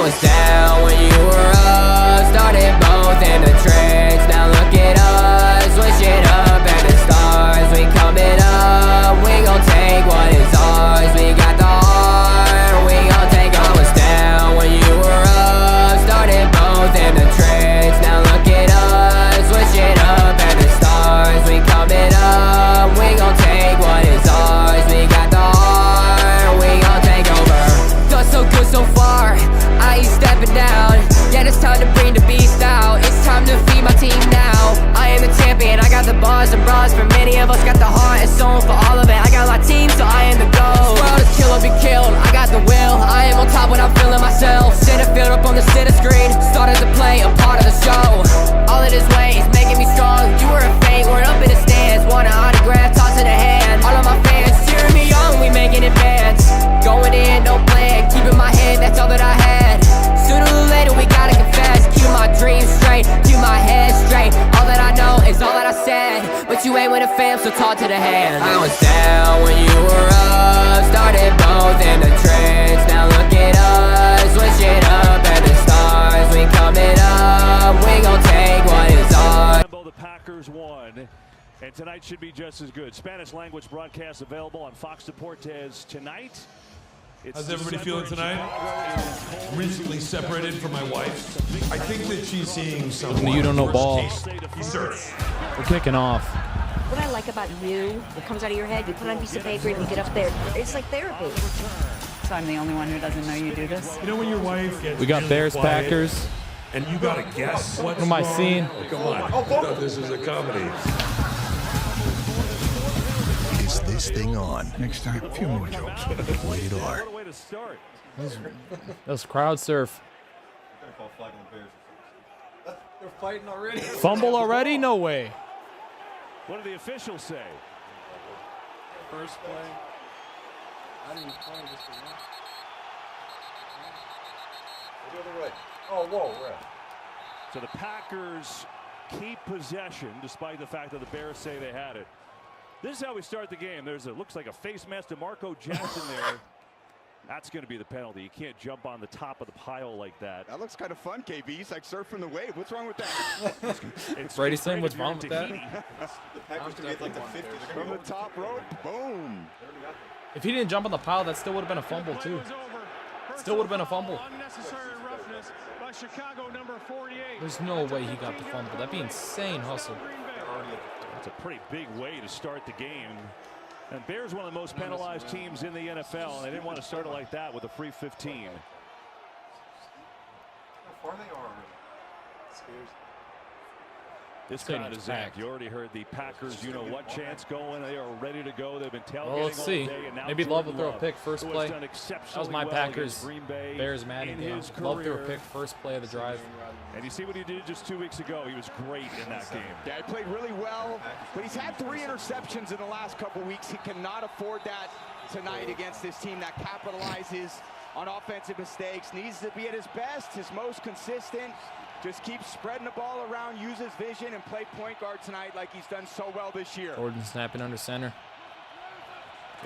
was down when you were up. Started both in the trench. Now look at us, switching up at the stars. We coming up, we gon' take what is ours. We got the heart, we gon' take. I was down when you were up. Started both in the trench. Now look at us, switching up at the stars. We coming up, we gon' take what is ours. We got the heart, we gon' take over. Done so good so far, I ain't stepping down. Yeah, it's time to bring the beast out. It's time to feed my team now. I am the champion, I got the bars and bras for many of us. Got the heart and soul for all of it. I got my team, so I am the goal. This world is kill or be killed, I got the will. I am on top when I'm feeling myself. Center field up on the center screen. Started to play a part of the show. All of this way is making me strong. You were a fake, we're up in the stands. Want an autograph, toss in the hand. All of my fans cheering me on, we making advance. Going in, no plan, keeping my head, that's all that I had. Sooner or later we gotta confess. Keep my dreams straight, keep my head straight. All that I know is all that I said. But you ain't with a fam, so talk to the hand. I was down when you were up. Started both in the trench. Now look at us, switching up at the stars. We coming up, we gon' take what is ours. The Packers won, and tonight should be just as good. Spanish language broadcast available on Fox Deportes tonight. How's everybody feeling tonight? I'm recently separated from my wife. I think that she's seeing something. You don't know ball. We're kicking off. What I like about you, it comes out of your head, you put on a piece of paper and you get up there. It's like therapy. So I'm the only one who doesn't know you do this? You know when your wife gets We got Bears, quiet, Packers. and you gotta guess What am I seeing? Come on, I thought this was a comedy. Is this thing on? Next time, a few more jokes. Rated R. What a way to start. Those crowd surf. They're fighting already. Fumble already? No way. What do the officials say? First play. I didn't play this one. Go to the right. Oh, whoa, right. So the Packers keep possession despite the fact that the Bears say they had it. This is how we start the game. There's looks like a face mask to Marco Jackson there. That's going to be the penalty. You can't jump on the top of the pile like that. That looks kind of fun, KB. He's like surfing the wave. What's wrong with that? Brady saying what's wrong with that? The Packers could get like the 50. From the top rope, boom. If he didn't jump on the pile, that still would have been a fumble too. Still would have been a fumble. Unnecessary roughness by Chicago number 48. There's no way he got the fumble. That'd be insane hustle. That's a pretty big way to start the game. And Bears one of the most penalized teams in the NFL, and they didn't want to start it like that with a free 15. How far they are. This crowd is zapped. You already heard the Packers, you know what chance going. They are ready to go. They've been tailgating Well, let's see. all day. And now Maybe Love will throw a pick first play. That was my Packers Bears Madden game. Love threw a pick first play of the drive. And you see what he did just 2 weeks ago. He was great in that game. Yeah, he played really well, but he's had 3 interceptions in the last couple weeks. He cannot afford that tonight against this team that capitalizes on offensive mistakes. Needs to be at his best, his most consistent. Just keep spreading the ball around, use his vision, and play point guard tonight like he's done so well this year. Gordon snapping under center.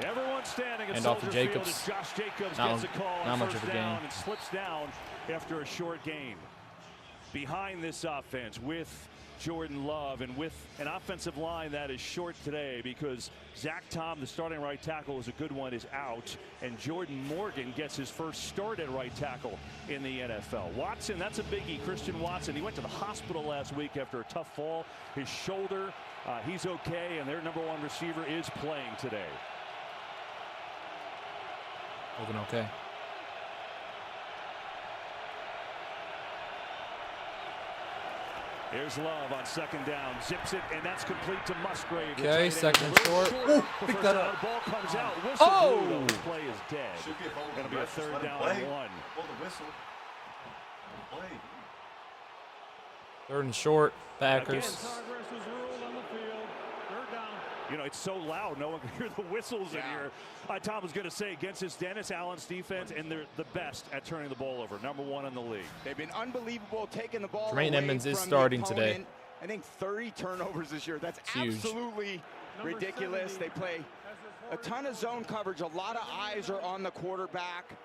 Everyone standing at And off to Soldier Field Jacobs. as Josh Jacobs Not- gets a call not on much first of a down gain. and slips down after a short gain. Behind this offense with Jordan Love and with an offensive line that is short today because Zach Tom, the starting right tackle, is a good one, is out, and Jordan Morgan gets his first start at right tackle in the NFL. Watson, that's a biggie. Christian Watson, he went to the hospital last week after a tough fall. His shoulder, he's okay, and their number 1 receiver is playing today. Looking okay. Here's Love on second down, zips it, and that's complete to Musgrave. Okay, second and short. Ooh, pick that up. The ball comes out. Whistle blew, though. The play is dead. Going to be a third down and 1. Hold the whistle. Play. Third and short. Packers. Progress was ruled on the field. Third down. You know, it's so loud, no one can hear the whistles in here. Tom was going to say, against this Dennis Allen's defense, and they're the best at turning the ball over. Number 1 in the league. They've been unbelievable taking the ball Jermaine away Edmonds is from starting the today. opponent. I think 30 turnovers this year. That's huge. Absolutely ridiculous. They play a ton of zone coverage. A lot of eyes are on the quarterback.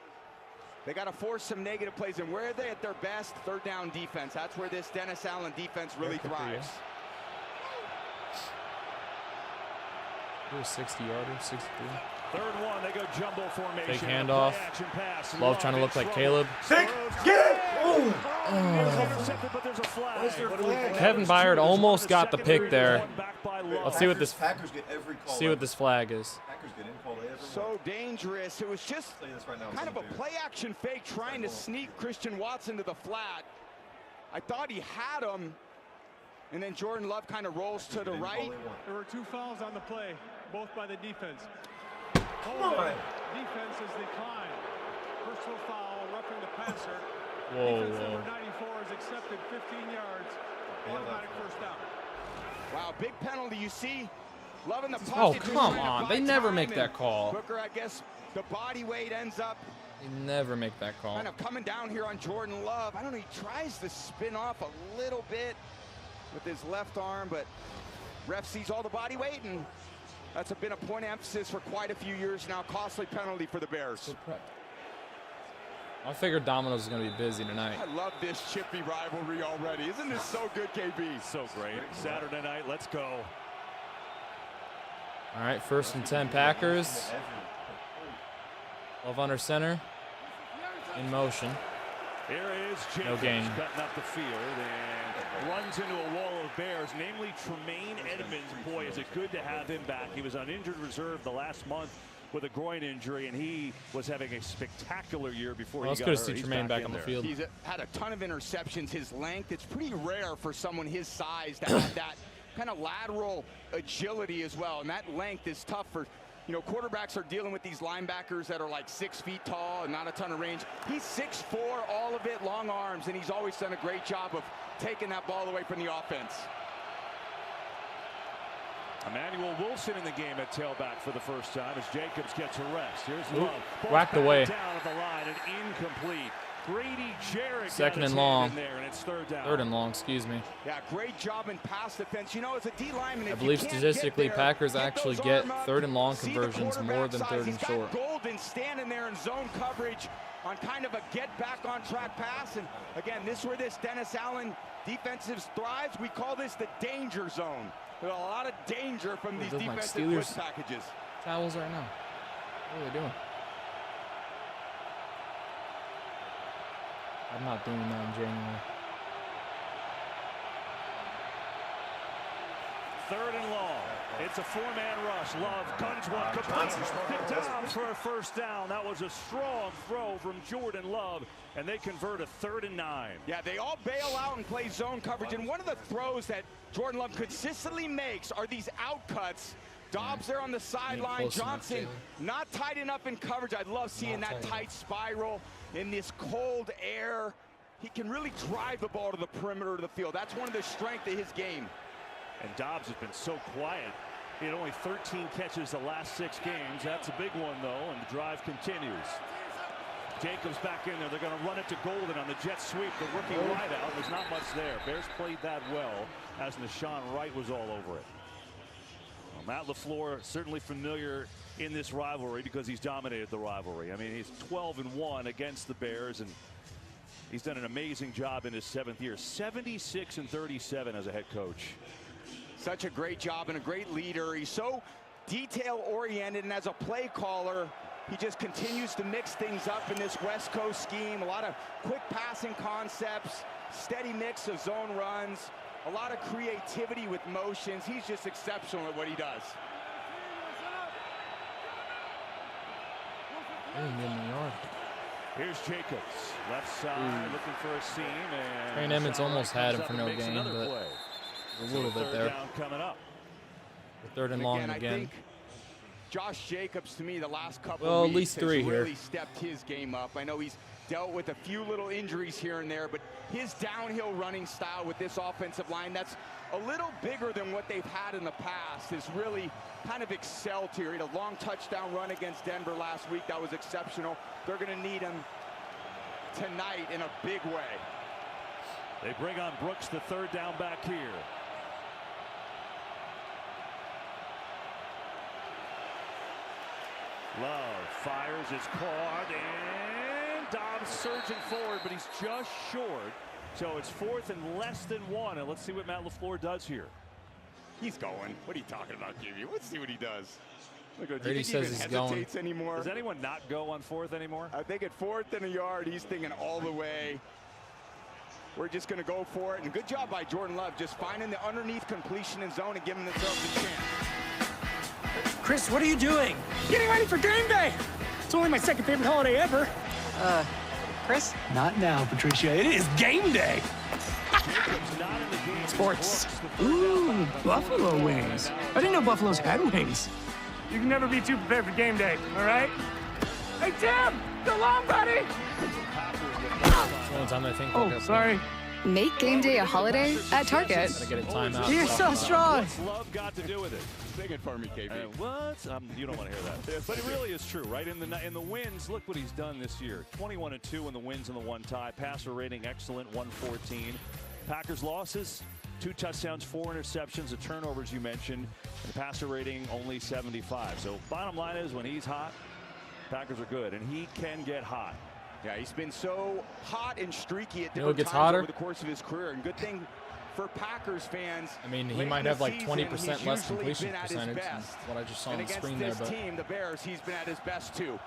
They got to force some negative plays, and where are they at their best? Third down defense. That's where this Dennis Allen defense really thrives. It was 60-yarder, 63. Third one, they go jumbo formation. Fake handoff. Love trying to look like Caleb. Get it! Intercepted, but there's a flag. Kevin Byard almost got the pick there. Let's see what this Packers get every call. see what this flag is. Packers get in call every So dangerous. It was just kind of a play-action fake trying to sneak Christian Watson to the flat. I thought he had him, and then Jordan Love kind of rolls to the right. There were 2 fouls on the play, both by the defense. Come on. Defense is declined. Personal foul, roughing the passer. Whoa, Defense whoa. number 94 is accepted 15 yards. Automatic first down. Wow, big penalty. You see, Love in the Oh, pocket. just come trying to on. buy They never time, make and that call. Booker, I guess the body weight ends up They never make that call. kind of coming down here on Jordan Love. I don't know, he tries to spin off a little bit with his left arm, but ref sees all the body weight, and that's been a point of emphasis for quite a few years now. Costly penalty for the Bears. I figured Domino's was going to be busy tonight. I love this chippy rivalry already. Isn't this so good, KB? So great. Saturday night, let's go. All right, 1st and 10 Packers. Love under center. In motion. Here is Jacobs No gain. cutting up the field and runs into a wall of Bears, namely Tremaine Edmonds. Boy, is it good to have him back. He was on injured reserve the last month with a groin injury, and he was having a spectacular year before he got hurt. It's good to see Tremaine back on the field. He's had a ton of interceptions. His length, it's pretty rare for someone his size to have that kind of lateral agility as well. And that length is tough for, you know, quarterbacks are dealing with these linebackers that are like 6 feet tall and not a ton of range. He's 6'4", all of it, long arms, and he's always done a great job of taking that ball away from the offense. Emmanuel Wilson in the game at tailback for the first time as Jacobs gets a rest. Here's Love. Whacked away. Down at the line and incomplete. Grady Jarrett Second and long. in there, and it's third down. 3rd and long, excuse me. Yeah, great job in pass defense. You know, as a D lineman, I believe statistically Packers actually get 3rd and long conversions more than 3rd and short. Golden standing there in zone coverage on kind of a get back on track pass. And again, this is where this Dennis Allen defensive thrives. We call this the danger zone. There's a lot of danger from these defensive blitz packages. Towels right now. What are they doing? I'm not doing that in January. 3rd and long. It's a 4-man rush. Love guns one. Complete. Dobbs for a first down. That was a strong throw from Jordan Love, and they convert a 3rd and 9. Yeah, they all bail out and play zone coverage. And one of the throws that Jordan Love consistently makes are these out cuts. Dobbs there on the sideline. Johnson not tight enough in coverage. I love seeing that tight spiral in this cold air. He can really drive the ball to the perimeter of the field. That's one of the strengths of his game. And Dobbs has been so quiet. He had only 13 catches the last 6 games. That's a big one, though, and the drive continues. Jacobs back in there. They're going to run it to Golden on the jet sweep. The rookie wideout. There's not much there. Bears played that well as Nashawn Wright was all over it. Well, Matt LaFleur certainly familiar in this rivalry because he's dominated the rivalry. I mean, he's 12-1 against the Bears, and he's done an amazing job in his 7th year. 76-37 as a head coach. Such a great job and a great leader. He's so detail-oriented, and as a play caller, he just continues to mix things up in this West Coast scheme. A lot of quick passing concepts, steady mix of zone runs, a lot of creativity with motions. He's just exceptional at what he does. Here's Jacobs, left side, looking for a seam, and Tremaine Edmonds almost had him for no gain, but a little bit there. Down coming up. The 3rd and long I again. think Josh Jacobs, to me, the last couple Well, of at weeks least 3 has here. really stepped his game up. I know he's dealt with a few little injuries here and there, but his downhill running style with this offensive line, that's a little bigger than what they've had in the past, is really kind of excelled here. He had a long touchdown run against Denver last week. That was exceptional. They're going to need him tonight in a big way. They bring on Brooks, the 3rd down back here. Love fires, it's caught, and Dobbs surging forward, but he's just short. So it's 4th and less than 1. And let's see what Matt LaFleur does here. He's going. What are you talking about, QB? Let's see what he does. Look, do you He think says he even he's going. hesitates anymore? Does anyone not go on 4th anymore? I think at 4th and a yard, he's thinking all the way. We're just going to go for it. And good job by Jordan Love, just finding the underneath completion and zone and giving themselves a chance. Chris, what are you doing? Getting ready for game day. It's only my second favorite holiday ever. Chris? Not now, Patricia. It is game day. Sports. Ooh, buffalo wings. I didn't know buffaloes had wings. You can never be too prepared for game day, all right? Hey, Tim! So long, buddy! Oh, sorry. Make game day a holiday at Target. Gotta get a timeout. You're so strong. What's Love got to do with it? Sing it for me, KB. What? You don't want to hear that. But it really is true, right? In the wins, look what he's done this year. 21-2 in the wins and the 1 tie. Passer rating excellent, 114. Packers losses, 2 touchdowns, 4 interceptions, the turnovers you mentioned, and the passer rating only 75. So bottom line is, when he's hot, Packers are good, and he can get hot. Yeah, he's been so hot and streaky at You know what different gets times hotter? over the course of his career. And good thing for Packers fans. I mean, he late might in have the like season, 20% less he's usually completion been at his percentage. best. That's what I just saw on And the against screen there. this But team, the Bears, he's been at his best too.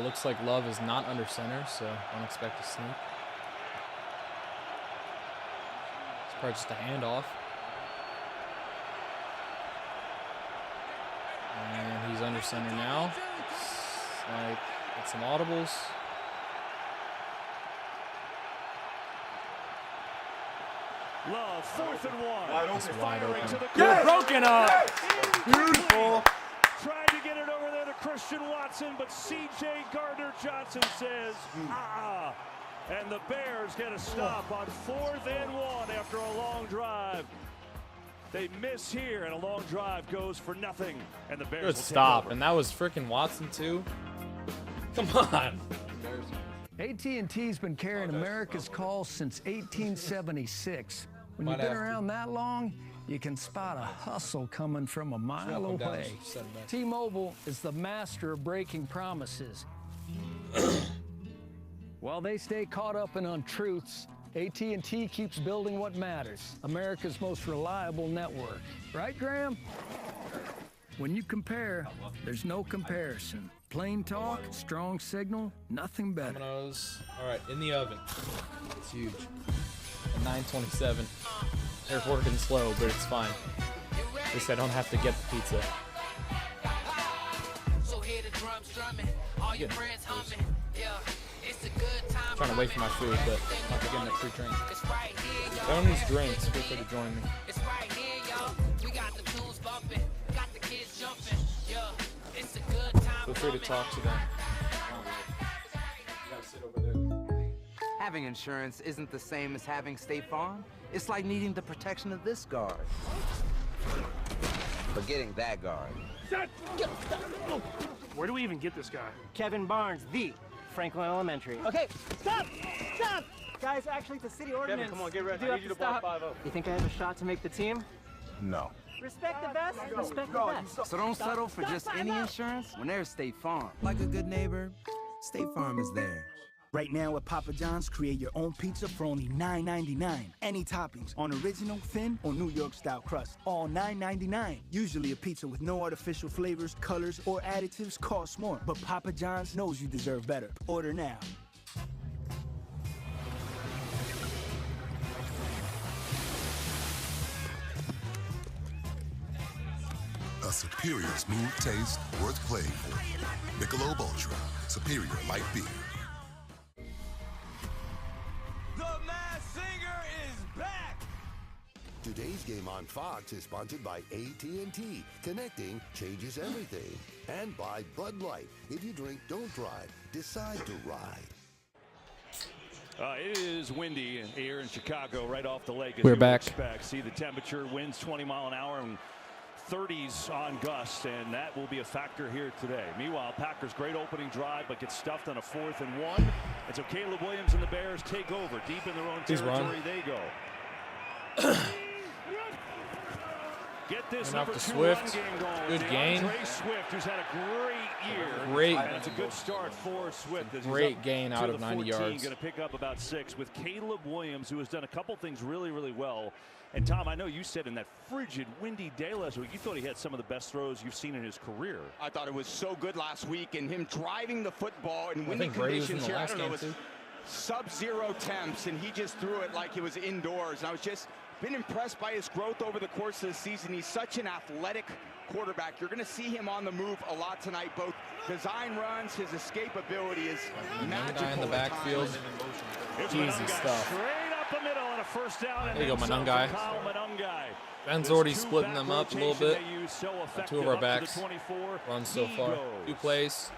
looks like Love is not under center, so don't expect a sneak. It's probably just a handoff. And he's under center now. It's like, get some audibles. Love, 4th and 1. It's wide open. You're broken up. Beautiful. Tried to get it over there to Christian Watson, but C.J. Gardner-Johnson says, And the Bears get a stop on 4th and 1 after a long drive. They miss here, and a long drive goes for nothing. And the Bears will Good take stop. over. And that was freaking Watson, too. Come on. AT&T's been carrying America's calls since 1876. When you've Might been have to. around that long, you can spot a hustle coming from a mile Drop him down. away. Set him back. T-Mobile is the master of breaking promises. While they stay caught up in untruths, AT&T keeps building what matters, America's most reliable network. Right, Graham? When you compare, there's no comparison. Plain talk, strong signal, nothing better. Dominoes. All right, in the oven. It's huge. At 9:27. They're working slow, but it's fine. At least I don't have to get the pizza. Good. Trying to wait for my food, but I'm not getting a free drink. If anyone needs drinks, feel free to join me. Feel free to talk to them. You gotta sit over there. Having insurance isn't the same as having State Farm. It's like needing the protection of this guard. Forgetting that guard. Where do we even get this guy? Kevin Barnes, the Franklin Elementary. Okay, stop! Stop! Guys, actually, it's a city ordinance. Kevin, come on, get ready. You I need you to block 5-0. You think I have a shot to make the team? No. Respect the best, respect the best. So don't settle for just any insurance when there's State Farm. Like a good neighbor, State Farm is there. Right now at Papa John's, create your own pizza for only $9.99. Any toppings on original, thin, or New York style crust. All $9.99. Usually a pizza with no artificial flavors, colors, or additives costs more. But Papa John's knows you deserve better. Order now. A superior smooth taste worth playing for. Michelob Ultra, superior light beer. The Masked Singer is back! Today's game on Fox is sponsored by AT&T. Connecting changes everything. And by Bud Light. If you drink, don't drive. Decide to ride. It is windy here in Chicago right off the lake. As We're you back. Expect. See the temperature, winds 20 mile an hour and 30s on gusts, and that will be a factor here today. Meanwhile, Packers great opening drive, but gets stuffed on a 4th and 1. And so Caleb Williams and the Bears take over deep in their own Please territory. run. They go. Get this And off number to 2 Swift. run game going. Good gain. DeAndre Swift, who's had a great year. Great. And it's a good start for Swift. As Great gain out of 90 yards. Going to pick up about 6 with Caleb Williams, who has done a couple things really, really well. And Tom, I know you said in that frigid, windy day last week, you thought he had some of the best throws you've seen in his career. I thought it was so good last week, and him driving the football in windy conditions here. I don't know, it was sub-zero temps, and he just threw it like it was indoors. And I was just been impressed by his growth over the course of the season. He's such an athletic quarterback. You're going to see him on the move a lot tonight. Both design runs, his escapability is magical. Guy in the backfield. Easy stuff. Straight up the middle and a first down. There you go, Manungai. Ben's already splitting them up a little bit. 2 of our backs run so far. 2 plays.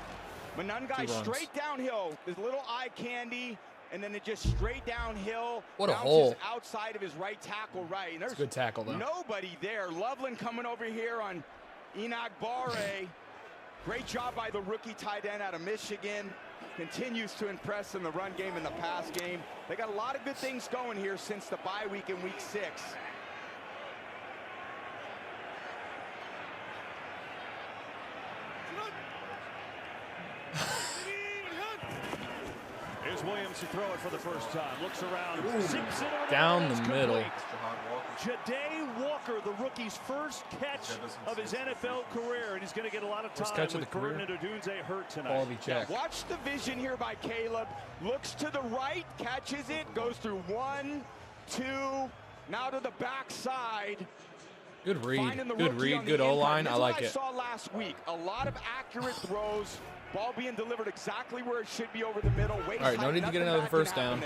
Manungai straight downhill. There's a little eye candy. And then it just straight downhill. What a hole. Outside of his right tackle, right. And there's good tackle, though. Nobody there. Loveland coming over here on Enoch Barre. Great job by the rookie tight end out of Michigan. Continues to impress in the run game and the pass game. They got a lot of good things going here since the bye week in week 6. Here's Williams to throw it for the first time. Looks around. Down the middle. Ja'Day Walker, the rookie's first catch of his NFL career, and he's going to get a lot of time catch of with the Burton and Odunze hurt tonight. Quality check. Watch the vision here by Caleb. Looks to the right, catches it, goes through 1, 2, now to the backside. Good read. Good read. Good O-line. I like it. I saw last week. A lot of accurate throws. Ball being delivered exactly where it should be over the middle. All right, no need to get another first down.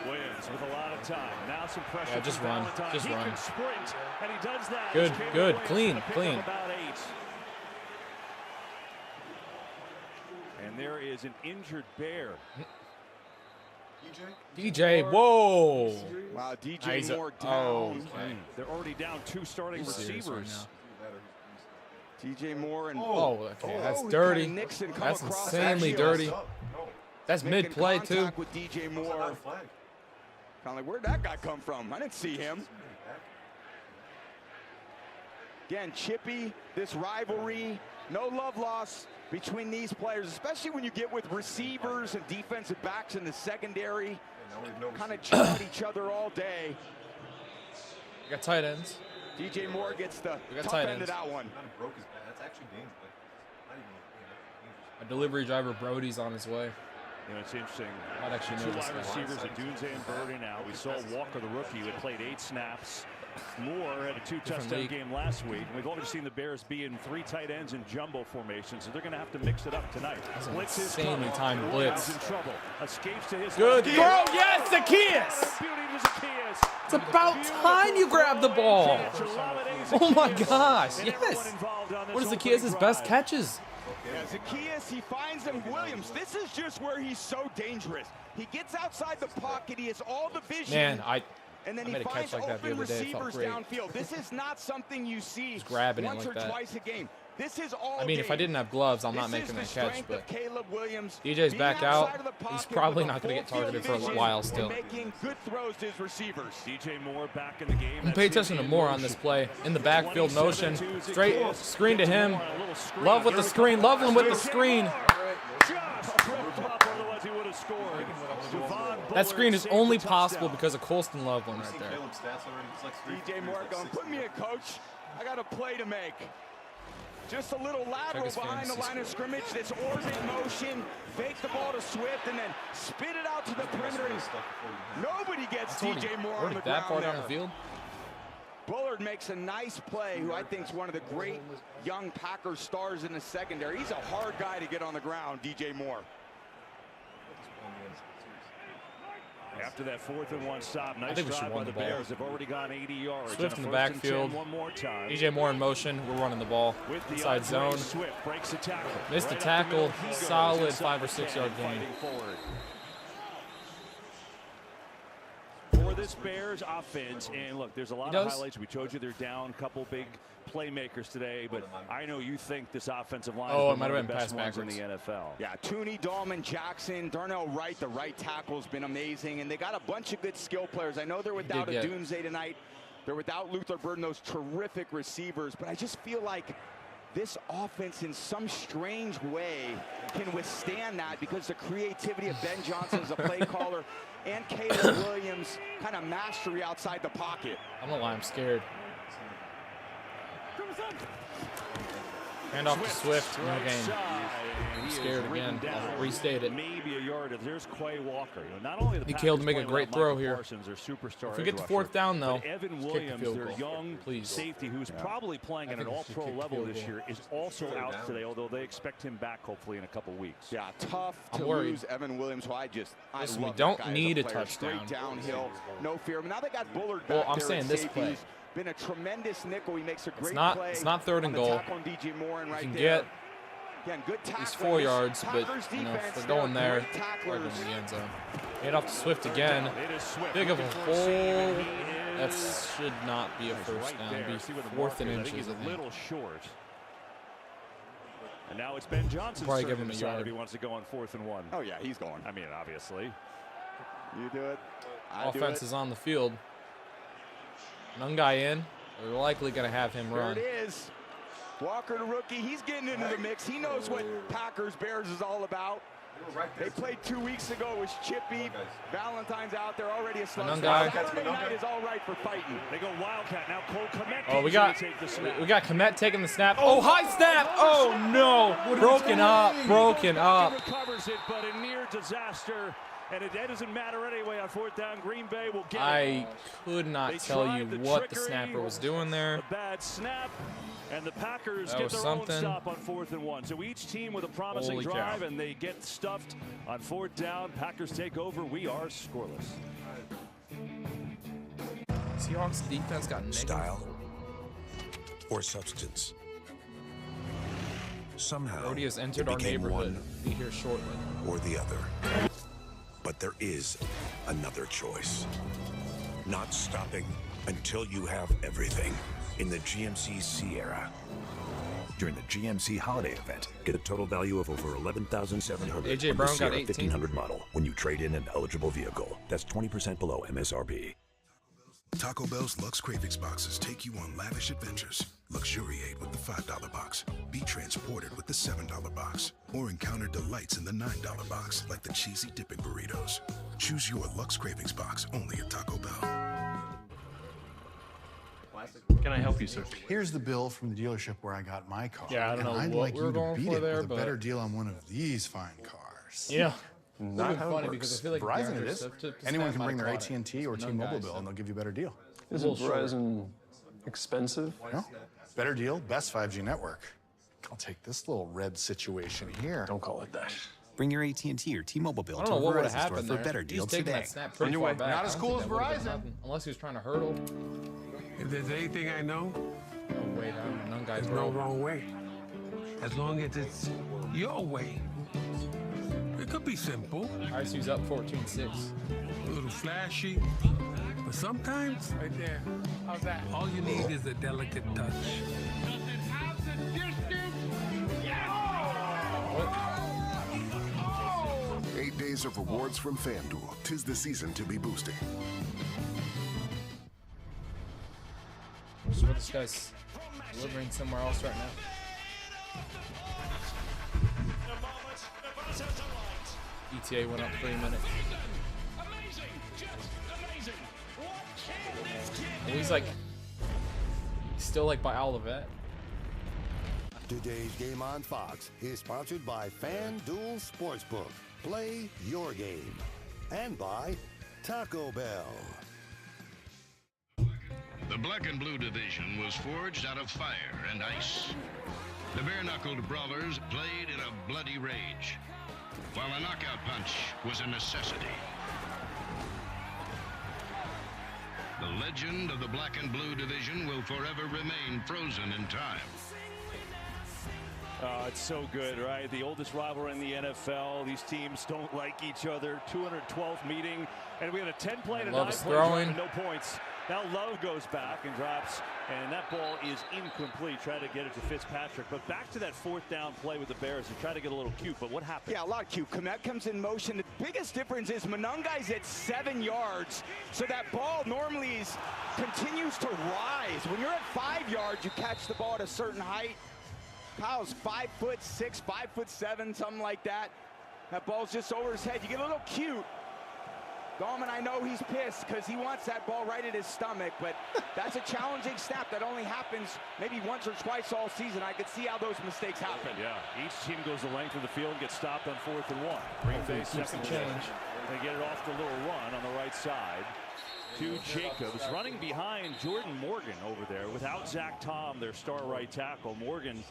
Williams with a lot of time. Now some pressure. Yeah, just run. Just run. Can sprint, and he does that. Good, good. Clean, clean. About 8. And there is an injured Bear. DJ, whoa. Wow, DJ Moore down. They're already down 2 starting receivers. DJ Moore and okay, that's dirty. That's insanely dirty. That's mid-play too. With DJ Moore. Kind of like, where'd that guy come from? I didn't see him. Again, chippy, this rivalry, no love lost between these players, especially when you get with receivers and defensive backs in the secondary. Kind of chip at each other all day. We got tight ends. DJ Moore gets the top end of that one. A delivery driver, Brody's on his way. You know, it's interesting. I'd actually 2 know this wide guy. receivers, Odunze and Burton now. We saw Walker, the rookie, who had played 8 snaps. Moore had a 2-touchdown game last week. And we've already seen the Bears be in 3 tight ends in jumbo formation, so they're going to have to mix it up tonight. Blitz is insanely timed blitz. In trouble. Escapes to his good throw. Yes, Zacchaeus. It's about time you grab the ball. Oh my gosh, yes. One of Zacchaeus' best catches. Yeah, Zacchaeus, he finds him. Williams, this is just where he's so dangerous. He gets outside the pocket. He has all the vision. Man, and then I he made a finds catch like that the open other day. It felt receivers great. downfield. This is not something you see grabbing once it like or that. twice a game. This is all I mean, if I didn't have gloves, I'm not making that catch, but DJ's back out. He's probably not going to get targeted for a while still. Making good throws to his receivers. DJ Moore back in the game. Pay attention to Moore on this play. In the backfield motion. Straight screen to him. Love with the screen. Loveland with the screen. That screen is only possible because of Colston Loveland right there. DJ Moore going, put me in, coach. I got a play to make. Just a little lateral behind the line of scrimmage. This orbit motion, fake the ball to Swift, and then spit it out to the perimeter. Nobody gets DJ Moore on the ground that far there. down the field. Bullard makes a nice play, who I think is one of the great young Packers stars in the secondary. He's a hard guy to get on the ground, DJ Moore. After that 4th and 1 stop, nice drive by the Bears. They've already gone 80 yards. Swift in the backfield. One more time. DJ Moore in motion. We're running the ball. Inside zone. Swift breaks a tackle. Missed a tackle. Solid 5 or 6 yard gain. For this Bears offense, and look, there's a lot of highlights. We told you they're down a couple big playmakers today, but I know you think this offensive line is one of the best ones in the NFL. Yeah, Tooney, Dahlman, Jackson, Darnell Wright, the right tackle has been amazing, and they got a bunch of good skill players. I know they're without Odunze tonight. They're without Luther Burden, those terrific receivers, but I just feel like this offense in some strange way can withstand that because the creativity of Ben Johnson as a play caller and Caleb Williams' kind of mastery outside the pocket. I don't know why I'm scared. Hand off to Swift, no game. I'm scared again. I'll restate it. Maybe a yard. There's Quay Walker. You know, not only the Packers to make a great throw here. If we get to fourth down, though, Evan Williams, their young safety, who's probably playing at an all-pro level this year, is also out today, although they expect him back hopefully in a couple weeks. Yeah, tough to lose Evan Williams, who I Listen, love we don't that guy need as a player. touchdown. Straight downhill, no fear. Now they got Bullard back Well, I'm there saying at this safety. play. He's been a tremendous nickel. He makes a great play. It's not third and on the goal. tackle on DJ Morin right You can there. get Again, good tackle. these 4 yards, but you know, if we're going there, we're going to the end zone. Hand off to Swift again. Big of a hole. That should not be a first down. It'd be 4th and inches. He's a little short. And now it's Ben Johnson's Probably turn give him to a decide yard. if he wants to go on 4th and 1. Oh yeah, he's going. I mean, obviously. You do it. I Offense do it. is on the field. One guy in. They're likely going to have him run. There it is. Walker, the rookie, he's getting into the mix. He knows what Packers-Bears is all about. They played 2 weeks ago. It was Chippy. Valentine's out there already a slug. Saturday night is all right for fighting. They go Wildcat. Now Cole Kmet. Oh, we got Kmet taking the snap. Oh, high snap. Oh, no. Broken up. Recovers it, but a near disaster. And it doesn't matter anyway on 4th down. Green Bay will get it. I could not tell you what the snapper was doing there. A bad snap. And the Packers get their own stop on 4th and 1. So each team with a promising drive, and they get stuffed on 4th down. Packers take over. We are scoreless. Seahawks defense got negative. Style or substance. Somehow Brody has entered our neighborhood. Be here shortly. Or the other. But there is another choice. Not stopping until you have everything. In the GMC Sierra. During the GMC holiday event, get a total value of over $11,700 AJ Brown on the got Sierra 18. 1500 model when you trade in an eligible vehicle. That's 20% below MSRP. Taco Bell's Lux Cravings boxes take you on lavish adventures. Luxuriate with the $5 box. Be transported with the $7 box. Or encounter delights in the $9 box, like the cheesy dipping burritos. Choose your Lux Cravings box only at Taco Bell. Can I help you, sir? Here's the bill from the dealership where I got my car. Yeah, I don't know and I'd what like we were you to going beat for it there, with a but better deal on one of these fine cars. Yeah. Not how funny it because works. I feel like Verizon it DeAndre is. Swift took the Anyone snap, can bring might their have caught it. AT&T or No T-Mobile guys, bill and they'll give you a better deal. Isn't Verizon expensive? No. Better deal, best 5G network. I'll take this little red situation here. Don't call it that. Bring your AT&T or T-Mobile bill I to don't know a what would have Verizon store happened for a there. better deal He's taking today. that snap pretty far back. Not as cool as Verizon. Unless he was trying to hurdle. If there's anything I know, Oh, wait, none guys there's no wrong way. As long as it's your way. It could be simple. ICU's up 14-6. A little flashy. But sometimes, right there, how's that? All you need is a delicate touch. 8 days of rewards from FanDuel. 'Tis the season to be boosted. So this guy's delivering somewhere else right now. ETA went up 3 minutes. And he's still like by Olivet. Today's game on Fox is sponsored by FanDuel Sportsbook. Play your game. And by Taco Bell. The Black and Blue division was forged out of fire and ice. The bare-knuckled brawlers played in a bloody rage, while a knockout punch was a necessity. The legend of the Black and Blue division will forever remain frozen in time. It's so good, right? The oldest rivalry in the NFL. These teams don't like each other. 212th meeting, and we had a 10-play and a 9-play drive and no points. Now Love goes back and drops, and that ball is incomplete. Try to get it to Fitzpatrick, but back to that 4th down play with the Bears. They try to get a little cute, but what happened? Yeah, a lot of cute. Komet comes in motion. The biggest difference is Monungai's at 7 yards, so that ball normally continues to rise. When you're at 5 yards, you catch the ball at a certain height. Kyle's 5'6", 5'7", something like that. That ball's just over his head. You get a little cute. Gallman, I know he's pissed because he wants that ball right at his stomach, but that's a challenging snap that only happens maybe once or twice all season. I could see how those mistakes happen. Yeah, each team goes the length of the field and gets stopped on 4th and 1. Green Bay second change. They get it off the little run on the right side to Jacobs, running behind Jordan Morgan over there without Zach Tom, their star right tackle. Morgan,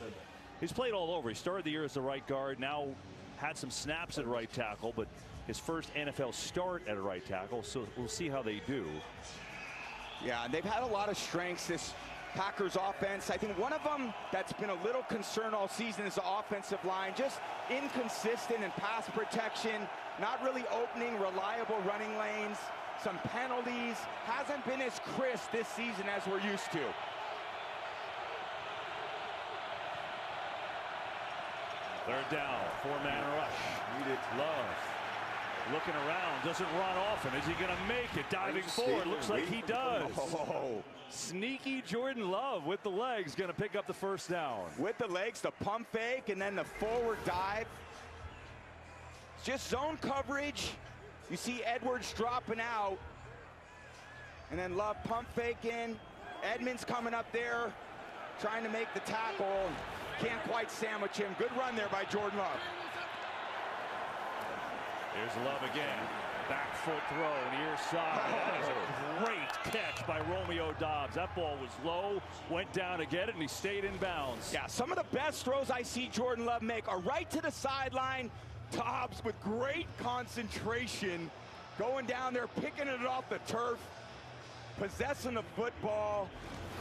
he's played all over. He started the year as the right guard, now had some snaps at right tackle, but his first NFL start at a right tackle, so we'll see how they do. Yeah, and they've had a lot of strengths, this Packers offense. I think one of them that's been a little concern all season is the offensive line. Just inconsistent in pass protection, not really opening reliable running lanes, some penalties. Hasn't been as crisp this season as we're used to. Third down, 4-man rush. Love looking around, doesn't run often. Is he going to make it? Diving forward, looks like he does. Oh. Sneaky Jordan Love with the legs, going to pick up the 1st down. With the legs, the pump fake, and then the forward dive. Just zone coverage. You see Edwards dropping out. And then Love pump fake in. Edmonds coming up there, trying to make the tackle. Can't quite sandwich him. Good run there by Jordan Love. Here's Love again. Back foot throw near side. That is a great catch by Romeo Doubs. That ball was low, went down to get it, and he stayed in bounds. Yeah, some of the best throws I see Jordan Love make are right to the sideline. Doubs with great concentration, going down there, picking it off the turf, possessing the football.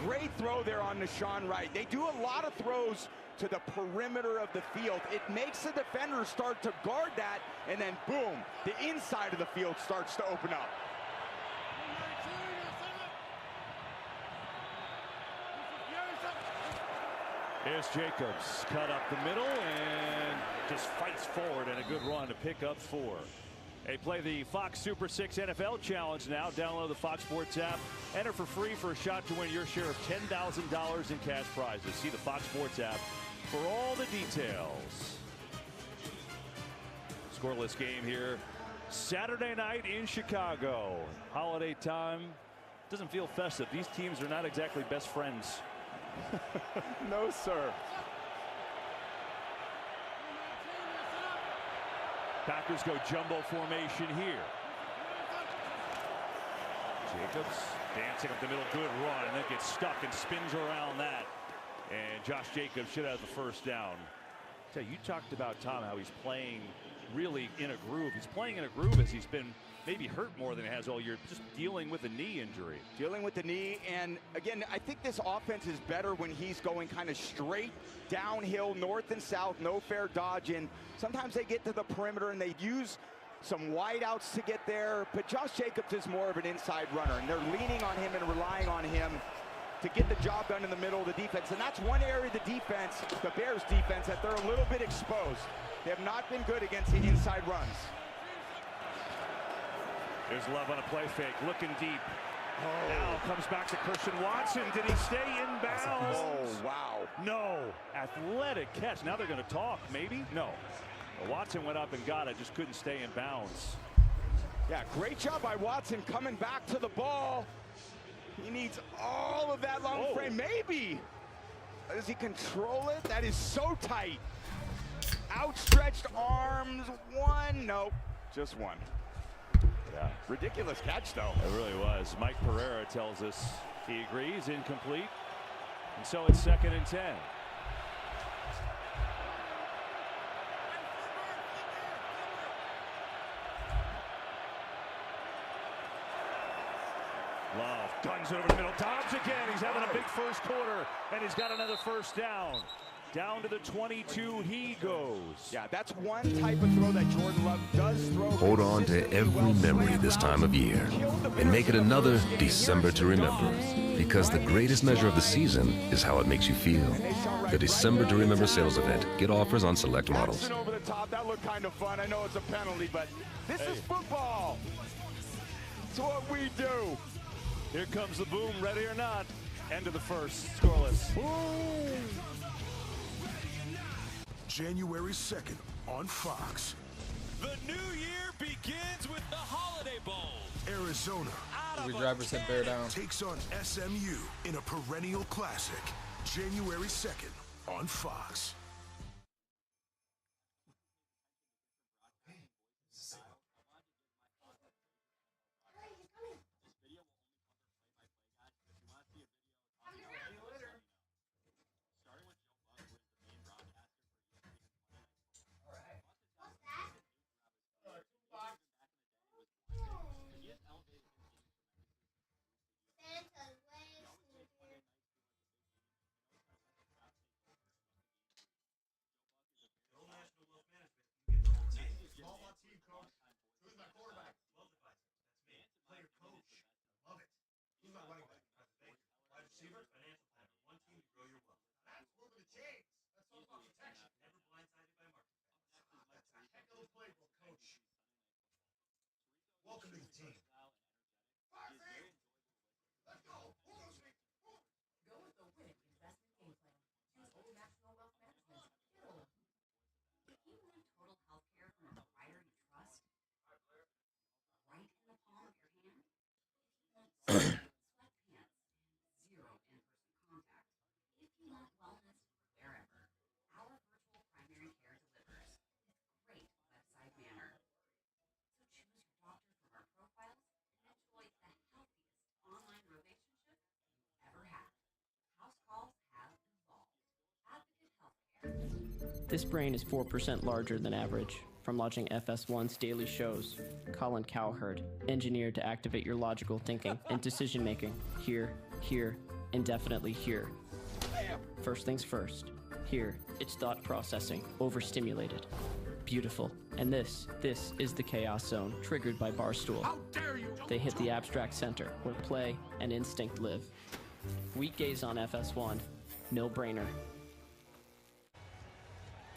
Great throw there on Nahshon Wright. They do a lot of throws to the perimeter of the field. It makes the defenders start to guard that, and then boom, the inside of the field starts to open up. Here's Jacobs, cut up the middle and just fights forward, and a good run to pick up 4. They play the Fox Super 6 NFL Challenge now. Download the Fox Sports app. Enter for free for a shot to win your share of $10,000 in cash prizes. See the Fox Sports app for all the details. Scoreless game here Saturday night in Chicago. Holiday time. Doesn't feel festive. These teams are not exactly best friends. No, sir. Packers go jumbo formation here. Jacobs dancing up the middle, good run, and then gets stuck and spins around that. And Josh Jacobs should have the 1st down. Tell you talked about, Tom, how he's playing really in a groove. He's playing in a groove as he's been maybe hurt more than he has all year, just dealing with a knee injury. Dealing with the knee, and again, I think this offense is better when he's going kind of straight downhill, north and south, no fair dodging. Sometimes they get to the perimeter and they use some wideouts to get there, but Josh Jacobs is more of an inside runner, and they're leaning on him and relying on him to get the job done in the middle of the defense. And that's one area of the defense, the Bears defense, that they're a little bit exposed. They have not been good against the inside runs. There's Love on a play fake, looking deep. Oh. Now comes back to Christian Watson. Did he stay in bounds? Oh, wow. No. Athletic catch. Now they're going to talk, maybe? No. Watson went up and got it, just couldn't stay in bounds. Yeah, great job by Watson coming back to the ball. He needs all of that long frame. Maybe. Does he control it? That is so tight. Outstretched arms. One. Nope. Just one. Yeah. Ridiculous catch, though. It really was. Mike Pereira tells us he agrees. Incomplete. And so it's 2nd and 10. Love guns it over the middle. Doubs again. He's having a big first quarter, and he's got another 1st down. Down to the 22 he goes. Yeah, that's one type of throw that Jordan Love does throw. Hold on to every memory this time of year and make it another December to remember. Because the greatest measure of the season is how it makes you feel. The December to Remember sales event. Get offers on select models. Over the top, that looked kind of fun. I know it's a penalty, but this is football. It's what we do. Here comes the boom, ready or not. End of the first, scoreless. January 2nd on Fox. The new year begins with the Holiday Bowl. Arizona Every driver said bear down. takes on SMU in a perennial classic. January 2nd on Fox. Welcome to the team. Let's go. Go with the winning investment game plan. Use Old National Wealth Management. If you want total health care from a provider you trust, right in the palm of your hand, if you want sweatpants and zero in-person contact, if you want wellness wherever, our virtual primary care delivers with great website manner. So choose your doctor from our profiles and enjoy the healthiest online relationship you've ever had. House calls have evolved. Advocate Healthcare. This brain is 4% larger than average. From watching FS1's daily shows, Colin Cowherd, engineered to activate your logical thinking and decision making. Here, here, and definitely here. First things first. Here, it's thought processing, overstimulated. Beautiful. And this is the chaos zone, triggered by Barstool. How dare you! They hit the abstract center, where play and instinct live. Weekdays on FS1. No brainer.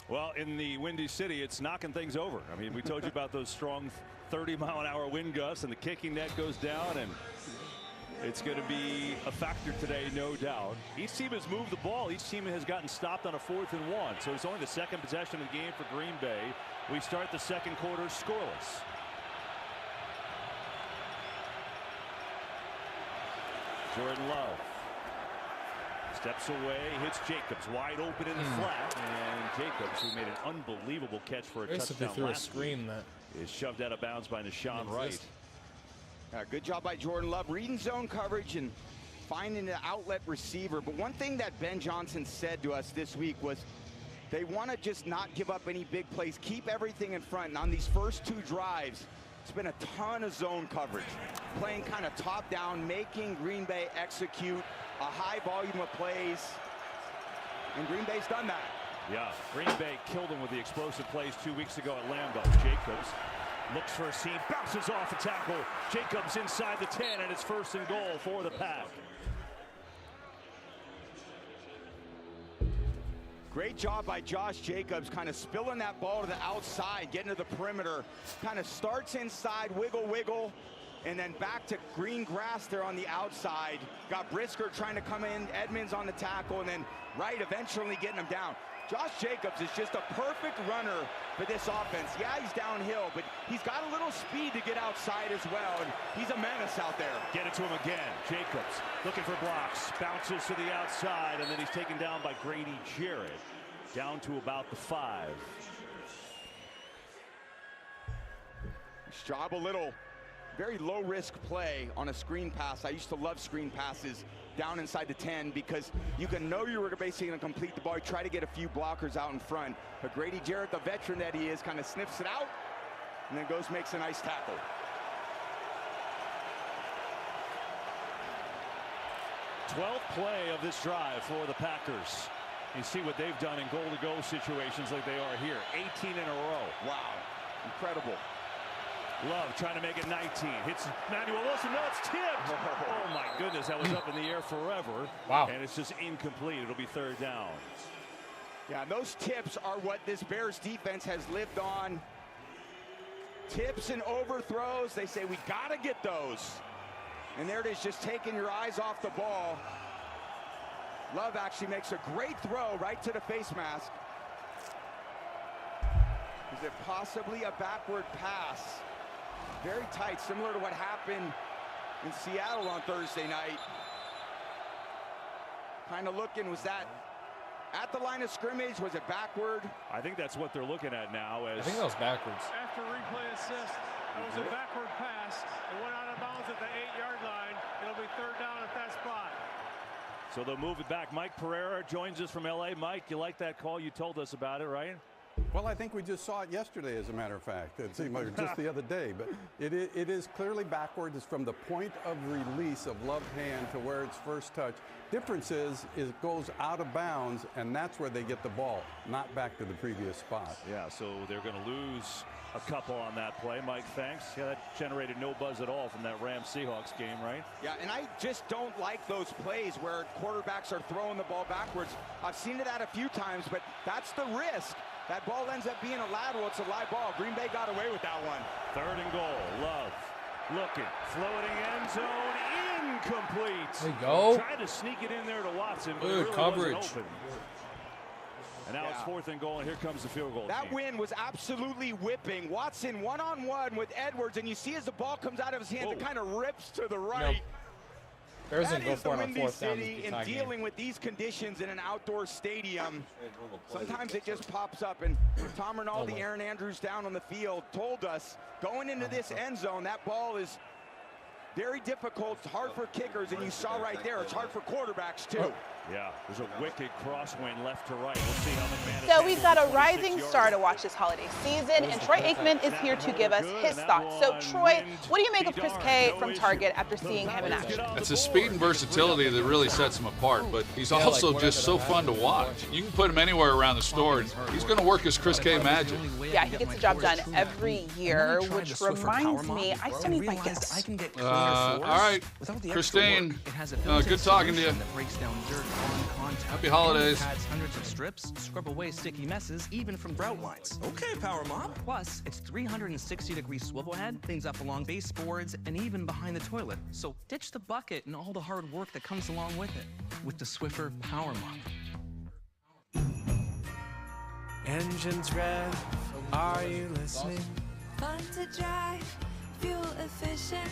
Well, in the Windy City, it's knocking things over. I mean, we told you about those strong 30-mile-an-hour wind gusts, and the kicking net goes down, and it's going to be a factor today, no doubt. Each team has moved the ball. Each team has gotten stopped on a 4th and 1. So it's only the second possession of the game for Green Bay. We start the second quarter scoreless. Jordan Love steps away, hits Jacobs wide open in the flat, and Jacobs, who made an unbelievable catch for a Basically touchdown threw a last screen week, that is shoved out of bounds by Nashawn Wright. Good job by Jordan Love, reading zone coverage and finding an outlet receiver. But one thing that Ben Johnson said to us this week was they want to just not give up any big plays, keep everything in front. And on these first 2 drives, it's been a ton of zone coverage, playing kind of top down, making Green Bay execute a high volume of plays, and Green Bay's done that. Yeah, Green Bay killed him with the explosive plays 2 weeks ago at Lambeau. Jacobs looks for a seam, bounces off a tackle. Jacobs inside the 10, and it's 1st and goal for the Pack. Great job by Josh Jacobs, kind of spilling that ball to the outside, getting to the perimeter. Kind of starts inside, wiggle, and then back to green grass there on the outside. Got Brisker trying to come in, Edmonds on the tackle, and then Wright eventually getting him down. Josh Jacobs is just a perfect runner for this offense. Yeah, he's downhill, but he's got a little speed to get outside as well, and he's a menace out there. Get it to him again. Jacobs looking for blocks, bounces to the outside, and then he's taken down by Grady Jarrett, down to about the 5. Nice job, a little very low-risk play on a screen pass. I used to love screen passes down inside the 10 because you can know you were basically going to complete the ball. You try to get a few blockers out in front. But Grady Jarrett, the veteran that he is, kind of sniffs it out and then goes, makes a nice tackle. #12th play of this drive for the Packers. You see what they've done in goal-to-go situations like they are here. 18 in a row. Wow, incredible. Love trying to make it 19. Hits Manuel Wilson. No, it's tipped. Oh my goodness, that was up in the air forever. Wow. And it's just incomplete. It'll be third down. Yeah, and those tips are what this Bears defense has lived on. Tips and overthrows. They say we gotta get those. And there it is, just taking your eyes off the ball. Love actually makes a great throw right to the face mask. Is it possibly a backward pass? Very tight, similar to what happened in Seattle on Thursday night. Kind of looking, was that at the line of scrimmage? Was it backward? I think that's what they're looking at now. As I think that was backwards. After replay assist, that was a backward pass. It went out of bounds at the 8-yard line. It'll be third down at that spot. So they'll move it back. Mike Pereira joins us from LA. Mike, you like that call? You told us about it, right? Well, I think we just saw it yesterday, as a matter of fact. It seemed like just the other day, but it is clearly backwards. It's from the point of release of Love's hand to where it's first touch. Difference is it goes out of bounds, and that's where they get the ball, not back to the previous spot. Yeah, so they're going to lose a couple on that play. Mike, thanks. Yeah, that generated no buzz at all from that Rams-Seahawks game, right? Yeah, and I just don't like those plays where quarterbacks are throwing the ball backwards. I've seen it a few times, but that's the risk. That ball ends up being a lateral. It's a live ball. Green Bay got away with that one. Third and goal. Love looking. Floating end zone. Incomplete. There you go. Tried to sneak it in there to Watson, but good it really coverage. wasn't open. And now it's fourth and goal, and here comes the field goal. That win was absolutely whipping. Watson one-on-one with Edwards, and you see as the ball comes out of his hand, it kind of rips to the right. Bears That didn't go is the for it on Windy fourth down. City in dealing with these conditions in an outdoor stadium. Sometimes it just pops up, and Tom Rinaldi, Aaron Andrews down on the field told us going into this end zone, that ball is very difficult. It's hard for kickers, and you saw right there, it's hard for quarterbacks too. Yeah, there's a wicked crosswind left to right. We'll see how McManus. So we've got a rising star to watch this holiday season, and Troy Aikman is here to give us his thoughts. So Troy, what do you make of Chris K from Target after seeing him in action? It's his speed and versatility that really sets him apart, but he's also just so fun to watch. You can put him anywhere around the store, and he's going to work his Chris K magic. Yeah, he gets the job done every year, which reminds me, I still need my guess. All right, Christine, good talking to you. Happy holidays. Adds hundreds of strips, scrub away sticky messes, even from grout lines. Okay, Power Mom. Plus, its 360-degree swivel head cleans up along baseboards and even behind the toilet. So ditch the bucket and all the hard work that comes along with it with the Swiffer Power Mop. Engines rev, are you listening? Fun to drive, fuel efficient.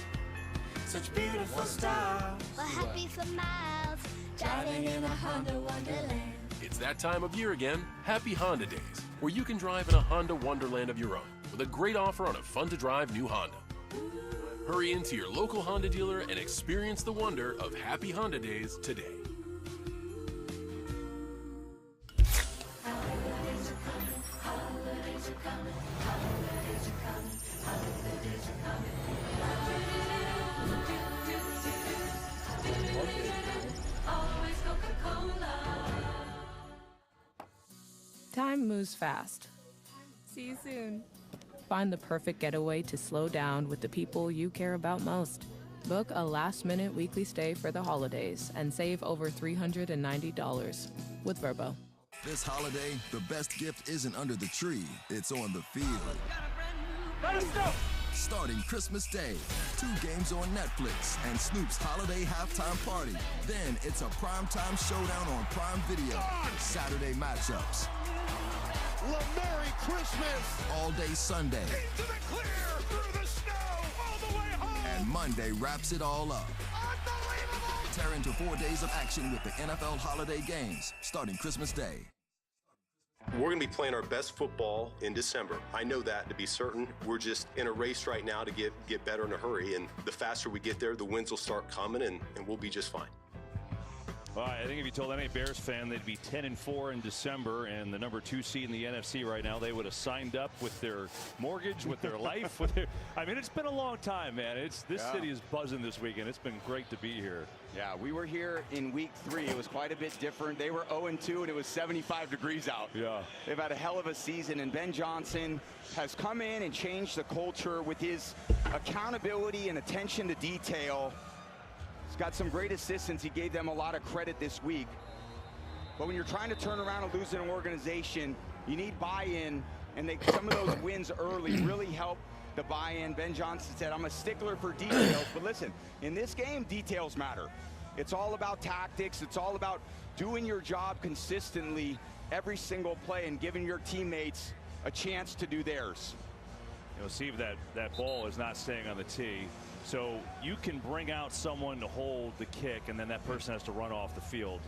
Such beautiful style. We're happy for miles, driving in a Honda Wonderland. It's that time of year again, Happy Honda Days, where you can drive in a Honda Wonderland of your own with a great offer on a fun-to-drive new Honda. Hurry into your local Honda dealer and experience the wonder of Happy Honda Days today. Time moves fast. See you soon. Find the perfect getaway to slow down with the people you care about most. Book a last-minute weekly stay for the holidays and save over $390 with Vrbo. This holiday, the best gift isn't under the tree, it's on the field. Let's go! Starting Christmas Day, 2 games on Netflix and Snoop's holiday halftime party. Then it's a primetime showdown on Prime Video. Saturday matchups. Merry Christmas! All day Sunday. Into the clear, through the snow, all the way home! And Monday wraps it all up. Unbelievable! Tear into 4 days of action with the NFL holiday games, starting Christmas Day. We're going to be playing our best football in December. I know that to be certain. We're just in a race right now to get better in a hurry, and the faster we get there, the wins will start coming, and we'll be just fine. Well, I think if you told any Bears fan they'd be 10-4 in December and the #2 seed in the NFC right now, they would have signed up with their mortgage, with their life. I mean, it's been a long time, man. This city is buzzing this weekend. It's been great to be here. Yeah, we were here in week 3. It was quite a bit different. They were 0-2 and it was 75 degrees out. Yeah. They've had a hell of a season, and Ben Johnson has come in and changed the culture with his accountability and attention to detail. He's got some great assistants. He gave them a lot of credit this week. But when you're trying to turn around and lose an organization, you need buy-in, and some of those wins early really help the buy-in. Ben Johnson said, I'm a stickler for details, but listen, in this game, details matter. It's all about tactics. It's all about doing your job consistently every single play and giving your teammates a chance to do theirs. You'll see that ball is not staying on the tee. So you can bring out someone to hold the kick, and then that person has to run off the field.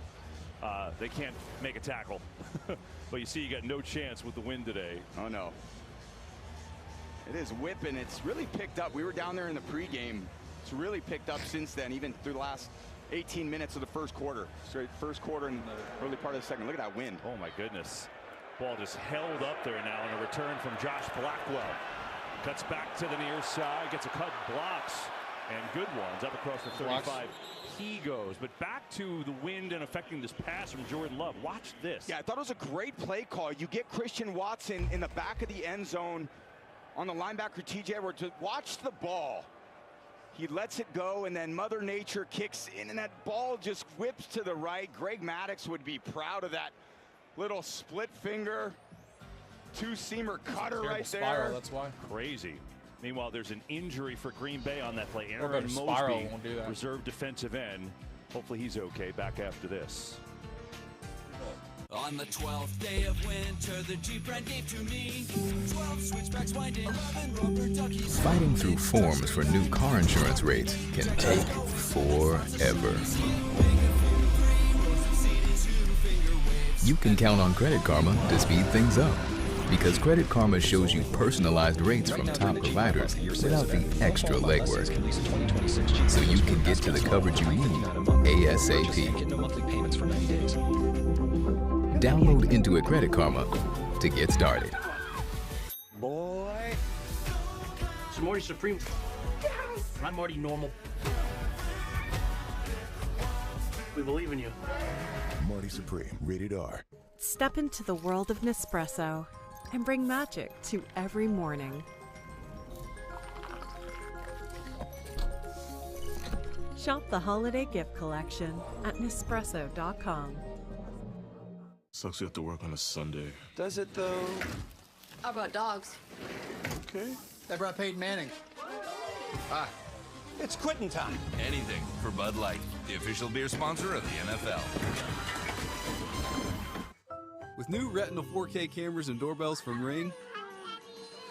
They can't make a tackle. But you see, you got no chance with the wind today. Oh, no. It is whipping. It's really picked up. We were down there in the pregame. It's really picked up since then, even through the last 18 minutes of the first quarter. Straight first quarter and the early part of the second. Look at that wind. Oh, my goodness. Ball just held up there now, and a return from Josh Blackwell. Cuts back to the near side, gets a cut, blocks, and good ones up across the 35. He goes, but back to the wind and affecting this pass from Jordan Love. Watch this. Yeah, I thought it was a great play call. You get Christian Watson in the back of the end zone on the linebacker TJ Edwards to watch the ball. He lets it go, and then Mother Nature kicks in, and that ball just whips to the right. Greg Maddux would be proud of that little split finger two-seamer cutter right there. Spiral, that's why. Crazy. Meanwhile, there's an injury for Green Bay on that play. Aaron Mosby, reserve defensive end. Hopefully he's okay back after this. On the 12th day of winter, the Jeep brand gave to me 12 switchbacks winding, 11 rubber duckies. Fighting through forms for new car insurance rates can take forever. You can count on Credit Karma to speed things up, because Credit Karma shows you personalized rates from top providers without the extra legwork, so you can get to the coverage you need ASAP. Download Intuit Credit Karma to get started. Boy. It's Morty Supreme. Yes! I'm Morty Normal. We believe in you. Marty Supreme, rated R. Step into the world of Nespresso and bring magic to every morning. Shop the holiday gift collection at Nespresso.com. Sucks you have to work on a Sunday. Does it though? How about dogs? Okay. I brought Peyton Manning. Ah, it's quitting time. Anything for Bud Light, the official beer sponsor of the NFL. With new Retinal 4K cameras and doorbells from Ring,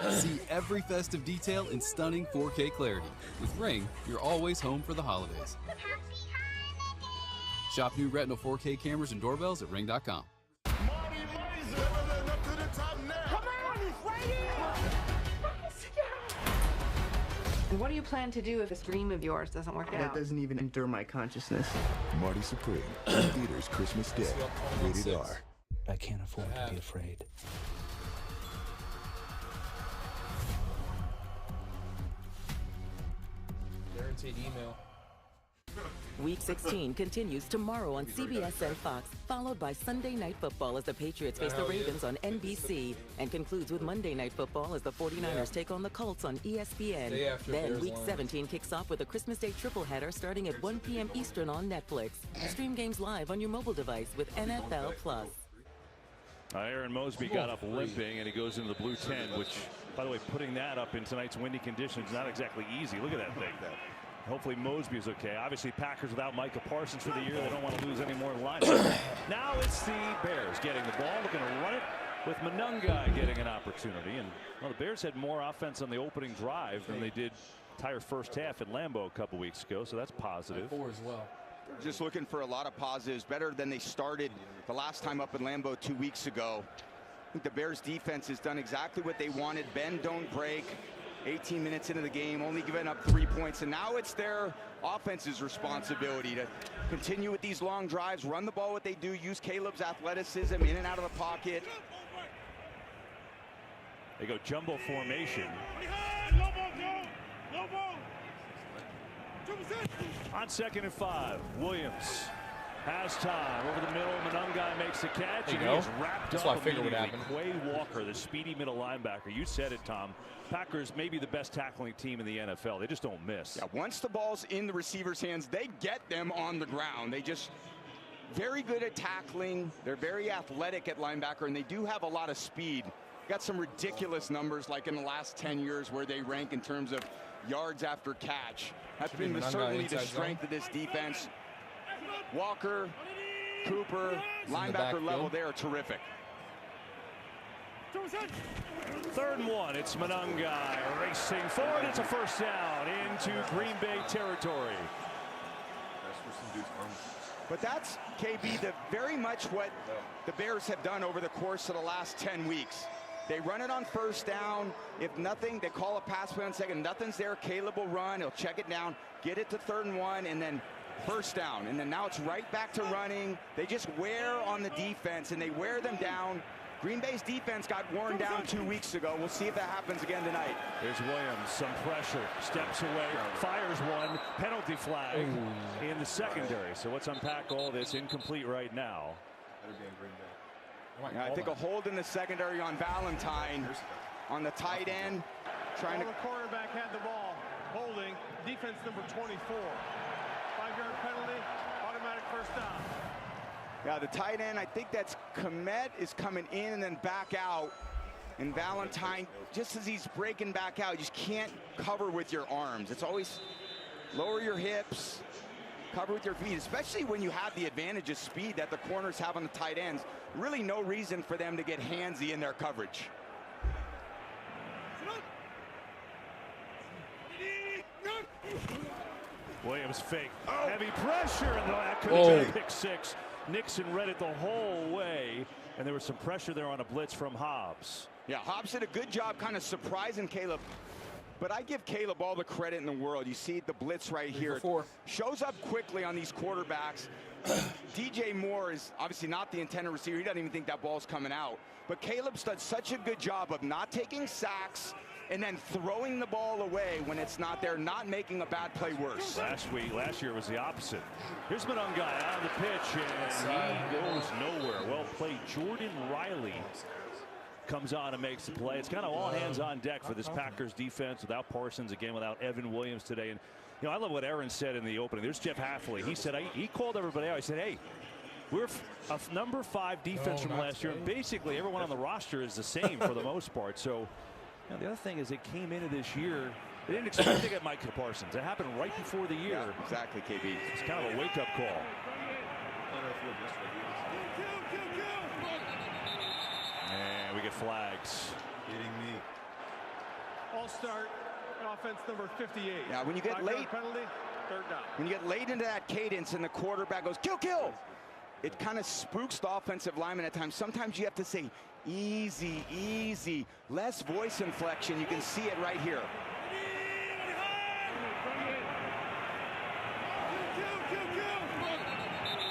see every festive detail in stunning 4K clarity. With Ring, you're always home for the holidays. Shop new Retinal 4K cameras and doorbells at Ring.com. What do you plan to do if this dream of yours doesn't work out? That doesn't even enter my consciousness. Marty Supreme, in theaters Christmas Day, rated R. I can't afford to be afraid. Guaranteed email. Week 16 continues tomorrow on CBS and Fox, followed by Sunday Night Football as the Patriots face the Ravens on NBC, and concludes with Monday Night Football as the 49ers take on the Colts on ESPN. Then Week 17 kicks off with a Christmas Day tripleheader starting at 1 p.m. Eastern on Netflix. Stream games live on your mobile device with NFL Plus. Aaron Mosby got up limping, and he goes into the blue 10, which, by the way, putting that up in tonight's windy conditions, not exactly easy. Look at that thing. Hopefully Mosby is okay. Obviously, Packers without Micah Parsons for the year. They don't want to lose any more lineups. Now it's the Bears getting the ball, looking to run it with Monunga getting an opportunity. And well, the Bears had more offense on the opening drive than they did entire first half at Lambeau a couple weeks ago, so that's positive. 4 as well. Just looking for a lot of positives. Better than they started the last time up in Lambeau 2 weeks ago. I think the Bears defense has done exactly what they wanted. Bend, don't break. 18 minutes into the game, only giving up 3 points, and now it's their offense's responsibility to continue with these long drives, run the ball what they do, use Caleb's athleticism in and out of the pocket. They go jumbo formation. On 2nd and 5, Williams has time over the middle. Monungai makes the catch. There you and go. he is wrapped That's up what I figured would immediately. happen. Quay Walker, the speedy middle linebacker. You said it, Tom. Packers may be the best tackling team in the NFL. They just don't miss. Yeah, once the ball's in the receiver's hands, they get them on the ground. They just very good at tackling. They're very athletic at linebacker, and they do have a lot of speed. Got some ridiculous numbers like in the last 10 years where they rank in terms of yards after catch. That's been certainly the strength of this defense. Walker, Cooper, linebacker level, they are terrific. 3rd and 1, it's Monungai racing forward. It's a first down into Green Bay territory. But that's, KB, very much what the Bears have done over the course of the last 10 weeks. They run it on first down. If nothing, they call a pass play on second. Nothing's there. Caleb will run. He'll check it down, get it to 3rd and 1, and then first down. And then now it's right back to running. They just wear on the defense, and they wear them down. Green Bay's defense got worn down 2 weeks ago. We'll see if that happens again tonight. There's Williams, some pressure, steps away, fires one, penalty flag in the secondary. So let's unpack all this. Incomplete right now. Yeah, I think a hold in the secondary on Valentine on the tight end. Trying to. The quarterback had the ball. Holding. Defense number 24. 5-yard penalty. Automatic first down. Yeah, the tight end, I think that's Komet is coming in and then back out. And Valentine, just as he's breaking back out, you just can't cover with your arms. It's always lower your hips, cover with your feet, especially when you have the advantage of speed that the corners have on the tight ends. Really no reason for them to get handsy in their coverage. Williams fake. Heavy pressure, and that could have been a pick 6. Nixon read it the whole way, and there was some pressure there on a blitz from Hobbs. Yeah, Hobbs did a good job kind of surprising Caleb. But I give Caleb all the credit in the world. You see the blitz right here. Shows up quickly on these quarterbacks. DJ Moore is obviously not the intended receiver. He doesn't even think that ball's coming out. But Caleb's done such a good job of not taking sacks and then throwing the ball away when it's not there, not making a bad play worse. Last year was the opposite. Here's Monungai on the pitch, and he goes nowhere. Well played. Jordan Riley comes on and makes the play. It's kind of all hands on deck for this Packers defense without Parsons, again without Evan Williams today. And you know, I love what Aaron said in the opening. There's Jeff Hafley. He said, he called everybody out. He said, hey, we're a number 5 defense from last year, and basically everyone on the roster is the same for the most part. So now the other thing is they came into this year, they didn't expect to get Micah Parsons. It happened right before the year. Yeah, exactly, KB. It's kind of a wake-up call. And we get flags. Hitting me. All start offense number 58. Yeah, when you get late, penalty, 3rd down. When you get late into that cadence and the quarterback goes, kill, kill, it kind of spooks the offensive lineman at times. Sometimes you have to say, easy, easy, less voice inflection. You can see it right here.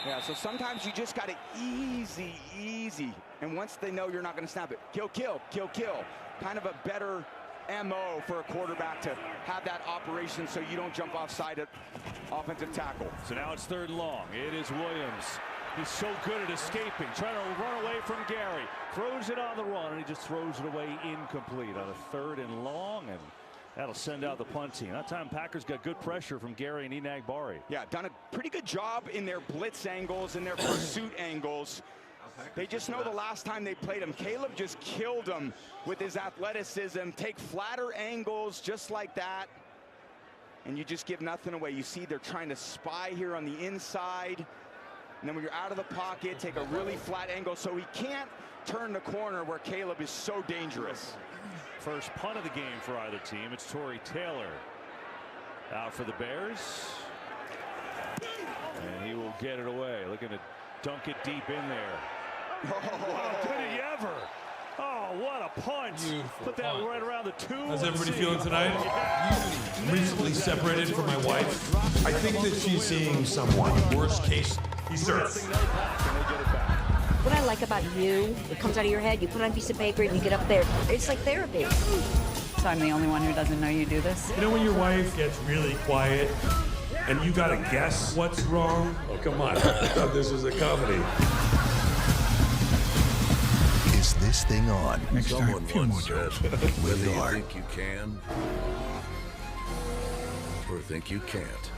Yeah, so sometimes you just got to easy, easy. And once they know you're not going to snap it, kill, kill, kill, kill. Kind of a better MO for a quarterback to have that operation so you don't jump offside at offensive tackle. So now it's 3rd and long. It is Williams. He's so good at escaping, trying to run away from Gary. Throws it on the run, and he just throws it away incomplete on a 3rd and long, and that'll send out the punt team. That time Packers got good pressure from Gary and Enagbari. Yeah, done a pretty good job in their blitz angles and their pursuit angles. They just know the last time they played him, Caleb just killed him with his athleticism. Take flatter angles just like that, and you just give nothing away. You see they're trying to spy here on the inside. And then when you're out of the pocket, take a really flat angle so he can't turn the corner where Caleb is so dangerous. First punt of the game for either team. It's Torrey Taylor out for the Bears. And he will get it away. Looking to dunk it deep in there. Oh, could he ever? Oh, what a punch. Put that right around the two. How's everybody feeling tonight? Recently separated from my wife. I think that she's seeing someone. Worst case, he's Earth. What I like about you, it comes out of your head, you put it on a piece of paper and you get up there. It's like therapy. So I'm the only one who doesn't know you do this? You know when your wife gets really quiet and you gotta guess what's wrong? Oh, come on. I thought this was a comedy. Is this thing on? Next time, few more jokes. Whether you think you can or think you can't,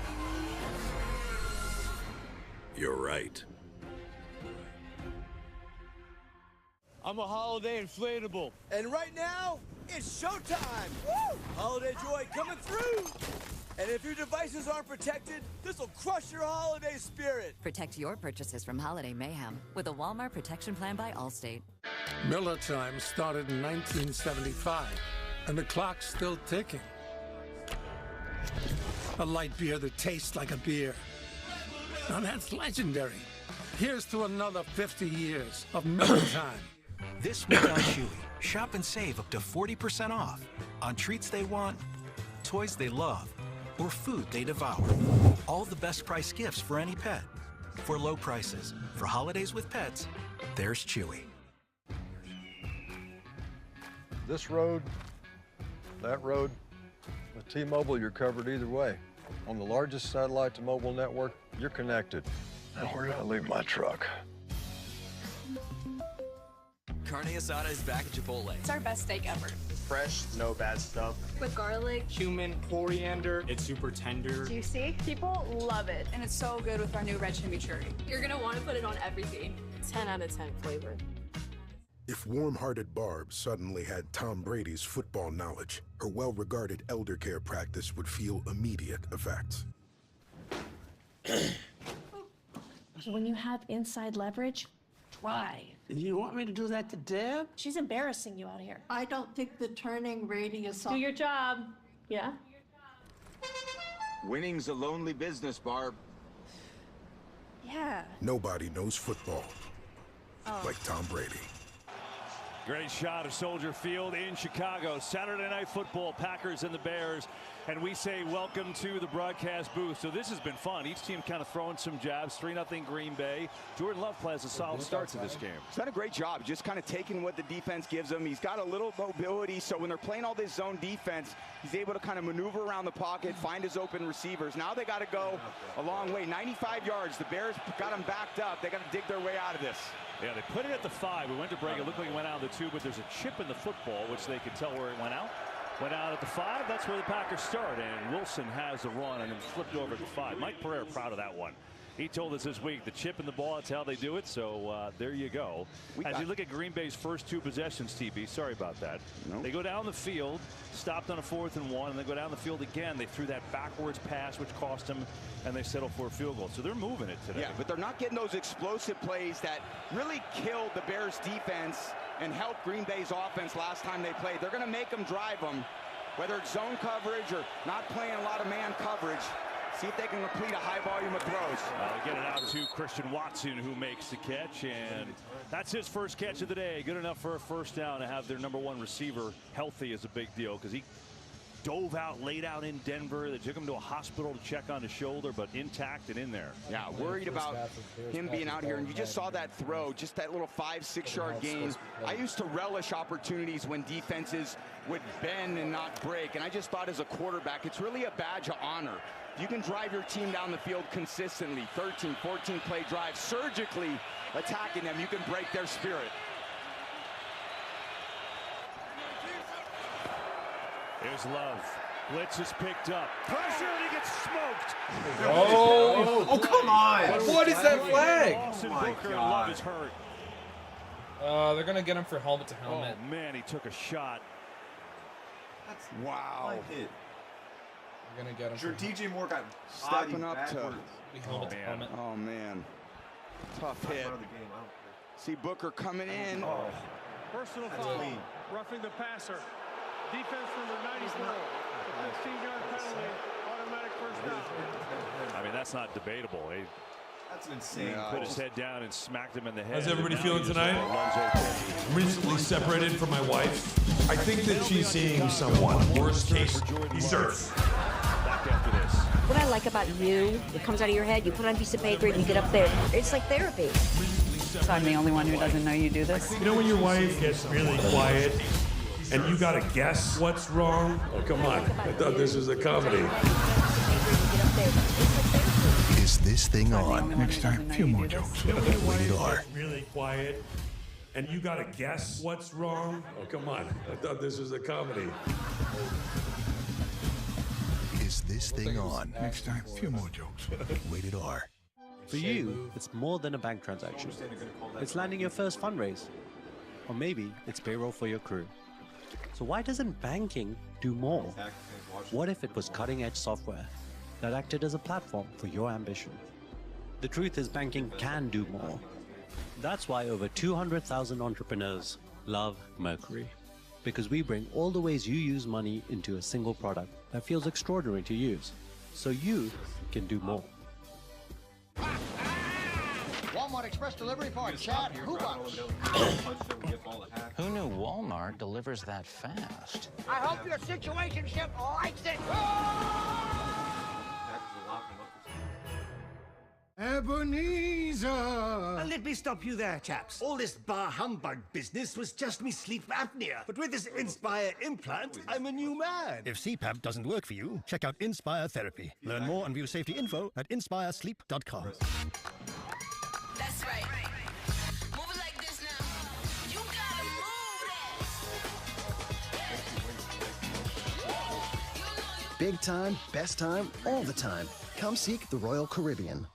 you're right. I'm a holiday inflatable. And right now, it's showtime! Woo! Holiday joy coming through! And if your devices aren't protected, this will crush your holiday spirit. Protect your purchases from holiday mayhem with a Walmart Protection Plan by Allstate. Miller Time started in 1975, and the clock's still ticking. A light beer that tastes like a beer. Now that's legendary. Here's to another 50 years of Miller Time. This week on Chewy, shop and save up to 40% off on treats they want, toys they love, or food they devour. All the best price gifts for any pet. For low prices, for holidays with pets, there's Chewy. This road, that road, with T-Mobile, you're covered either way. On the largest satellite to mobile network, you're connected. Now where do I leave my truck? Carne asada is back at Chipotle. It's our best steak ever. Fresh, no bad stuff. With garlic, cumin, coriander. It's super tender. Juicy. People love it. And it's so good with our new red chimichurri. You're gonna want to put it on everything. 10 out of 10 flavor. If warm-hearted Barb suddenly had Tom Brady's football knowledge, her well-regarded elder care practice would feel immediate effects. When you have inside leverage, try. Do you want me to do that to Deb? She's embarrassing you out here. I don't think the turning radius... Do your job. Yeah? Winning's a lonely business, Barb. Yeah. Nobody knows football like Tom Brady. Great shot of Soldier Field in Chicago. Saturday Night Football, Packers and the Bears. And we say welcome to the broadcast booth. So this has been fun. Each team kind of throwing some jabs. 3-0 Green Bay. Jordan Love plays a solid start to this game. He's done a great job just kind of taking what the defense gives him. He's got a little mobility, so when they're playing all this zone defense, he's able to kind of maneuver around the pocket, find his open receivers. Now they got to go a long way. 95 yards. The Bears got him backed up. They got to dig their way out of this. Yeah, they put it at the 5. We went to break. It looked like it went out of the 2, but there's a chip in the football, which they could tell where it went out. Went out at the 5. That's where the Packers start. And Wilson has the run and then flipped over at the 5. Mike Pereira proud of that one. He told us this week the chip in the ball, that's how they do it. So there you go. As you look at Green Bay's first 2 possessions, TB, sorry about that. They go down the field, stopped on a 4th and 1, and they go down the field again. They threw that backwards pass, which cost them, and they settle for a field goal. So they're moving it today. Yeah, but they're not getting those explosive plays that really killed the Bears defense and helped Green Bay's offense last time they played. They're going to make them drive them, whether it's zone coverage or not playing a lot of man coverage. See if they can complete a high volume of throws. Get it out to Christian Watson, who makes the catch, and that's his first catch of the day. Good enough for a first down. To have their #1 receiver healthy is a big deal because he dove out, laid out in Denver. They took him to a hospital to check on his shoulder, but intact and in there. Yeah, worried about him being out here, and you just saw that throw, just that little 5-6 yard gain. I used to relish opportunities when defenses would bend and not break, and I just thought as a quarterback, it's really a badge of honor. You can drive your team down the field consistently, 13, 14 play drives, surgically attacking them. You can break their spirit. Here's Love. Blitz is picked up. Pressure, and he gets smoked. Oh, come on. What is that flag? Austin Booker and Love is hurt. They're going to get him for helmet to helmet. Oh, man, he took a shot. That's wow. We're going to get him. Sure, DJ Moore got stepping up backwards. to helmet. Oh, man. Tough hit. See Booker coming in. Oh. Personal foul. Roughing the passer. Defense number 94. 15-yard penalty. Automatic first down. I mean, that's not debatable. That's an insane. Put his head down and smacked him in the head. How's everybody feeling tonight? Recently separated from my wife. I think that she's seeing someone. Worst case, deserves. Back after this. What I like about you, it comes out of your head, you put it on a piece of paper and you get up there. It's like therapy. So I'm the only one who doesn't know you do this? You know when your wife gets really quiet and you gotta guess what's wrong? Oh, come on. I thought this was a comedy. Is this thing on? Next time, few more jokes. Rated R. Really quiet and you gotta guess what's wrong? Oh, come on. I thought this was a comedy. Is this thing on? Next time, few more jokes. Rated R. For you, it's more than a bank transaction. It's landing your first fundraise. Or maybe it's payroll for your crew. So why doesn't banking do more? What if it was cutting-edge software that acted as a platform for your ambition? The truth is banking can do more. That's why over 200,000 entrepreneurs love Mercury. Because we bring all the ways you use money into a single product that feels extraordinary to use. So you can do more. Walmart Express Delivery for Chad Hoobucks. Who knew Walmart delivers that fast? I hope your situationship likes it. Ebenezer! Let me stop you there, chaps. All this bar humbug business was just me sleep apnea. But with this Inspire implant, I'm a new man. If CPAP doesn't work for you, check out Inspire Therapy. Learn more and view safety info at inspiresleep.com. That's right. Move it like this now. You gotta move it. Big time, best time, all the time. Come seek the Royal Caribbean.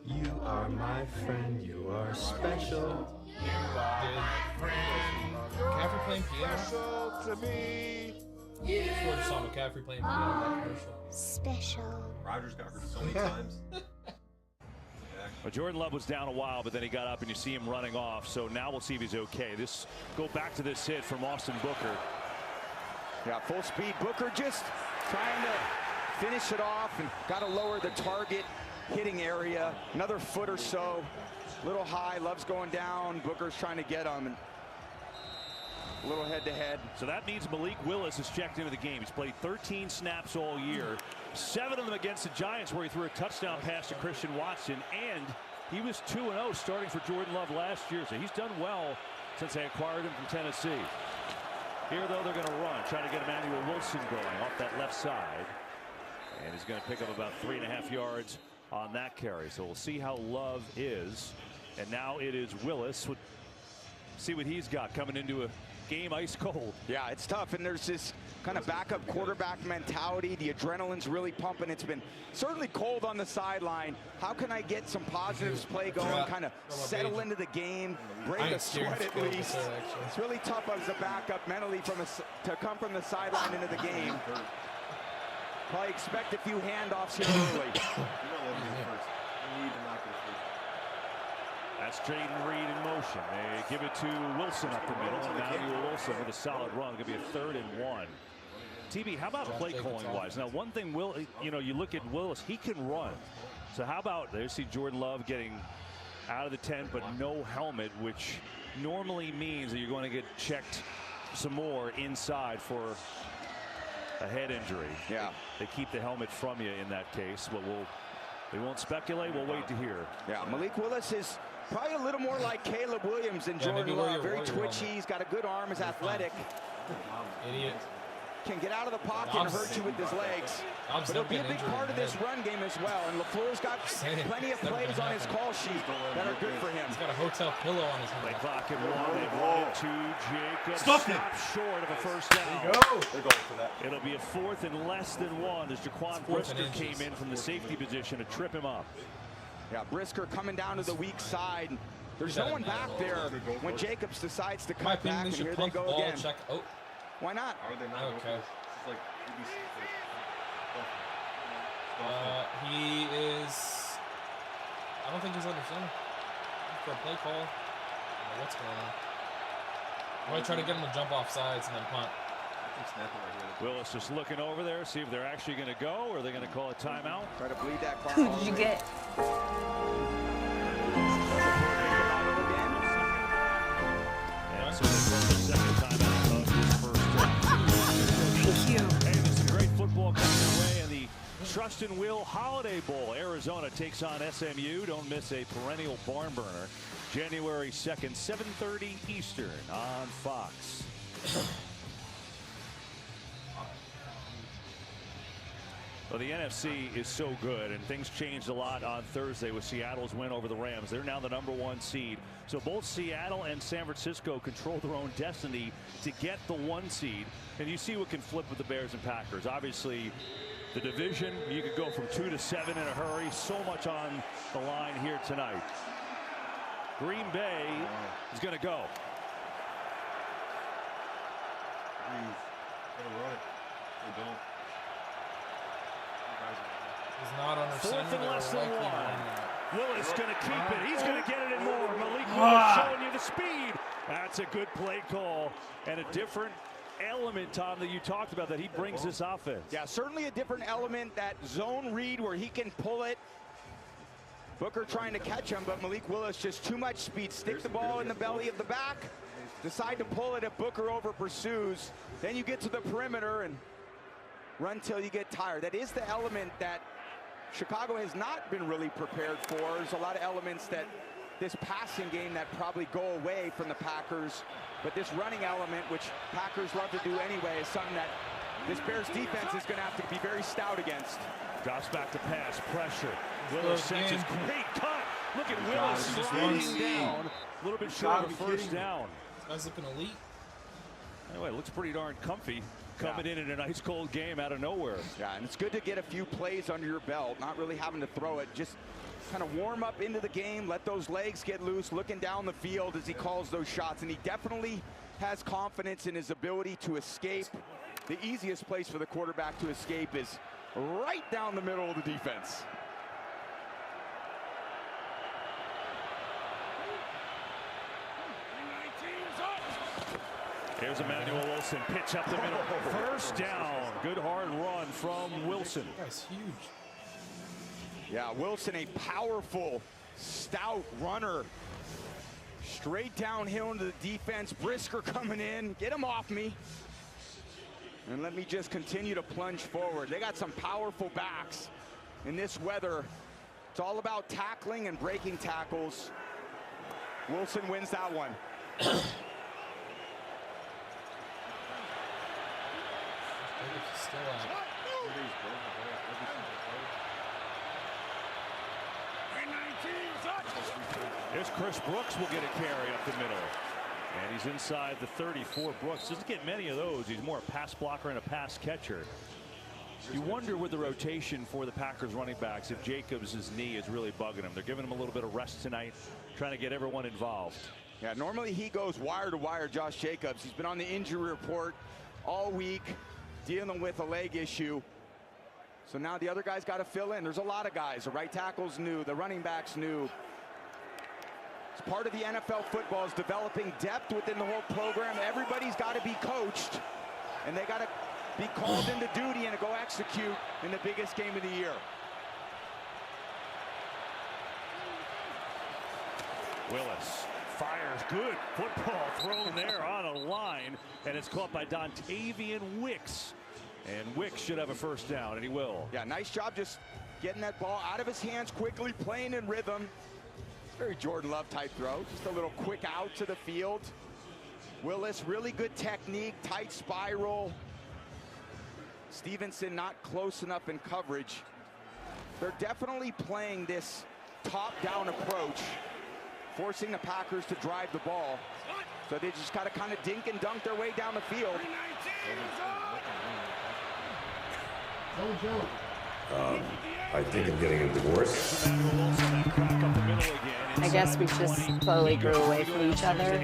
You are my friend. You are special. McCaffrey playing piano? Special to me. George saw McCaffrey playing piano in that commercial. Special. Rodgers got hurt so many times. Well, Jordan Love was down a while, but then he got up and you see him running off. So now we'll see if he's okay. Go back to this hit from Austin Booker. Yeah, full speed. Booker just trying to finish it off and got to lower the target hitting area. Another foot or so. Little high. Love's going down. Booker's trying to get him. And a little head-to-head. So that means Malik Willis has checked into the game. He's played 13 snaps all year. 7 of them against the Giants, where he threw a touchdown pass to Christian Watson, and he was 2-0 starting for Jordan Love last year, so he's done well since they acquired him from Tennessee. Here, though, they're going to run, trying to get Emmanuel Wilson going off that left side, and he's going to pick up about 3.5 yards on that carry. So we'll see how Love is, and now it is Willis. See what he's got coming into a game ice cold. Yeah, it's tough, and there's this kind of backup quarterback mentality. The adrenaline's really pumping. It's been certainly cold on the sideline. How can I get some positives play going, kind of settle into the game, break a sweat at least? It's really tough as a backup mentally to come from the sideline into the game. Probably expect a few handoffs here early. That's Jaden Reed in motion. They give it to Wilson up the middle. Emmanuel Wilson with a solid run. It's going to be a 3rd and 1. TB, how about play calling wise? Now, one thing, you look at Willis, he can run. So how about, there you see Jordan Love getting out of the tent, but no helmet, which normally means that you're going to get checked some more inside for a head injury. Yeah. They keep the helmet from you in that case, but we won't speculate. We'll wait to hear. Yeah, Malik Willis is probably a little more like Caleb Williams than Jordan Love. Very twitchy. He's got a good arm. Is athletic. Idiot. Can get out of the pocket and hurt you with his legs. But it'll be a big part of this run game as well. And LaFleur's got plenty of plays on his call sheet that are good for him. He's got a hotel pillow on his head. Clock at 1. They run it to Jacobs. Stop short of a first down. There you go. They're going for that. It'll be a 4th and less than 1 as Jaquan Brisker came in from the safety position to trip him up. Yeah, Brisker coming down to the weak side. There's no one back there when Jacobs decides to cut back, and here they go again. Oh. Why not? Are they not? Okay. It's like he is. I don't think he's under center. For a play call. I don't know what's going on. I might try to get him to jump off sides and then punt. Willis just looking over there, see if they're actually going to go or are they going to call a timeout. Try to bleed that clock. Who did you get? And so they call the second timeout of this first half. Thank you. Hey, there's some great football coming your way in the Trust and Will Holiday Bowl. Arizona takes on SMU. Don't miss a perennial barn burner. January 2nd, 7:30 Eastern on Fox. Well, the NFC is so good, and things changed a lot on Thursday with Seattle's win over the Rams. They're now the #1 seed. So both Seattle and San Francisco control their own destiny to get the 1 seed. And you see what can flip with the Bears and Packers. Obviously, the division, you could go from 2 to 7 in a hurry. So much on the line here tonight. Green Bay is going to go. He's not under center. 4th and less than 1. Willis going to keep it. He's going to get it in more. Malik Willis showing you the speed. That's a good play call and a different element, Tom, that you talked about that he brings this offense. Yeah, certainly a different element, that zone read where he can pull it. Booker trying to catch him, but Malik Willis just too much speed. Stick the ball in the belly of the back. Decide to pull it if Booker over pursues. Then you get to the perimeter and run till you get tired. That is the element that Chicago has not been really prepared for. There's a lot of elements that this passing game that probably go away from the Packers. But this running element, which Packers love to do anyway, is something that this Bears defense is going to have to be very stout against. Drops back to pass, pressure. Willis sends his great cut. Look at Willis sliding down. A little bit short of a first down. This guy's looking elite. Anyway, it looks pretty darn comfy coming in a nice cold game out of nowhere. Yeah, and it's good to get a few plays under your belt, not really having to throw it. Just kind of warm up into the game, let those legs get loose, looking down the field as he calls those shots. And he definitely has confidence in his ability to escape. The easiest place for the quarterback to escape is right down the middle of the defense. Here's Emmanuel Wilson, pitch up the middle. First down. Good hard run from Wilson. That's huge. Yeah, Wilson, a powerful, stout runner. Straight downhill into the defense. Brisker coming in. Get him off me. And let me just continue to plunge forward. They got some powerful backs in this weather. It's all about tackling and breaking tackles. Wilson wins that one. Here's Chris Brooks will get a carry up the middle. And he's inside the 34. Brooks doesn't get many of those. He's more a pass blocker and a pass catcher. You wonder with the rotation for the Packers running backs if Jacobs' knee is really bugging him. They're giving him a little bit of rest tonight, trying to get everyone involved. Yeah, normally he goes wire to wire, Josh Jacobs. He's been on the injury report all week, dealing with a leg issue. So now the other guy's got to fill in. There's a lot of guys. The right tackle's new, the running back's new. It's part of the NFL football is developing depth within the whole program. Everybody's got to be coached, and they got to be called into duty and to go execute in the biggest game of the year. Willis fires, good football thrown there on a line, and it's caught by Dontavian Wicks. And Wicks should have a first down, and he will. Yeah, nice job just getting that ball out of his hands quickly, playing in rhythm. Very Jordan Love type throw. Just a little quick out to the field. Willis, really good technique, tight spiral. Stevenson not close enough in coverage. They're definitely playing this top-down approach, forcing the Packers to drive the ball. So they just got to kind of dink and dunk their way down the field. I think I'm getting a divorce. I guess we just slowly grew away from each other.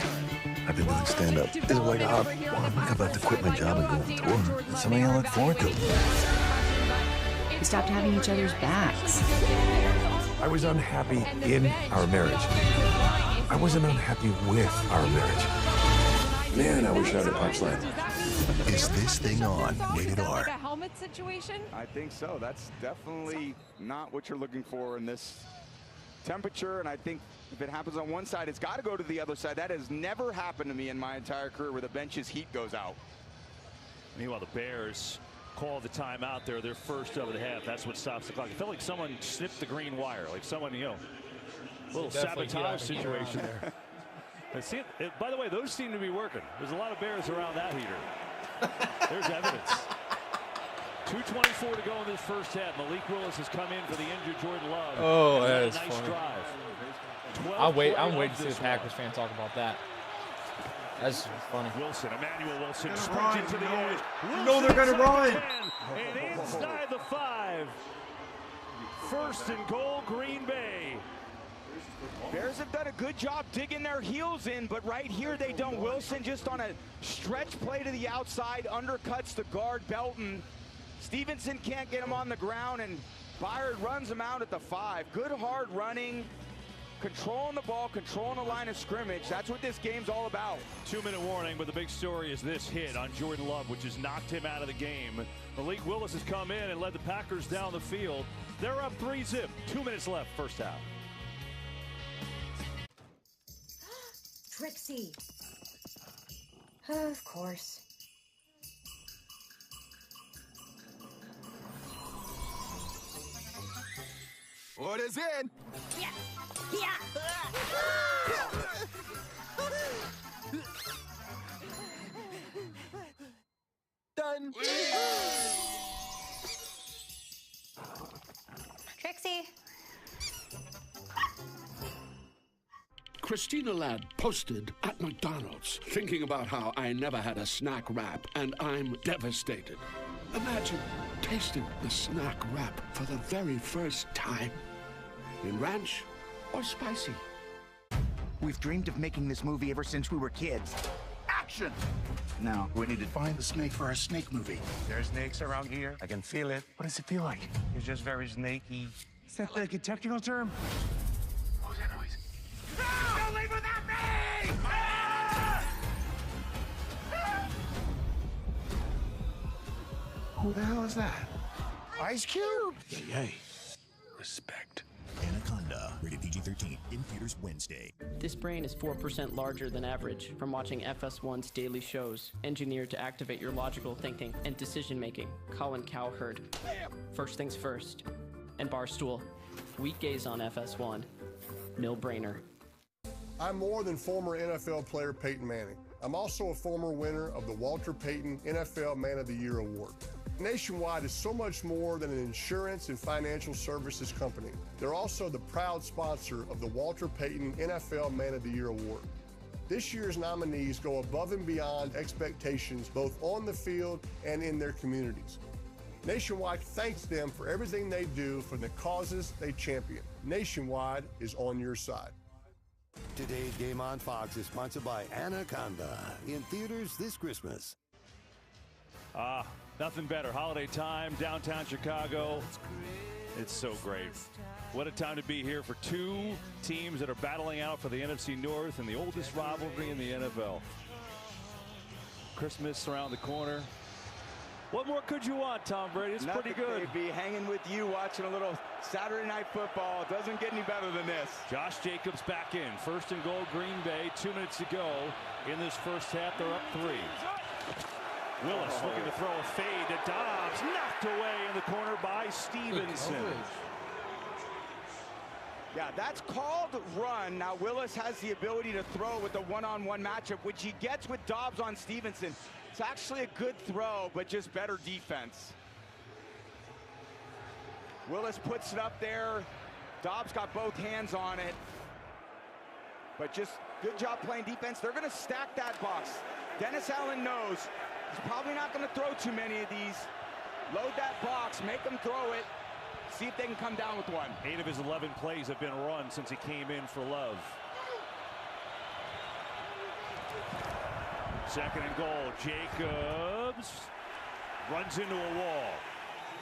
I've been doing stand-up. It's like, well, I'm about to quit my job and go on tour. It's something I look forward to. We stopped having each other's backs. I was unhappy in our marriage. I wasn't unhappy with our marriage. Man, I wish I had a punchline. Is this thing on? Rated R. Like a helmet situation? I think so. That's definitely not what you're looking for in this temperature, and I think if it happens on one side, it's got to go to the other side. That has never happened to me in my entire career where the bench's heat goes out. Meanwhile, the Bears call the timeout there. They're first of the half. That's what stops the clock. It felt like someone snipped the green wire, like someone, you know, a little sabotage situation there. By the way, those seem to be working. There's a lot of Bears around that heater. There's evidence. 2:24 to go in this first half. Malik Willis has come in for the injured Jordan Love. Oh, that is nice funny. Drive. I'm waiting to see the Packers fan talk about that. That's funny. Wilson, Emmanuel Wilson, sprinting to the edge. No, they're gonna run. And inside the 5. First and goal, Green Bay. Bears have done a good job digging their heels in, but right here they don't. Wilson just on a stretch play to the outside, undercuts the guard Belton. Stevenson can't get him on the ground, and Byard runs him out at the 5. Good hard running, controlling the ball, controlling the line of scrimmage. That's what this game's all about. 2-minute warning, but the big story is this hit on Jordan Love, which has knocked him out of the game. Malik Willis has come in and led the Packers down the field. They're up 3-zip. 2 minutes left, first half. Trixie. Of course. Orders in. Yeah. Yeah. Done. Trixie. Christina Ladd posted at McDonald's, thinking about how I never had a snack wrap, and I'm devastated. Imagine tasting the snack wrap for the very first time. In ranch or spicy? We've dreamed of making this movie ever since we were kids. Action! Now, we need to find the snake for our snake movie. There's snakes around here. I can feel it. What does it feel like? It's just very snaky. Is that like a technical term? What was that noise? Don't leave without me! Who the hell is that? Ice Cube? Yay. Respect. Anaconda, rated PG-13, in theaters Wednesday. This brain is 4% larger than average from watching FS1's daily shows, engineered to activate your logical thinking and decision-making. Colin Cowherd. First Things First. And Barstool. Weekdays on FS1. No-brainer. I'm more than former NFL player Peyton Manning. I'm also a former winner of the Walter Payton NFL Man of the Year Award. Nationwide is so much more than an insurance and financial services company. They're also the proud sponsor of the Walter Payton NFL Man of the Year Award. This year's nominees go above and beyond expectations both on the field and in their communities. Nationwide thanks them for everything they do for the causes they champion. Nationwide is on your side. Today's Game on Fox is sponsored by Anaconda, in theaters this Christmas. Nothing better. Holiday time, downtown Chicago. It's so great. What a time to be here for two teams that are battling out for the NFC North and the oldest rivalry in the NFL. Christmas around the corner. What more could you want, Tom Brady? It's pretty good. Be hanging with you, watching a little Saturday Night Football. It doesn't get any better than this. Josh Jacobs back in. First and goal, Green Bay. 2 minutes to go in this first half. They're up 3. Willis looking to throw a fade to Dobbs. Knocked away in the corner by Stevenson. Yeah, that's called run. Now Willis has the ability to throw with the one-on-one matchup, which he gets with Dobbs on Stevenson. It's actually a good throw, but just better defense. Willis puts it up there. Dobbs got both hands on it. But just good job playing defense. They're going to stack that box. Dennis Allen knows he's probably not going to throw too many of these. Load that box, make them throw it. See if they can come down with one. 8 of his 11 plays have been run since he came in for Love. Second and goal. Jacobs runs into a wall.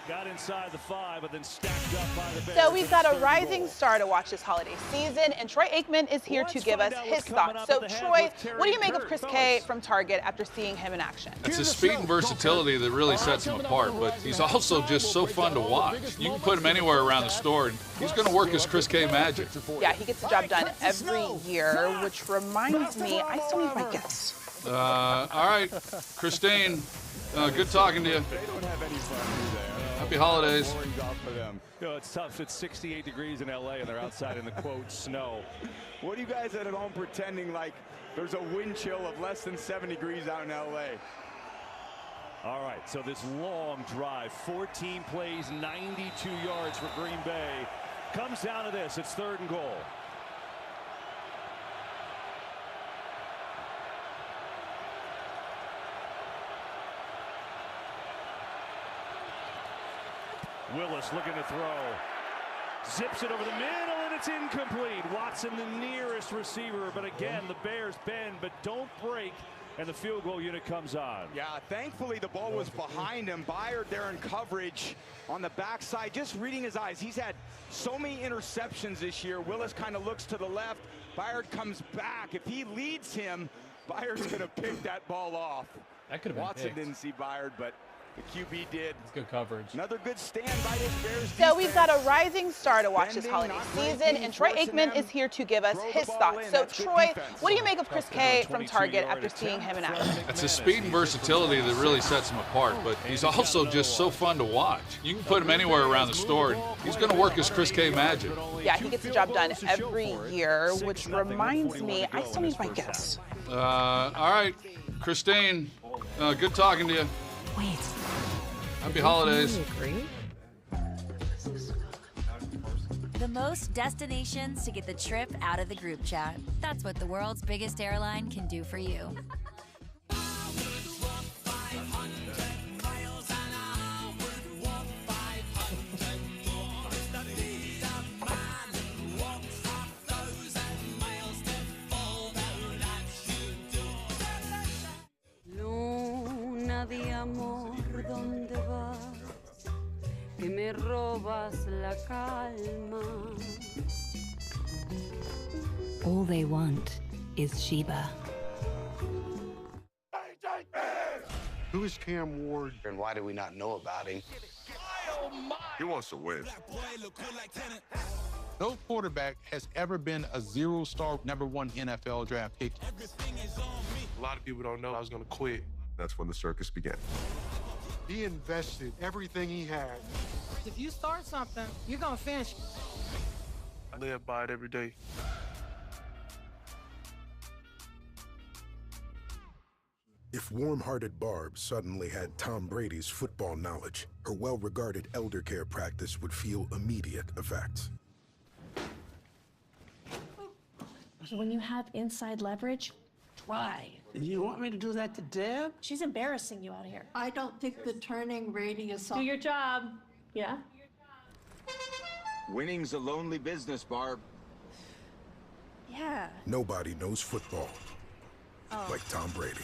Got inside the 5, but then stacked up by the Bears. So we've got a rising star to watch this holiday season, and Troy Aikman is here to give us his thoughts. So Troy, what do you make of Chris K from Target after seeing him in action? It's his speed and versatility that really sets him apart, but he's also just so fun to watch. You can put him anywhere around the store, and he's going to work his Chris K magic. Yeah, he gets the job done every year, which reminds me, I still need my gifts. All right, Christine, good talking to you. Happy holidays. You know, it's tough. It's 68 degrees in LA and they're outside in the quote snow. What are you guys at home pretending like there's a wind chill of less than 7 degrees out in LA? All right, so this long drive, 14 plays, 92 yards for Green Bay. Comes down to this. It's 3rd and goal. Willis looking to throw. Zips it over the middle, and it's incomplete. Watson, the nearest receiver, but again, the Bears bend, but don't break, and the field goal unit comes on. Yeah, thankfully the ball was behind him. Byard there in coverage on the backside, just reading his eyes. He's had so many interceptions this year. Willis kind of looks to the left. Byard comes back. If he leads him, Byard's going to pick that ball off. That could have been Watson picked. didn't see Byard, but the QB did. It's good coverage. Another good stand by this Bears defense. So we've got a rising star to watch this holiday season, and Troy Aikman is here to give us his thoughts. So Troy, what do you make of Chris K from Target after seeing him in action? It's his speed and versatility that really sets him apart, but he's also just so fun to watch. You can put him anywhere around the store, and he's going to work his Chris K magic. Yeah, he gets the job done every year, which reminds me, I still need my gifts. All right, Christine, good talking to you. Wait. Happy holidays. The most destinations to get the trip out of the group chat. That's what the world's biggest airline can do for you. Luna de amor, ¿dónde vas? Que me robas la calma. All they want is Sheba. Who is Cam Ward, and why do we not know about him? He wants to win. No quarterback has ever been a zero-star #1 NFL draft pick. A lot of people don't know I was going to quit. That's when the circus began. He invested everything he had. If you start something, you're going to finish. I live by it every day. If warm-hearted Barb suddenly had Tom Brady's football knowledge, her well-regarded elder care practice would feel immediate effects. When you have inside leverage, try. You want me to do that to Deb? She's embarrassing you out here. I don't think the turning radius. Do your job. Yeah? Winning's a lonely business, Barb. Yeah. Nobody knows football like Tom Brady.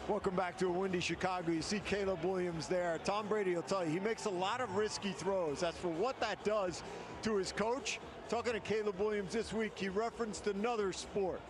Welcome back to a windy Chicago. You see Caleb Williams there. Tom Brady will tell you, he makes a lot of risky throws. As for what that does to his coach, talking to Caleb Williams this week, he referenced another sport.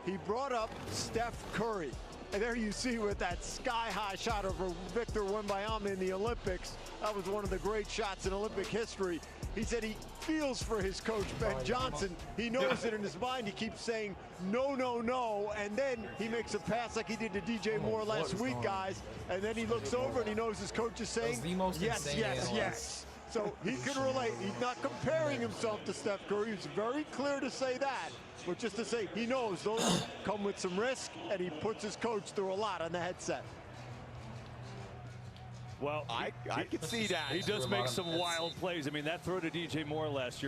He brought up Steph Curry. And there you see with that sky-high shot over Victor Wembanyama in the Olympics. That was one of the great shots in Olympic history. He said he feels for his coach, Ben Johnson. He knows it in his mind. He keeps saying, no, no, no. And then he makes a pass like he did to DJ Moore last week, guys. And then he looks over and he knows his coach is saying, yes, yes, yes. So he can relate. He's not comparing himself to Steph Curry. He's very clear to say that. But just to say, he knows those come with some risk, and he puts his coach through a lot on the headset. Well, I can see that. He does make some wild plays. I mean, that throw to DJ Moore last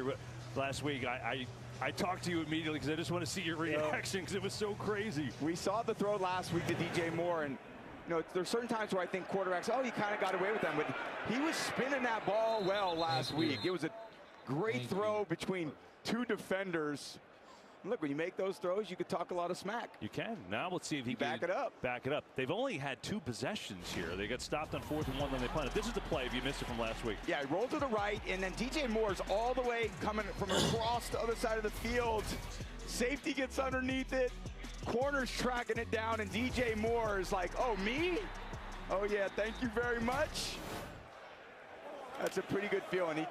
week, I talked to you immediately because I just want to see your reaction because it was so crazy. We saw the throw last week to DJ Moore, and you know, there's certain times where I think quarterbacks, he kind of got away with them, but he was spinning that ball well last week. It was a great throw between two defenders. Look, when you make those throws, you could talk a lot of smack. You can. Now let's see if he can back it up. Back it up. They've only had 2 possessions here. They got stopped on 4th and 1, then they punted. This is the play if you missed it from last week. Yeah, he rolled to the right, and then DJ Moore's all the way coming from across the other side of the field. Safety gets underneath it. Corner's tracking it down, and DJ Moore is like, oh, me? Oh, yeah, thank you very much. That's a pretty good feeling.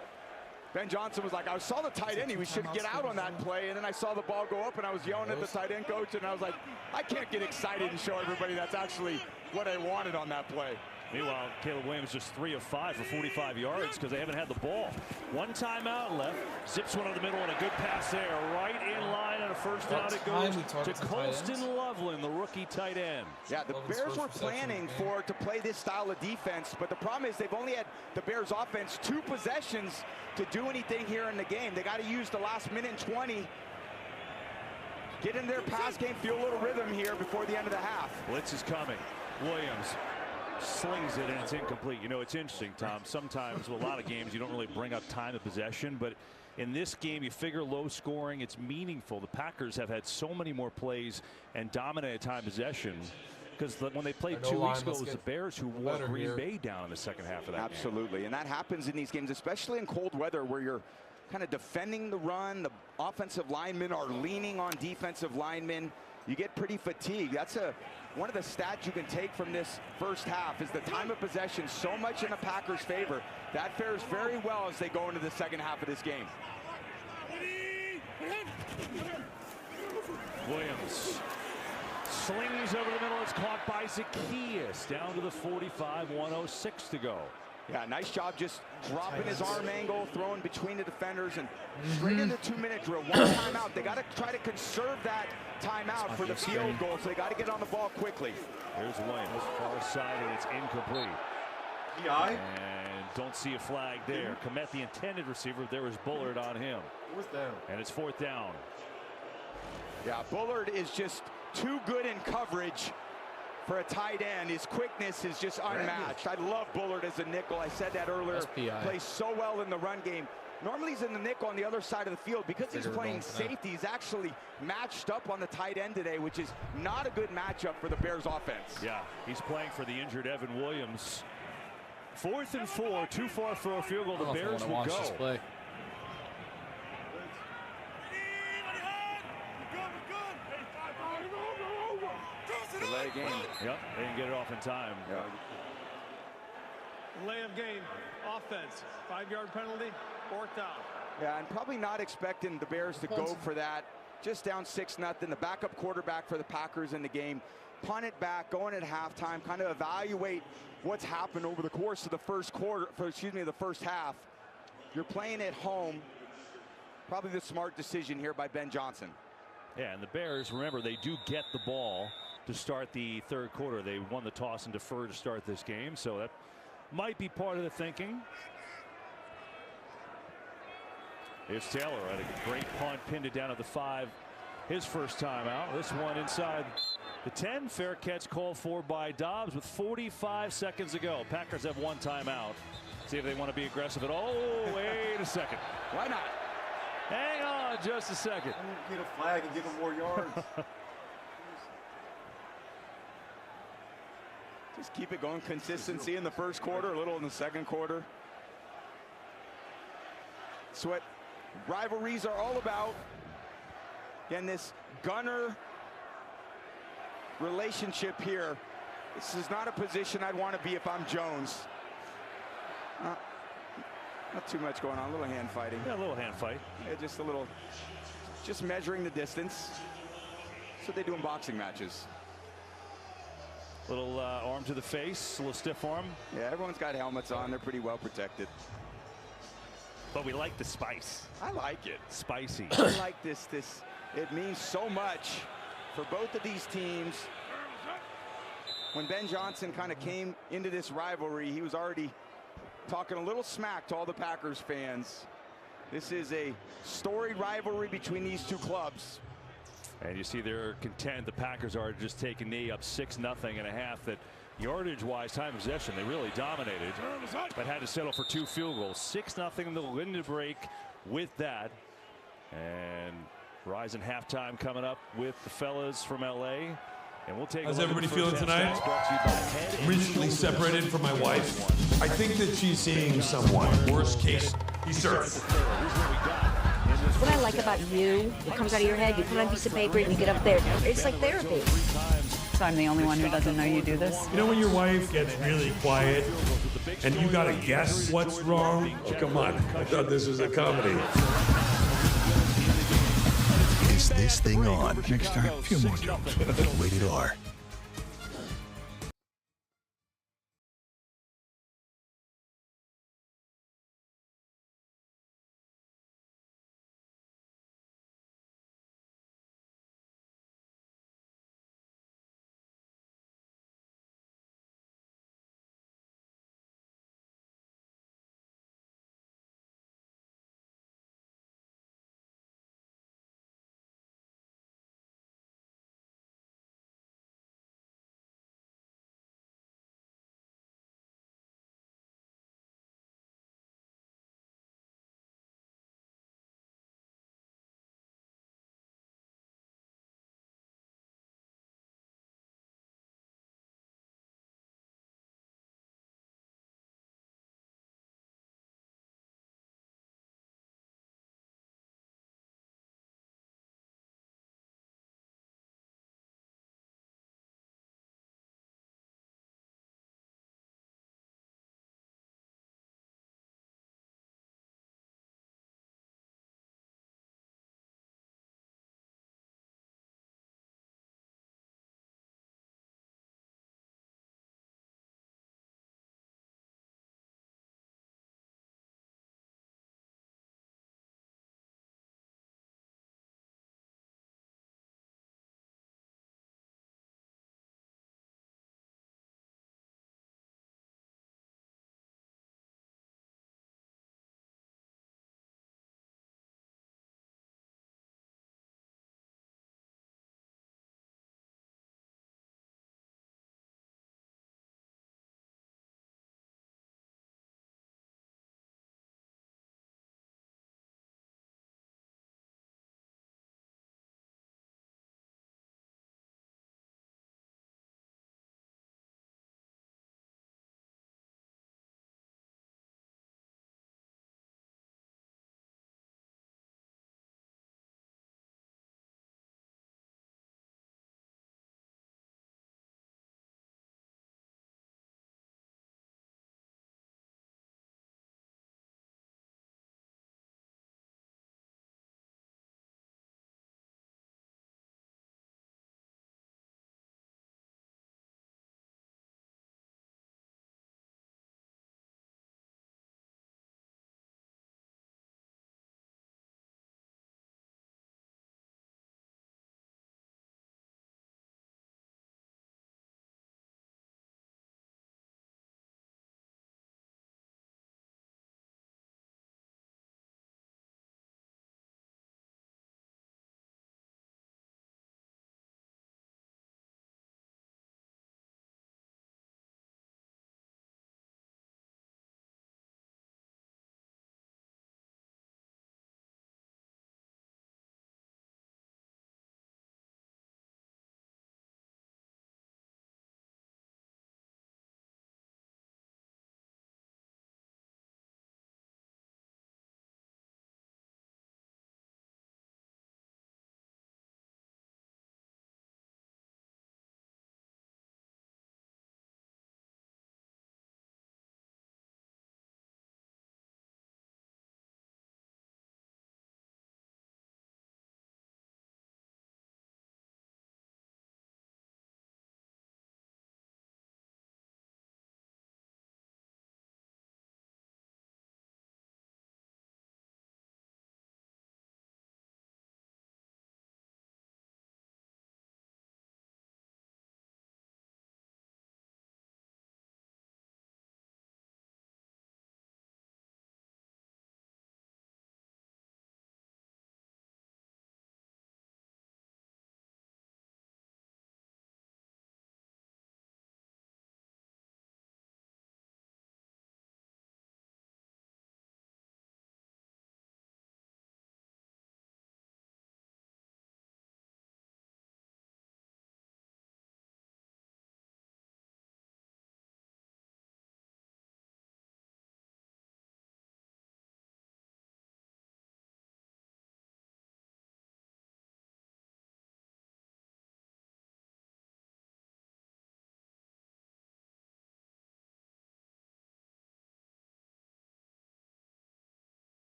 Ben Johnson was like, I saw the tight end. We should get out on that play. And then I saw the ball go up, and I was yelling at the tight end coach, and I was like, I can't get excited and show everybody that's actually what I wanted on that play. Meanwhile, Caleb Williams just 3 of 5 for 45 yards because they haven't had the ball. 1 timeout left. Zips one in the middle and a good pass there. Right in line on a first down. It goes to Colston Loveland, the rookie tight end. Yeah, the Bears were planning to play this style of defense, but the problem is they've only had the Bears offense 2 possessions to do anything here in the game. They got to use the last minute and 20. Get in their pass game, feel a little rhythm here before the end of the half. Blitz is coming. Williams slings it and it's incomplete. You know, it's interesting, Tom. Sometimes with a lot of games you don't really bring up time of possession, but in this game you figure low scoring, it's meaningful. The Packers have had so many more plays and dominated time possession because when they played 2 weeks ago, it was the Bears who wore Green Bay down in the second half of that Absolutely. game. And that happens in these games, especially in cold weather where you're kind of defending the run. The offensive linemen are leaning on defensive linemen. You get pretty fatigued. That's one of the stats you can take from this first half is the time of possession so much in the Packers' favor. That fares very well as they go into the second half of this game. Williams slings over the middle. It's caught by Zacchaeus down to the 45, 1:06 to go. Yeah, nice job just dropping his arm angle, throwing between the defenders, and straight into 2-minute drill. 1 timeout. They got to try to conserve that timeout for the field goal, so they got to get on the ball quickly. Here's Williams, far side, and it's incomplete. And don't see a flag there. Komet, the intended receiver, there was Bullard on him. 4th down. And it's 4th down. Yeah, Bullard is just too good in coverage for a tight end. His quickness is just unmatched. I love Bullard as a nickel. I said that earlier. Plays so well in the run game. Normally he's in the nickel on the other side of the field. Because he's playing safety, he's actually matched up on the tight end today, which is not a good matchup for the Bears offense. Yeah, he's playing for the injured Evan Williams. 4th and 4, too far for a field goal. The Bears will go. Delay game. Yep, they didn't get it off in time. Delay of game, offense, 5-yard penalty, 4th down. Yeah, and probably not expecting the Bears to go for that. Just down 6-0. The backup quarterback for the Packers in the game. Punt it back, going at halftime, kind of evaluate what's happened over the course of the first the first half. You're playing at home. Probably the smart decision here by Ben Johnson. Yeah, and the Bears, remember, they do get the ball to start the 3rd quarter. They won the toss and deferred to start this game, so that might be part of the thinking. Here's Taylor at a great punt, pinned it down at the 5. His first time out. This one inside the 10. Fair catch called for by Dobbs with 45 seconds to go. Packers have 1 timeout. See if they want to be aggressive at all. Oh, wait a second. Why not? Hang on just a second. Get a flag and give them more yards. Just keep it going. Consistency in the first quarter, a little in the second quarter. That's what rivalries are all about. Again, this gunner relationship here. This is not a position I'd want to be if I'm Jones. Not too much going on. A little hand fighting. Yeah, a little hand fight. Yeah, just a little. Just measuring the distance. That's what they do in boxing matches. Little arm to the face, a little stiff arm. Yeah, everyone's got helmets on. They're pretty well protected. But we like the spice. I like it. Spicy. I like this. It means so much for both of these teams. When Ben Johnson kind of came into this rivalry, he was already talking a little smack to all the Packers fans. This is a storied rivalry between these 2 clubs. And you see they're content. The Packers are just taking knee up 6-0 and a half. That yardage-wise, time of possession, they really dominated, but had to settle for 2 field goals. 6-0 in the win to break with that. And Rise in halftime coming up with the fellas from LA. And we'll take How's everybody feeling tonight? Recently separated from my wife. I think that she's seeing someone. Worst case, he surfs. What I like about you, it comes out of your head, you put on a piece of paper and you get up there. It's like therapy. So I'm the only one who doesn't know you do this? You know when your wife gets really quiet and you gotta guess what's wrong? Oh, come on. I thought this was a comedy. Is this thing on? Next time, a few more jokes. Rated R.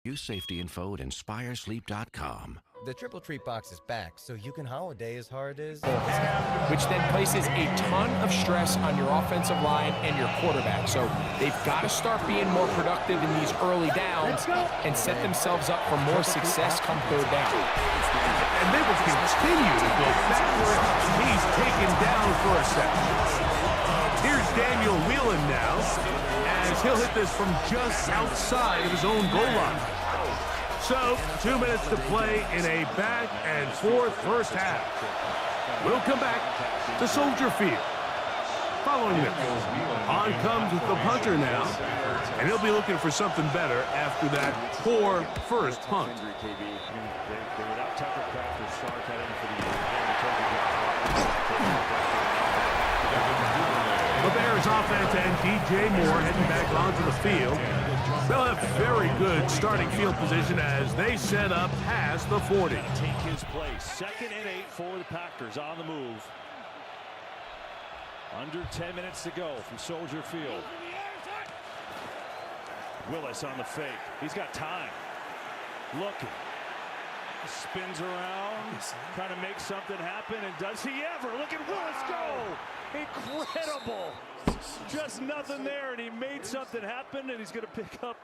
Use safety info at inspiresleep.com. The Triple Treat box is back, so you can holiday as hard as... Which then places a ton of stress on your offensive line and your quarterback. So they've got to start being more productive in these early downs and set themselves up for more success come third down. And they will continue to go backward. He's taken down for a second. Here's Daniel Whelan now, as he'll hit this from just outside of his own goal line. So, 2 minutes to play in a back and forth first half. We'll come back to Soldier Field. Following this, on comes the punter now, and he'll be looking for something better after that poor first punt. The Bears offense and DJ Moore heading back onto the field. They'll have very good starting field position as they set up past the 40. Take his place. 2nd and 8 for the Packers on the move. Under 10 minutes to go from Soldier Field. Willis on the fake. He's got time. Looking. Spins around. Trying to make something happen. And does he ever? Look at Willis go. Incredible. Just nothing there, and he made something happen, and he's going to pick up,